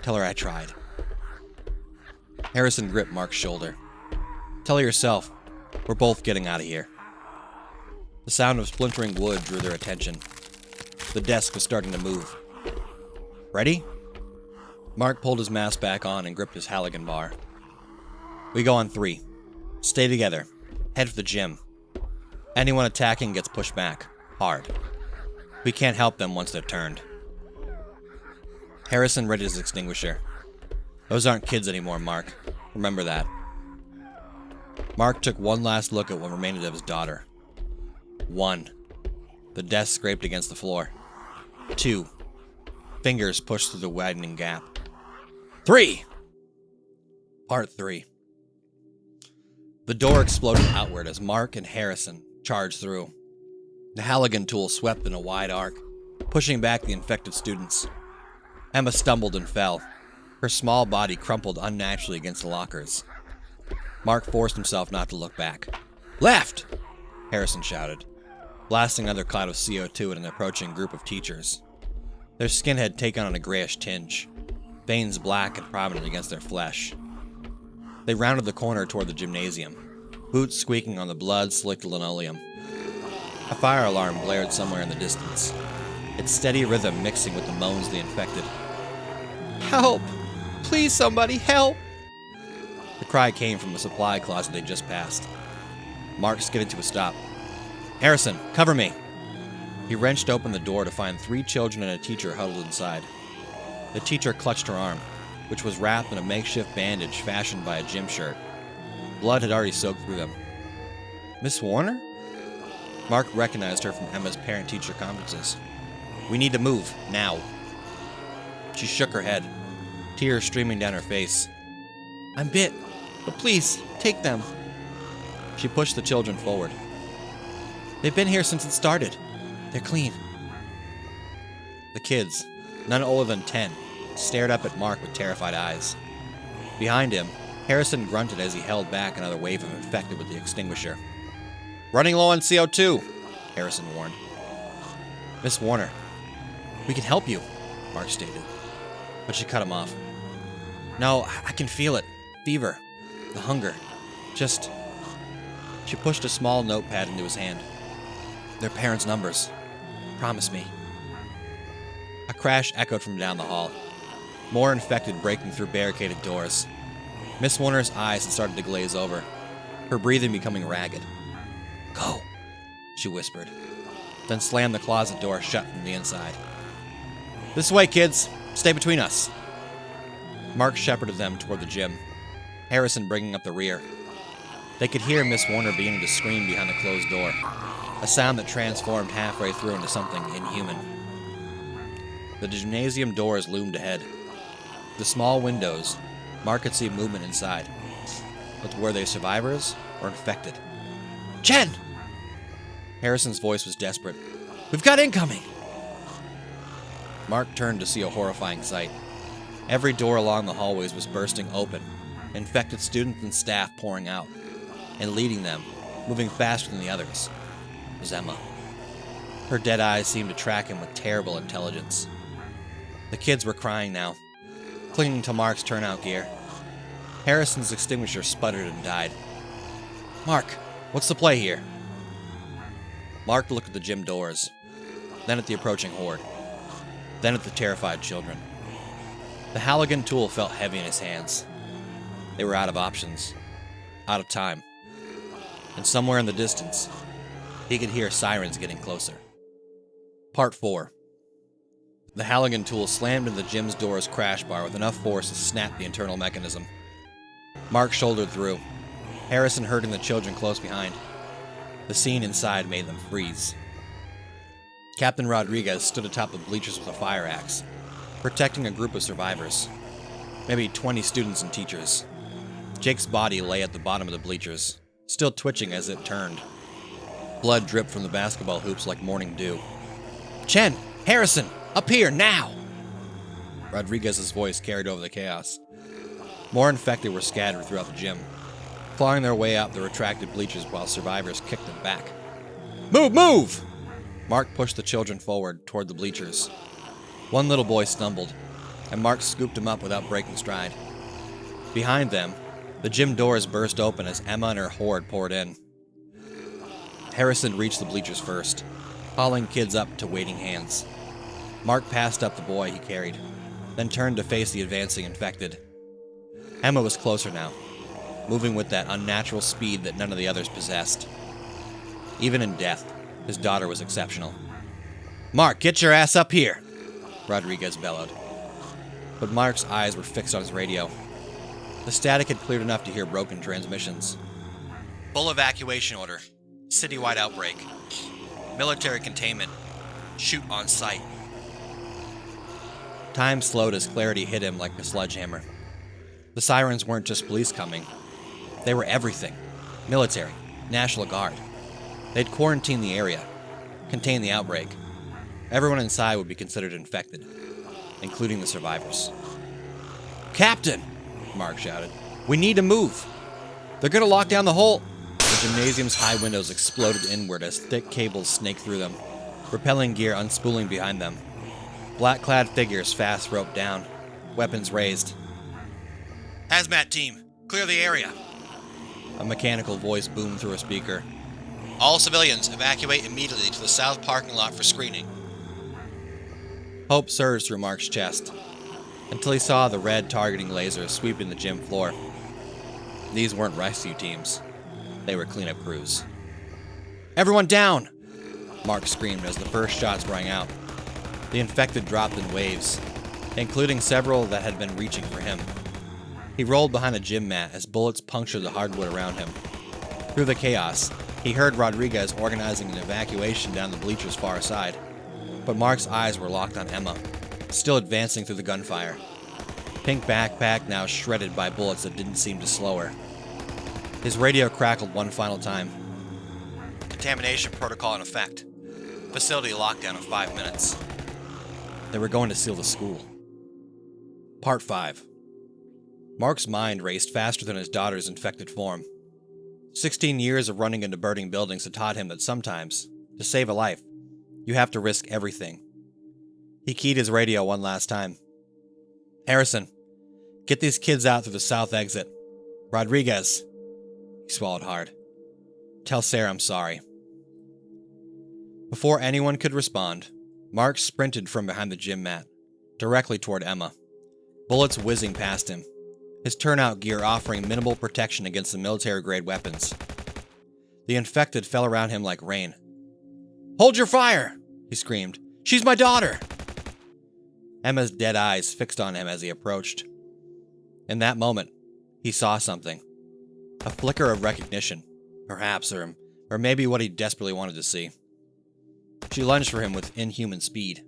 Tell her I tried. Harrison gripped Mark's shoulder. Tell her yourself. We're both getting out of here. The sound of splintering wood drew their attention. The desk was starting to move. Ready? Mark pulled his mask back on and gripped his Halligan bar. We go on 3. Stay together. Head for the gym. Anyone attacking gets pushed back. Hard. We can't help them once they're turned. Harrison readied his extinguisher. Those aren't kids anymore, Mark. Remember that. Mark took one last look at what remained of his daughter. 1. The desk scraped against the floor. 2. Fingers pushed through the widening gap. 3! Part 3. The door exploded outward as Mark and Harrison charged through. The Halligan tool swept in a wide arc, pushing back the infected students. Emma stumbled and fell. Her small body crumpled unnaturally against the lockers. Mark forced himself not to look back. Left! Harrison shouted, blasting another cloud of CO2 at an approaching group of teachers. Their skin had taken on a grayish tinge, veins black and prominent against their flesh. They rounded the corner toward the gymnasium, boots squeaking on the blood-slicked linoleum. A fire alarm blared somewhere in the distance, its steady rhythm mixing with the moans of the infected. Help! Please, somebody, help! The cry came from the supply closet they just passed. Mark skidded to a stop. Harrison, cover me! He wrenched open the door to find 3 children and a teacher huddled inside. The teacher clutched her arm, which was wrapped in a makeshift bandage fashioned by a gym shirt. Blood had already soaked through them. Miss Warner? Mark recognized her from Emma's parent-teacher conferences. We need to move, now. She shook her head. tears streaming down her face. "I'm bit, but please, take them." She pushed the children forward. "They've been here since it started. They're clean." The kids, none older than 10, stared up at Mark with terrified eyes. Behind him, Harrison grunted as he held back another wave of infected with the extinguisher. "Running low on CO2, Harrison warned. "Miss Warner, we can help you," Mark stated, but she cut him off. "No, I can feel it. Fever. The hunger. Just..." She pushed a small notepad into his hand. "Their parents' numbers. Promise me." A crash echoed from down the hall. More infected breaking through barricaded doors. Miss Warner's eyes had started to glaze over, her breathing becoming ragged. "Go," she whispered, then slammed the closet door shut from the inside. "This way, kids. Stay between us." Mark shepherded them toward the gym, Harrison bringing up the rear. They could hear Miss Warner beginning to scream behind the closed door, a sound that transformed halfway through into something inhuman. The gymnasium doors loomed ahead. The small windows, Mark could see movement inside. But were they survivors or infected? "Chen!" Harrison's voice was desperate. "We've got incoming!" Mark turned to see a horrifying sight. Every door along the hallways was bursting open, infected students and staff pouring out, and leading them, moving faster than the others, was Emma. Her dead eyes seemed to track him with terrible intelligence. The kids were crying now, clinging to Mark's turnout gear. Harrison's extinguisher sputtered and died. "Mark, what's the play here?" Mark looked at the gym doors, then at the approaching horde, then at the terrified children. The Halligan tool felt heavy in his hands. They were out of options, out of time. And somewhere in the distance, he could hear sirens getting closer. Part 4. The Halligan tool slammed into the gym's door's crash bar with enough force to snap the internal mechanism. Mark shouldered through, Harrison herding the children close behind. The scene inside made them freeze. Captain Rodriguez stood atop the bleachers with a fire axe, protecting a group of survivors. Maybe 20 students and teachers. Jake's body lay at the bottom of the bleachers, still twitching as it turned. Blood dripped from the basketball hoops like morning dew. "Chen! Harrison! Up here, now!" Rodriguez's voice carried over the chaos. More infected were scattered throughout the gym, clawing their way up the retracted bleachers while survivors kicked them back. "Move, move!" Mark pushed the children forward toward the bleachers. One little boy stumbled, and Mark scooped him up without breaking stride. Behind them, the gym doors burst open as Emma and her horde poured in. Harrison reached the bleachers first, hauling kids up to waiting hands. Mark passed up the boy he carried, then turned to face the advancing infected. Emma was closer now, moving with that unnatural speed that none of the others possessed. Even in death, his daughter was exceptional. "Mark, get your ass up here!" Rodriguez bellowed. But Mark's eyes were fixed on his radio. The static had cleared enough to hear broken transmissions. "Full evacuation order. Citywide outbreak. Military containment. Shoot on sight." Time slowed as clarity hit him like a sledgehammer. The sirens weren't just police coming. They were everything. Military, National Guard. They'd quarantine the area, contain the outbreak. Everyone inside would be considered infected, including the survivors. "Captain!" Mark shouted. "We need to move. They're going to lock down the whole..." The gymnasium's high windows exploded inward as thick cables snaked through them, repelling gear unspooling behind them. Black-clad figures fast roped down, weapons raised. "Hazmat team, clear the area!" A mechanical voice boomed through a speaker. "All civilians evacuate immediately to the south parking lot for screening." Hope surged through Mark's chest, until he saw the red targeting lasers sweeping the gym floor. These weren't rescue teams. They were cleanup crews. "Everyone down!" Mark screamed as the first shots rang out. The infected dropped in waves, including several that had been reaching for him. He rolled behind a gym mat as bullets punctured the hardwood around him. Through the chaos, he heard Rodriguez organizing an evacuation down the bleachers' far side, but Mark's eyes were locked on Emma, still advancing through the gunfire. pink backpack now shredded by bullets that didn't seem to slow her. His radio crackled one final time. Contamination protocol in effect. Facility lockdown in 5 minutes. They were going to seal the school. Part 5. Mark's mind raced faster than his daughter's infected form. 16 years of running into burning buildings had taught him that sometimes, to save a life, you have to risk everything. He keyed his radio one last time. Harrison, get these kids out through the south exit. Rodriguez. He swallowed hard. Tell Sarah I'm sorry. Before anyone could respond, Mark sprinted from behind the gym mat, directly toward Emma. Bullets whizzing past him, his turnout gear offering minimal protection against the military-grade weapons. The infected fell around him like rain. Hold your fire! He screamed. She's my daughter! Emma's dead eyes fixed on him as he approached. In that moment, he saw something. A flicker of recognition, perhaps, or maybe what he desperately wanted to see. She lunged for him with inhuman speed.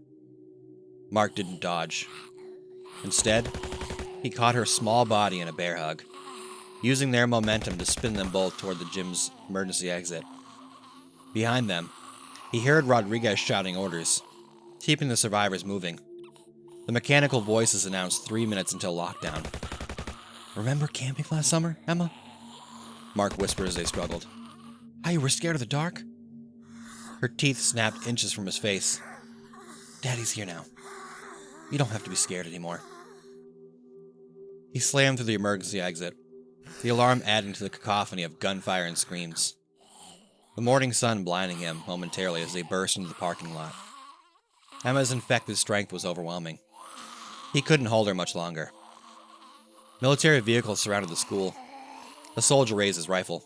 Mark didn't dodge. Instead, he caught her small body in a bear hug, using their momentum to spin them both toward the gym's emergency exit. Behind them, he heard Rodriguez shouting orders, keeping the survivors moving. The mechanical voices announced 3 minutes until lockdown. Remember camping last summer, Emma? Mark whispered as they struggled. How you were scared of the dark? Her teeth snapped inches from his face. Daddy's here now. You don't have to be scared anymore. He slammed through the emergency exit, the alarm adding to the cacophony of gunfire and screams. The morning sun blinding him momentarily as they burst into the parking lot. Emma's infected strength was overwhelming. He couldn't hold her much longer. Military vehicles surrounded the school. A soldier raised his rifle.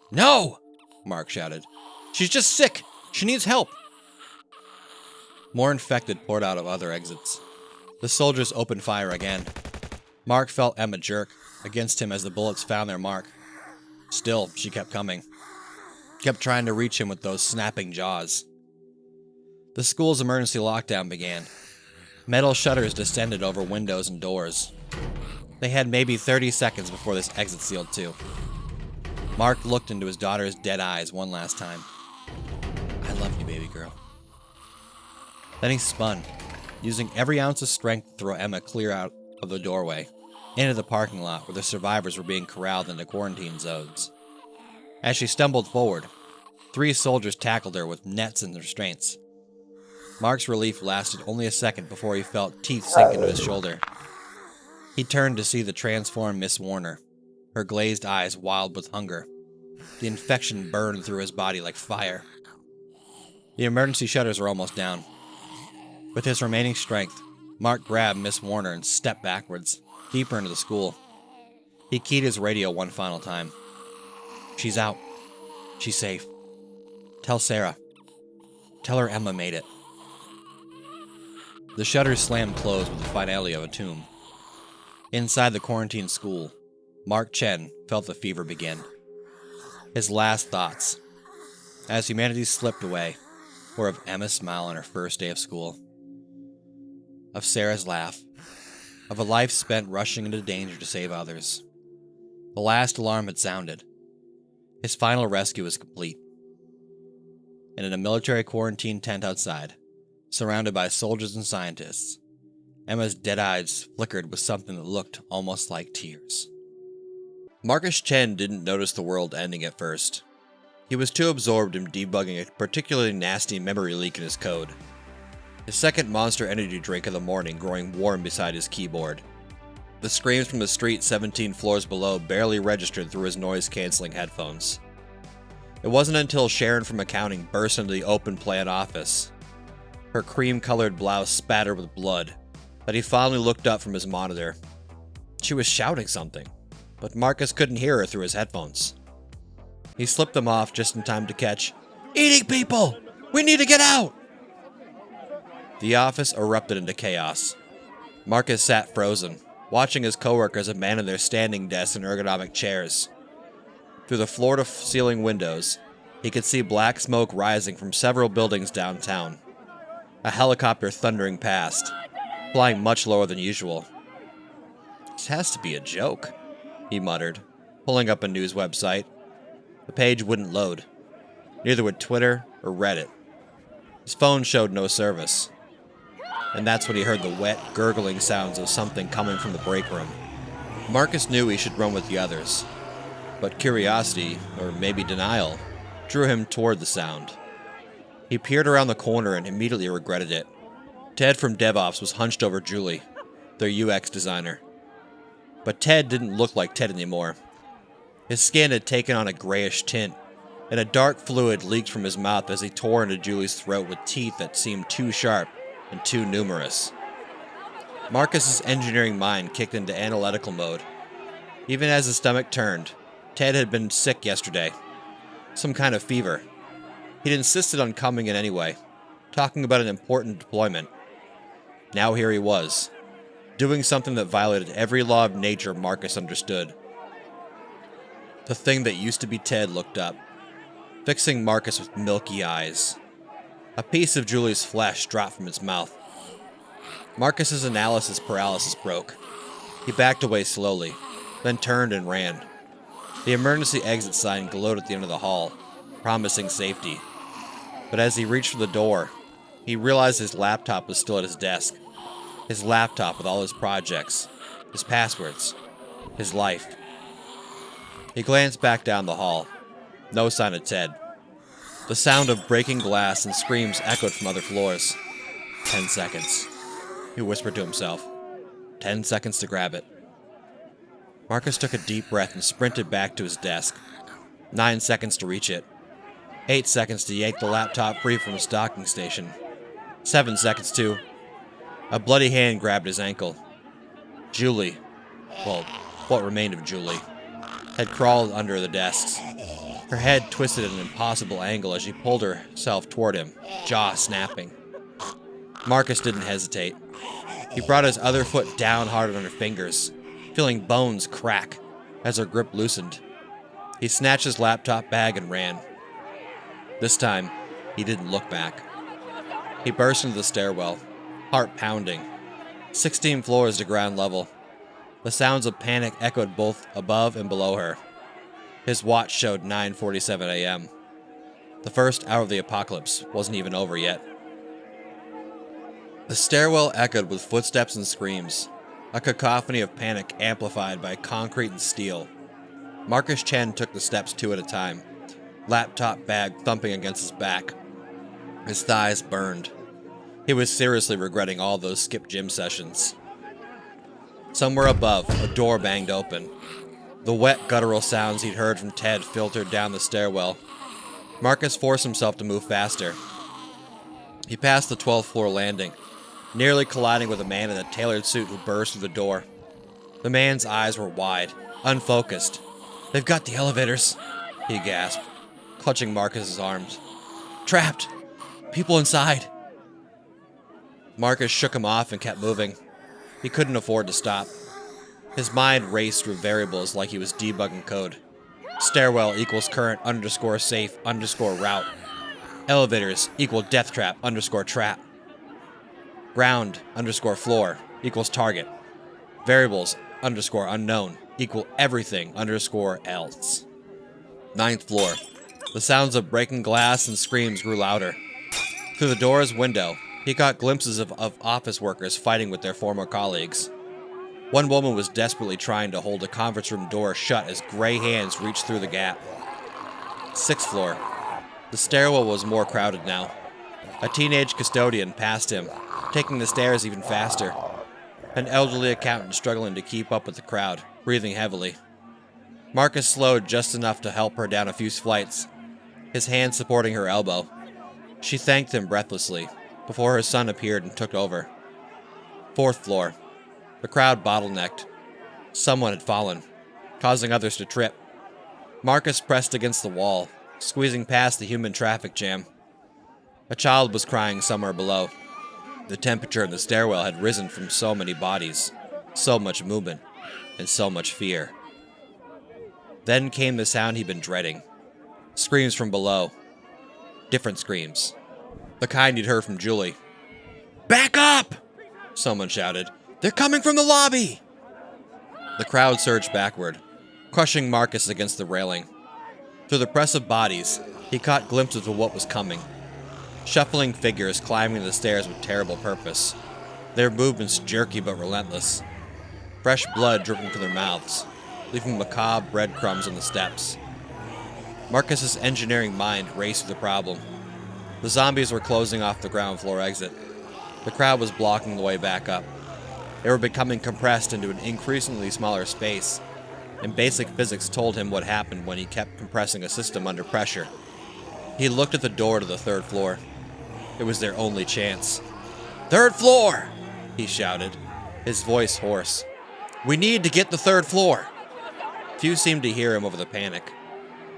No! Mark shouted. She's just sick! She needs help! More infected poured out of other exits. The soldiers opened fire again. Mark felt Emma jerk against him as the bullets found their mark. Still, she kept coming. Kept trying to reach him with those snapping jaws. The school's emergency lockdown began. Metal shutters descended over windows and doors. They had maybe 30 seconds before this exit sealed too. Mark looked into his daughter's dead eyes one last time. I love you, baby girl. Then he spun, using every ounce of strength to throw Emma clear out of the doorway, into the parking lot where the survivors were being corralled into quarantine zones. As she stumbled forward, 3 soldiers tackled her with nets and restraints. Mark's relief lasted only a second before he felt teeth sink into his shoulder. He turned to see the transformed Miss Warner, her glazed eyes wild with hunger. The infection burned through his body like fire. The emergency shutters were almost down. With his remaining strength, Mark grabbed Miss Warner and stepped backwards, deeper into the school. He keyed his radio one final time. She's out. She's safe. Tell Sarah. Tell her Emma made it. The shutters slammed closed with the finality of a tomb. Inside the quarantine school, Mark Chen felt the fever begin. His last thoughts, as humanity slipped away, were of Emma's smile on her first day of school, of Sarah's laugh, of a life spent rushing into danger to save others. The last alarm had sounded. His final rescue was complete. And in a military quarantine tent outside, surrounded by soldiers and scientists, Emma's dead eyes flickered with something that looked almost like tears. Marcus Chen didn't notice the world ending at first. He was too absorbed in debugging a particularly nasty memory leak in his code. His second Monster Energy drink of the morning growing warm beside his keyboard. The screams from the street 17 floors below barely registered through his noise-canceling headphones. It wasn't until Sharon from accounting burst into the open plan office, her cream-colored blouse spattered with blood, that he finally looked up from his monitor. She was shouting something, but Marcus couldn't hear her through his headphones. He slipped them off just in time to catch, "Eating people! We need to get out!" The office erupted into chaos. Marcus sat frozen, watching his coworkers abandon their standing desks and ergonomic chairs. Through the floor-to-ceiling windows, he could see black smoke rising from several buildings downtown. A helicopter thundering past, flying much lower than usual. This has to be a joke, he muttered, pulling up a news website. The page wouldn't load. Neither would Twitter or Reddit. His phone showed no service. And that's when he heard the wet, gurgling sounds of something coming from the break room. Marcus knew he should run with the others, but curiosity, or maybe denial, drew him toward the sound. He peered around the corner and immediately regretted it. Ted from DevOps was hunched over Julie, their UX designer. But Ted didn't look like Ted anymore. His skin had taken on a grayish tint, and a dark fluid leaked from his mouth as he tore into Julie's throat with teeth that seemed too sharp and too numerous. Marcus's engineering mind kicked into analytical mode. Even as his stomach turned, Ted had been sick yesterday. Some kind of fever. He'd insisted on coming in anyway, talking about an important deployment. Now here he was, doing something that violated every law of nature Marcus understood. The thing that used to be Ted looked up, fixing Marcus with milky eyes. A piece of Julie's flesh dropped from his mouth. Marcus's analysis paralysis broke. He backed away slowly, then turned and ran. The emergency exit sign glowed at the end of the hall, promising safety. But as he reached for the door, he realized his laptop was still at his desk. His laptop with all his projects, his passwords, his life. He glanced back down the hall. No sign of Ted. The sound of breaking glass and screams echoed from other floors. 10 seconds, he whispered to himself. 10 seconds to grab it. Marcus took a deep breath and sprinted back to his desk. 9 seconds to reach it. 8 seconds to yank the laptop free from its docking station. 7 seconds to... A bloody hand grabbed his ankle. Julie, well, what remained of Julie, had crawled under the desks. Her head twisted at an impossible angle as she pulled herself toward him, jaw snapping. Marcus didn't hesitate. He brought his other foot down hard on her fingers, feeling bones crack as her grip loosened. He snatched his laptop bag and ran. This time, he didn't look back. He burst into the stairwell, heart pounding. 16 floors to ground level. The sounds of panic echoed both above and below her. His watch showed 9:47 a.m. The first hour of the apocalypse wasn't even over yet. The stairwell echoed with footsteps and screams, a cacophony of panic amplified by concrete and steel. Marcus Chen took the steps 2 at a time, laptop bag thumping against his back. His thighs burned. He was seriously regretting all those skipped gym sessions. Somewhere above, a door banged open. The wet, guttural sounds he'd heard from Ted filtered down the stairwell. Marcus forced himself to move faster. He passed the 12th floor landing, nearly colliding with a man in a tailored suit who burst through the door. The man's eyes were wide, unfocused. "They've got the elevators," he gasped, clutching Marcus's arms. "Trapped! People inside!" Marcus shook him off and kept moving. He couldn't afford to stop. His mind raced through variables like he was debugging code. Stairwell equals current underscore safe underscore route. Elevators equal death trap underscore trap. Ground underscore floor equals target. Variables underscore unknown equal everything underscore else. 9th floor. The sounds of breaking glass and screams grew louder. Through the door's window, he caught glimpses of office workers fighting with their former colleagues. One woman was desperately trying to hold a conference room door shut as gray hands reached through the gap. 6th floor. The stairwell was more crowded now. A teenage custodian passed him, taking the stairs even faster. An elderly accountant struggling to keep up with the crowd, breathing heavily. Marcus slowed just enough to help her down a few flights, his hand supporting her elbow. She thanked him breathlessly, before her son appeared and took over. 4th floor. The crowd bottlenecked. Someone had fallen, causing others to trip. Marcus pressed against the wall, squeezing past the human traffic jam. A child was crying somewhere below. The temperature in the stairwell had risen from so many bodies, so much movement, and so much fear. Then came the sound he'd been dreading. Screams from below. Different screams. The kind he'd heard from Julie. "Back up!" someone shouted. "They're coming from the lobby!" The crowd surged backward, crushing Marcus against the railing. Through the press of bodies, he caught glimpses of what was coming. Shuffling figures climbing the stairs with terrible purpose, their movements jerky but relentless. Fresh blood dripping from their mouths, leaving macabre breadcrumbs on the steps. Marcus's engineering mind raced through the problem. The zombies were closing off the ground floor exit. The crowd was blocking the way back up. They were becoming compressed into an increasingly smaller space, and basic physics told him what happened when he kept compressing a system under pressure. He looked at the door to the third floor. It was their only chance. "Third floor!" he shouted, his voice hoarse. "We need to get the third floor!" Few seemed to hear him over the panic.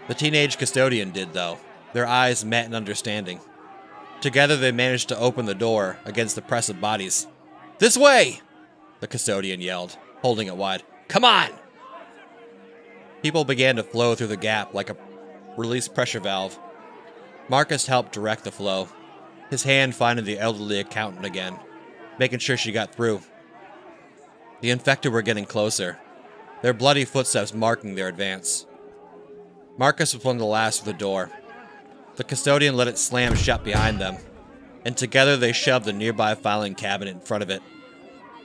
The teenage custodian did, though. Their eyes met in understanding. Together they managed to open the door against the press of bodies. "This way!" the custodian yelled, holding it wide. "Come on!" People began to flow through the gap like a released pressure valve. Marcus helped direct the flow, his hand finding the elderly accountant again, making sure she got through. The infected were getting closer, their bloody footsteps marking their advance. Marcus was one of the last through the door. The custodian let it slam shut behind them, and together they shoved the nearby filing cabinet in front of it.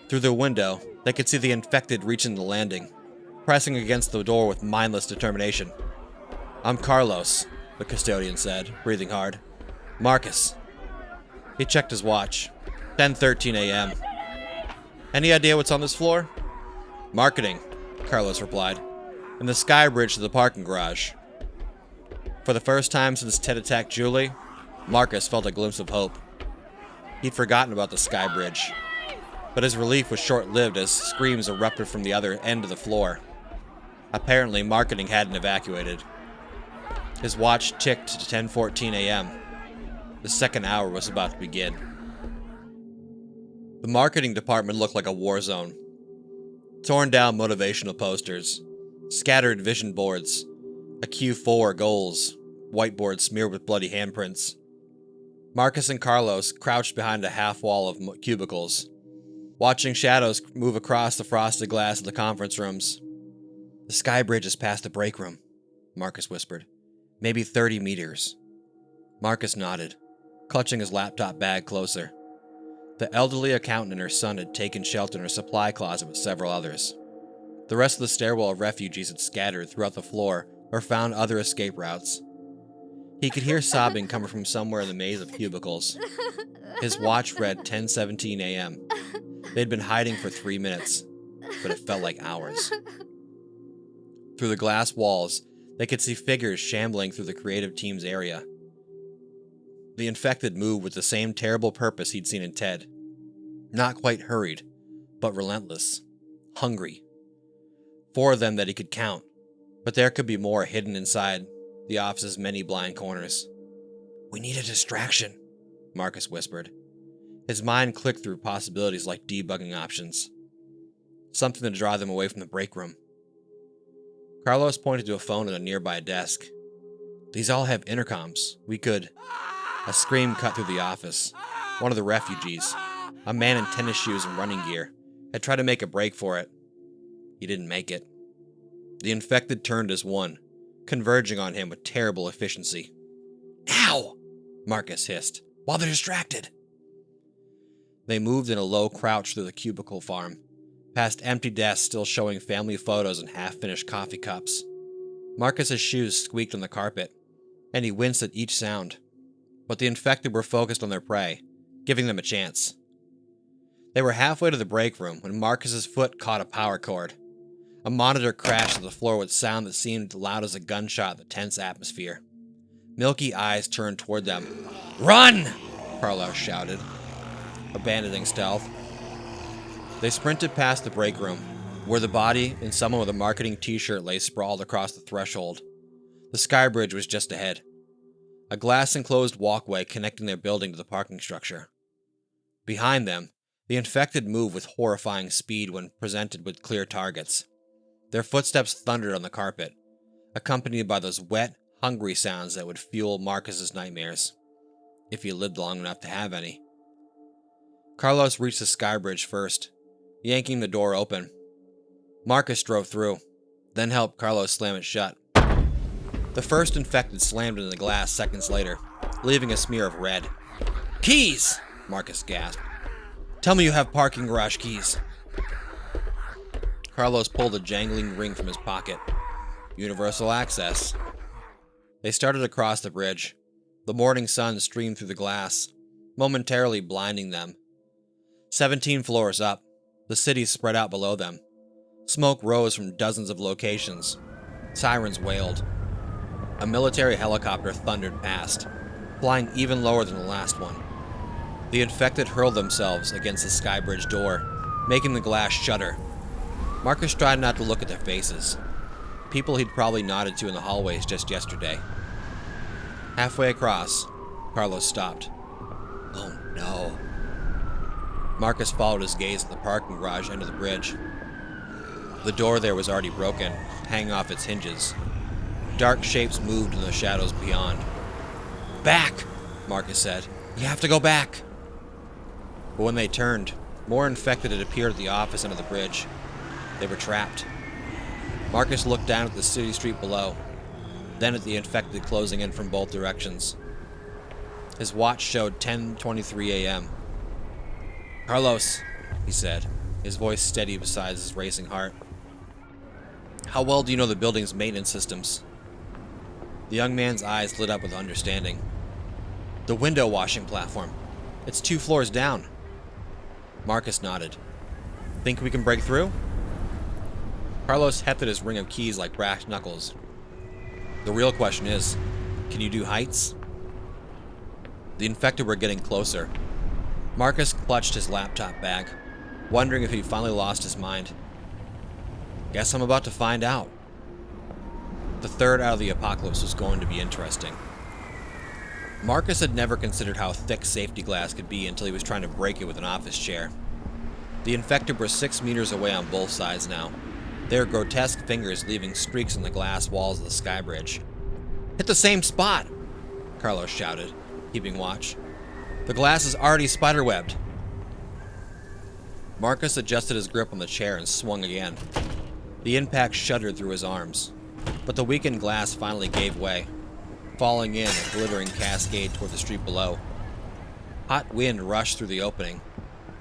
Through the window, they could see the infected reaching the landing, pressing against the door with mindless determination. "I'm Carlos," the custodian said, breathing hard. "Marcus." He checked his watch. 10:13 a.m. "Any idea what's on this floor?" "Marketing," Carlos replied, "and the sky bridge to the parking garage." For the first time since Ted attacked Julie, Marcus felt a glimpse of hope. He'd forgotten about the sky bridge, but his relief was short-lived as screams erupted from the other end of the floor. Apparently, marketing hadn't evacuated. His watch ticked to 10:14 a.m. The second hour was about to begin. The marketing department looked like a war zone. Torn down motivational posters, scattered vision boards, a Q4 goals, whiteboard smeared with bloody handprints. Marcus and Carlos crouched behind a half wall of cubicles, watching shadows move across the frosted glass of the conference rooms. "The sky bridge is past the break room," Marcus whispered. "Maybe 30 meters. Marcus nodded, clutching his laptop bag closer. The elderly accountant and her son had taken shelter in a supply closet with several others. The rest of the stairwell of refugees had scattered throughout the floor or found other escape routes. He could hear sobbing coming from somewhere in the maze of cubicles. His watch read 10:17 a.m. They'd been hiding for 3 minutes, but it felt like hours. Through the glass walls, they could see figures shambling through the creative team's area. The infected moved with the same terrible purpose he'd seen in Ted. Not quite hurried, but relentless. Hungry. 4 of them that he could count, but there could be more hidden inside the office's many blind corners. "We need a distraction," Marcus whispered. His mind clicked through possibilities like debugging options. Something to draw them away from the break room. Carlos pointed to a phone at a nearby desk. "These all have intercoms. We could..." A scream cut through the office. One of the refugees, a man in tennis shoes and running gear, had tried to make a break for it. He didn't make it. The infected turned as one, converging on him with terrible efficiency. "Now!" Marcus hissed. "While they're distracted!" They moved in a low crouch through the cubicle farm, past empty desks still showing family photos and half-finished coffee cups. Marcus's shoes squeaked on the carpet, and he winced at each sound. But the infected were focused on their prey, giving them a chance. They were halfway to the break room when Marcus's foot caught a power cord. A monitor crashed to the floor with sound that seemed loud as a gunshot in the tense atmosphere. Milky eyes turned toward them. "Run!" Carlos shouted, abandoning stealth. They sprinted past the break room, where the body and someone with a marketing t-shirt lay sprawled across the threshold. The sky bridge was just ahead, a glass-enclosed walkway connecting their building to the parking structure. Behind them, the infected moved with horrifying speed when presented with clear targets. Their footsteps thundered on the carpet, accompanied by those wet, hungry sounds that would fuel Marcus's nightmares, if he lived long enough to have any. Carlos reached the sky bridge first, yanking the door open. Marcus drove through, then helped Carlos slam it shut. The first infected slammed into the glass seconds later, leaving a smear of red. "Keys!" Marcus gasped. "Tell me you have parking garage keys." Carlos pulled a jangling ring from his pocket. Universal access. They started across the bridge. The morning sun streamed through the glass, momentarily blinding them. 17 floors up, the city spread out below them. Smoke rose from dozens of locations. Sirens wailed. A military helicopter thundered past, flying even lower than the last one. The infected hurled themselves against the skybridge door, making the glass shudder. Marcus tried not to look at their faces. People he'd probably nodded to in the hallways just yesterday. Halfway across, Carlos stopped. Oh no. Marcus followed his gaze at the parking garage end of the bridge. The door there was already broken, hanging off its hinges. Dark shapes moved in the shadows beyond. "Back!" Marcus said. "You have to go back!" But when they turned, more infected had appeared at the office end of the bridge. They were trapped. Marcus looked down at the city street below, then at the infected closing in from both directions. His watch showed 10:23 a.m. "Carlos," he said, his voice steady beside his racing heart. "How well do you know the building's maintenance systems?" The young man's eyes lit up with understanding. "The window washing platform. It's 2 floors down." Marcus nodded. "Think we can break through?" Carlos hefted his ring of keys like brass knuckles. "The real question is, can you do heights?" The infected were getting closer. Marcus clutched his laptop bag, wondering if he'd finally lost his mind. "Guess I'm about to find out." The third out of the apocalypse was going to be interesting. Marcus had never considered how thick safety glass could be until he was trying to break it with an office chair. The infected were 6 meters away on both sides now, their grotesque fingers leaving streaks in the glass walls of the skybridge. "Hit the same spot!" Carlos shouted, keeping watch. "The glass is already spiderwebbed." Marcus adjusted his grip on the chair and swung again. The impact shuddered through his arms, but the weakened glass finally gave way, falling in a glittering cascade toward the street below. Hot wind rushed through the opening,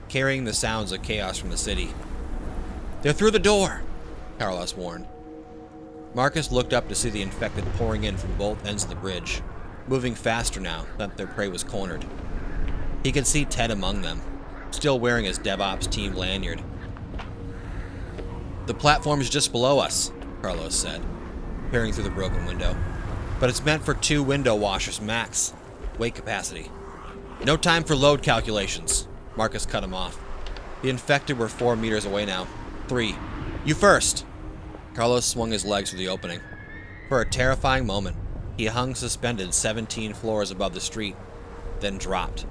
carrying the sounds of chaos from the city. "They're through the door!" Carlos warned. Marcus looked up to see the infected pouring in from both ends of the bridge, moving faster now that their prey was cornered. He could see Ted among them, still wearing his DevOps team lanyard. "The platform's just below us," Carlos said, peering through the broken window. "But it's meant for 2 window washers max. Weight capacity." "No time for load calculations," Marcus cut him off. The infected were 4 meters away now. 3. "You first!" Carlos swung his legs through the opening. For a terrifying moment, he hung suspended 17 floors above the street, then dropped.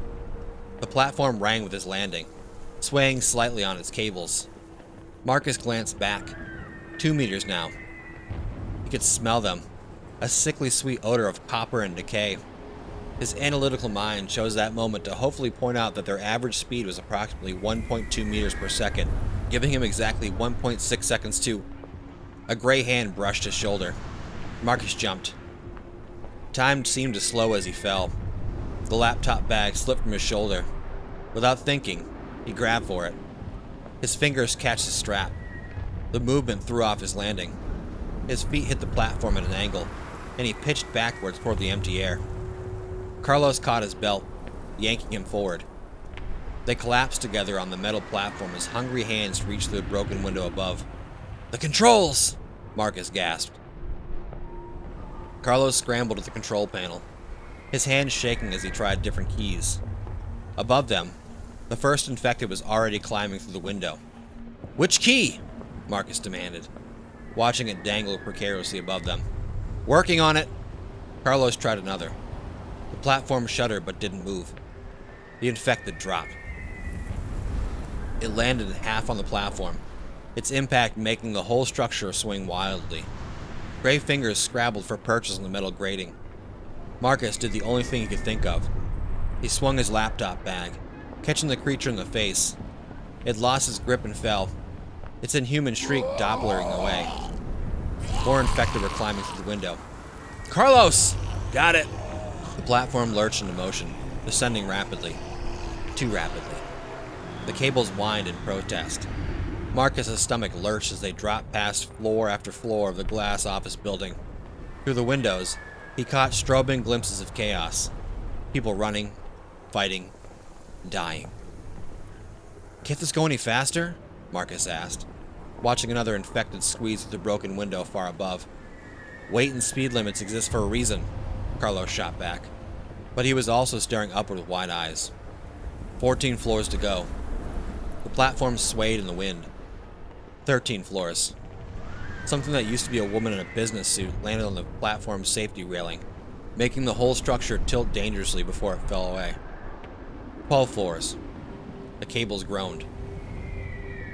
The platform rang with his landing, swaying slightly on its cables. Marcus glanced back. 2 meters now. He could smell them, a sickly sweet odor of copper and decay. His analytical mind chose that moment to hopefully point out that their average speed was approximately 1.2 meters per second, giving him exactly 1.6 seconds to... A gray hand brushed his shoulder. Marcus jumped. Time seemed to slow as he fell. The laptop bag slipped from his shoulder. Without thinking, he grabbed for it. His fingers catched the strap. The movement threw off his landing. His feet hit the platform at an angle, and he pitched backwards toward the empty air. Carlos caught his belt, yanking him forward. They collapsed together on the metal platform as hungry hands reached through the broken window above. "The controls!" Marcus gasped. Carlos scrambled at the control panel, his hands shaking as he tried different keys. Above them, the first infected was already climbing through the window. "Which key?" Marcus demanded, watching it dangle precariously above them. "Working on it." Carlos tried another. The platform shuddered but didn't move. The infected dropped. It landed half on the platform, its impact making the whole structure swing wildly. Gray fingers scrabbled for purchase on the metal grating. Marcus did the only thing he could think of. He swung his laptop bag, catching the creature in the face. It lost its grip and fell, Its inhuman shriek Dopplering away. More infected were climbing through the window. Carlos! Got it! The platform lurched into motion, descending rapidly. Too rapidly. The cables whined in protest. Marcus's stomach lurched as they dropped past floor after floor of the glass office building. Through the windows, he caught strobing glimpses of chaos. People running, fighting, dying. Can't this go any faster? Marcus asked, watching another infected squeeze through the broken window far above. Weight and speed limits exist for a reason, Carlos shot back. But he was also staring upward with wide eyes. 14 floors to go. The platform swayed in the wind. 13 floors. Something that used to be a woman in a business suit landed on the platform's safety railing, making the whole structure tilt dangerously before it fell away. 12 floors. The cables groaned.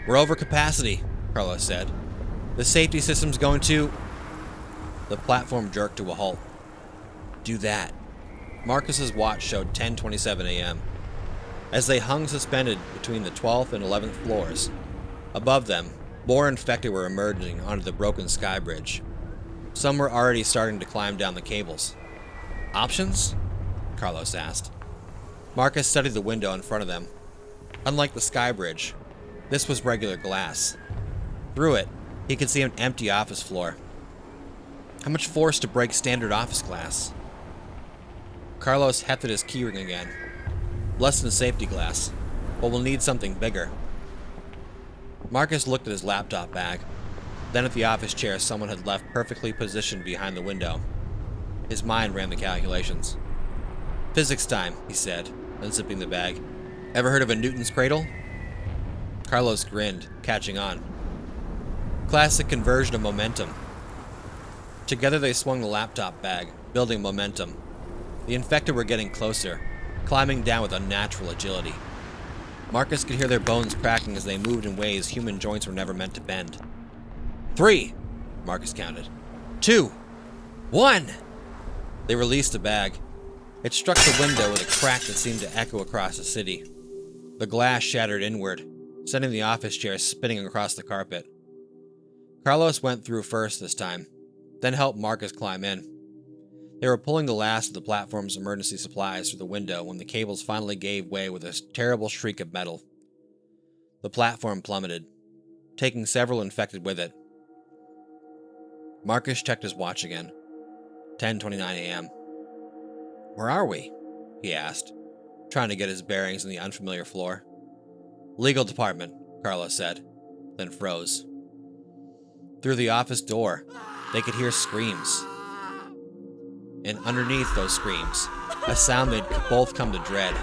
We're over capacity, Carlos said. The safety system's going to... The platform jerked to a halt. Do that. Marcus's watch showed 10:27 a.m. As they hung suspended between the 12th and 11th floors, above them, more infected were emerging onto the broken sky bridge. Some were already starting to climb down the cables. Options? Carlos asked. Marcus studied the window in front of them. Unlike the sky bridge, this was regular glass. Through it, he could see an empty office floor. How much force to break standard office glass? Carlos hefted his keyring again. Less than safety glass, but we'll need something bigger. Marcus looked at his laptop bag, then at the office chair someone had left perfectly positioned behind the window. His mind ran the calculations. Physics time, he said, unzipping the bag. Ever heard of a Newton's cradle? Carlos grinned, catching on. Classic conversion of momentum. Together they swung the laptop bag, building momentum. The infected were getting closer, climbing down with unnatural agility. Marcus could hear their bones cracking as they moved in ways human joints were never meant to bend. 3, Marcus counted. 2, 1. They released the bag. It struck the window with a crack that seemed to echo across the city. The glass shattered inward, sending the office chair spinning across the carpet. Carlos went through first this time, then helped Marcus climb in. They were pulling the last of the platform's emergency supplies through the window when the cables finally gave way with a terrible shriek of metal. The platform plummeted, taking several infected with it. Marcus checked his watch again. 10:29 a.m. Where are we? He asked, trying to get his bearings on the unfamiliar floor. Legal department, Carlos said, then froze. Through the office door, they could hear screams. And underneath those screams, a sound they'd both come to dread.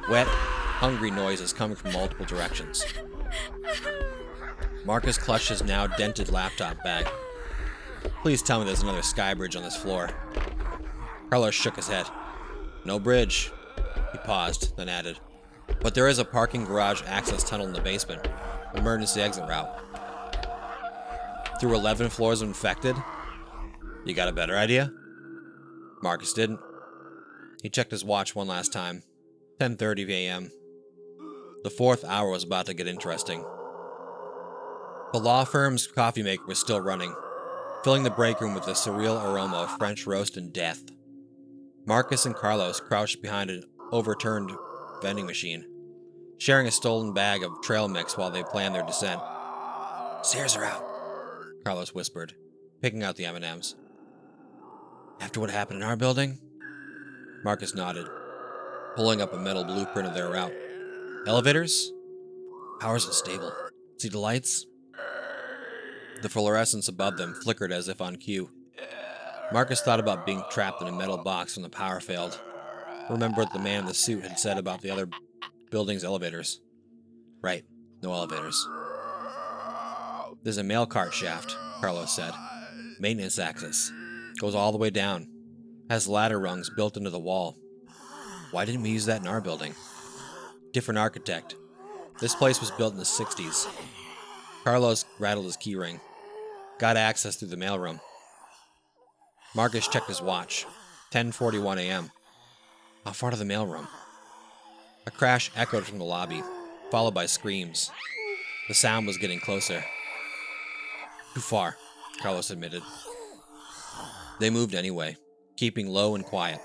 Wet, hungry noises coming from multiple directions. Marcus clutched his now dented laptop bag. Please tell me there's another sky bridge on this floor. Carlos shook his head. No bridge. He paused, then added. But there is a parking garage access tunnel in the basement. Emergency exit route. Through 11 floors of infected? You got a better idea? Marcus didn't. He checked his watch one last time. 10:30 a.m. The 4th hour was about to get interesting. The law firm's coffee maker was still running, filling the break room with the surreal aroma of French roast and death. Marcus and Carlos crouched behind an overturned vending machine, sharing a stolen bag of trail mix while they planned their descent. Stairs are out, Carlos whispered, picking out the M&Ms. After what happened in our building? Marcus nodded, pulling up a metal blueprint of their route. Elevators? Power's unstable. See the lights? The fluorescence above them flickered as if on cue. Marcus thought about being trapped in a metal box when the power failed. Remember what the man in the suit had said about the other building's elevators. Right, no elevators. There's a mail cart shaft, Carlos said. Maintenance access. Goes all the way down. Has ladder rungs built into the wall. Why didn't we use that in our building? Different architect. This place was built in the 60s. Carlos rattled his keyring. Got access through the mailroom. Marcus checked his watch. 10:41 a.m. How far to the mailroom? A crash echoed from the lobby, followed by screams. The sound was getting closer. Too far, Carlos admitted. They moved anyway, keeping low and quiet.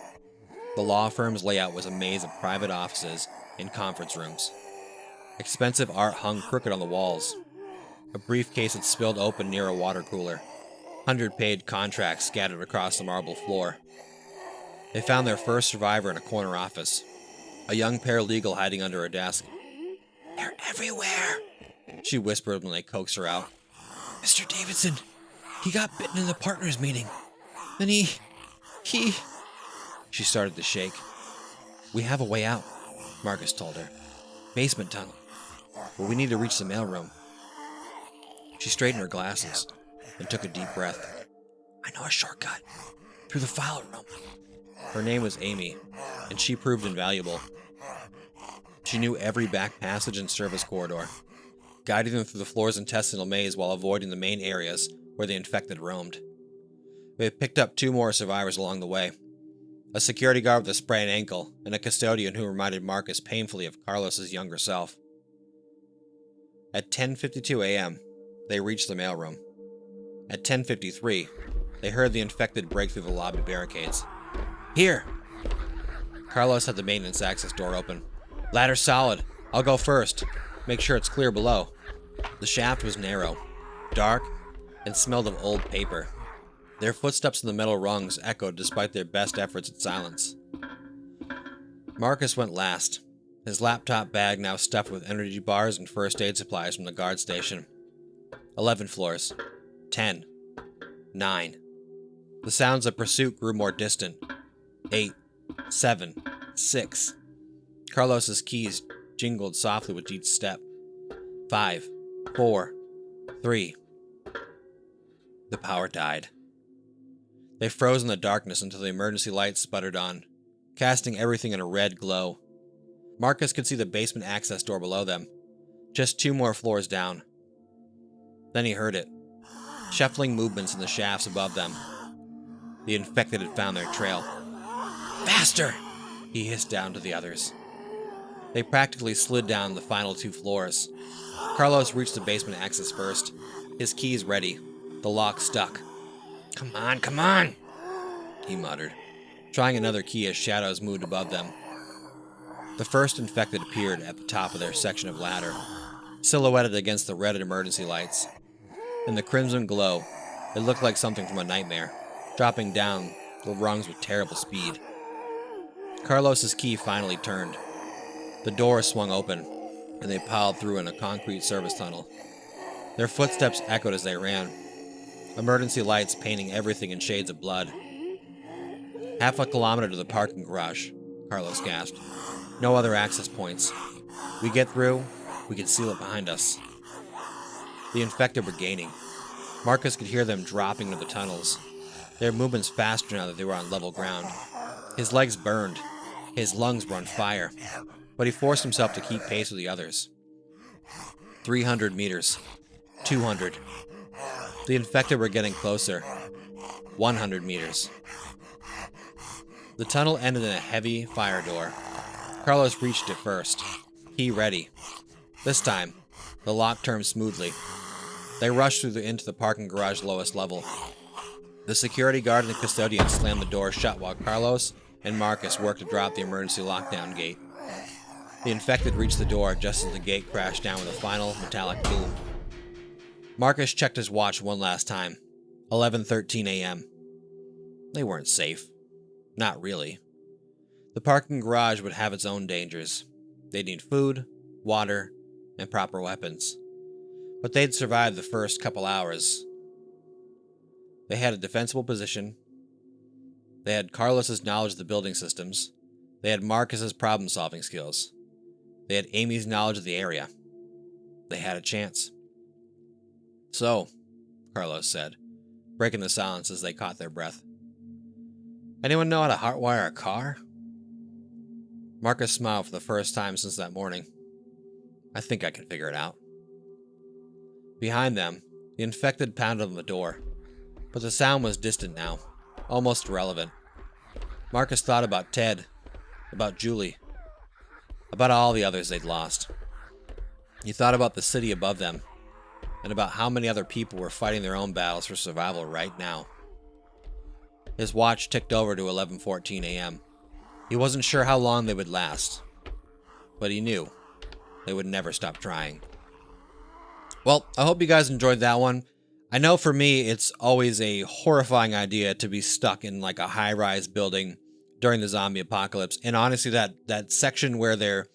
The law firm's layout was a maze of private offices and conference rooms. Expensive art hung crooked on the walls. A briefcase had spilled open near a water cooler. 100-page contracts scattered across the marble floor. They found their first survivor in a corner office, a young paralegal hiding under a desk. "They're everywhere," she whispered when they coaxed her out. "Mr. Davidson, he got bitten in the partners meeting. Then he... She started to shake. "We have a way out," Marcus told her. "Basement tunnel. But we need to reach the mailroom." She straightened her glasses and took a deep breath. "I know a shortcut. Through the file room." Her name was Amy, and she proved invaluable. She knew every back passage and service corridor, guiding them through the floor's intestinal maze while avoiding the main areas where the infected roamed. They picked up 2 more survivors along the way. A security guard with a sprained ankle, and a custodian who reminded Marcus painfully of Carlos's younger self. At 10:52 a.m., they reached the mailroom. At 10:53, they heard the infected break through the lobby barricades. "Here!" Carlos had the maintenance access door open. "Ladder solid. I'll go first. Make sure it's clear below." The shaft was narrow, dark, and smelled of old paper. Their footsteps in the metal rungs echoed despite their best efforts at silence. Marcus went last, his laptop bag now stuffed with energy bars and first aid supplies from the guard station. 11 floors. 10. 9. The sounds of pursuit grew more distant. 8. 7. 6. Carlos's keys jingled softly with each step. 5. 4. 3. The power died. They froze in the darkness until the emergency lights sputtered on, casting everything in a red glow. Marcus could see the basement access door below them, just 2 more floors down. Then he heard it, shuffling movements in the shafts above them. The infected had found their trail. "Faster!" he hissed down to the others. They practically slid down the final 2 floors. Carlos reached the basement access first, his keys ready, the lock stuck. Come on, he muttered, trying another key as shadows moved above them. The first infected appeared at the top of their section of ladder, silhouetted against the red emergency lights. In the crimson glow, it looked like something from a nightmare, dropping down the rungs with terrible speed. Carlos's key finally turned. The door swung open, and they piled through in a concrete service tunnel. Their footsteps echoed as they ran, emergency lights painting everything in shades of blood. "Half a kilometer to the parking garage," Carlos gasped. "No other access points. We get through, we can seal it behind us." The infected were gaining. Marcus could hear them dropping into the tunnels, their movements faster now that they were on level ground. His legs burned, his lungs were on fire, but he forced himself to keep pace with the others. 300 meters. 200. The infected were getting closer. 100 meters. The tunnel ended in a heavy fire door. Carlos reached it first, key ready. This time, the lock turned smoothly. They rushed into the parking garage lowest level. The security guard and the custodian slammed the door shut while Carlos and Marcus worked to drop the emergency lockdown gate. The infected reached the door just as the gate crashed down with a final metallic boom. Marcus checked his watch one last time. 11:13 a.m. They weren't safe. Not really. The parking garage would have its own dangers. They'd need food, water, and proper weapons. But they'd survive the first couple hours. They had a defensible position. They had Carlos's knowledge of the building systems. They had Marcus's problem-solving skills. They had Amy's knowledge of the area. They had a chance. "So," Carlos said, breaking the silence as they caught their breath. "Anyone know how to hotwire a car?" Marcus smiled for the first time since that morning. "I think I can figure it out." Behind them, the infected pounded on the door, but the sound was distant now, almost irrelevant. Marcus thought about Ted, about Julie, about all the others they'd lost. He thought about the city above them and about how many other people were fighting their own battles for survival right now. His watch ticked over to 11:14 a.m. He wasn't sure how long they would last, but he knew they would never stop trying. Well, I hope you guys enjoyed that one. I know for me, it's always a horrifying idea to be stuck in like a high-rise building during the zombie apocalypse. And honestly, that section where they're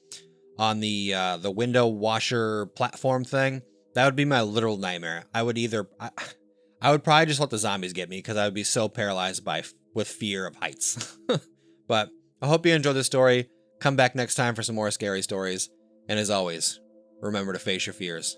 on the window washer platform thing, that would be my literal nightmare. I would probably just let the zombies get me because I would be so paralyzed with fear of heights. But I hope you enjoyed this story. Come back next time for some more scary stories. And as always, remember to face your fears.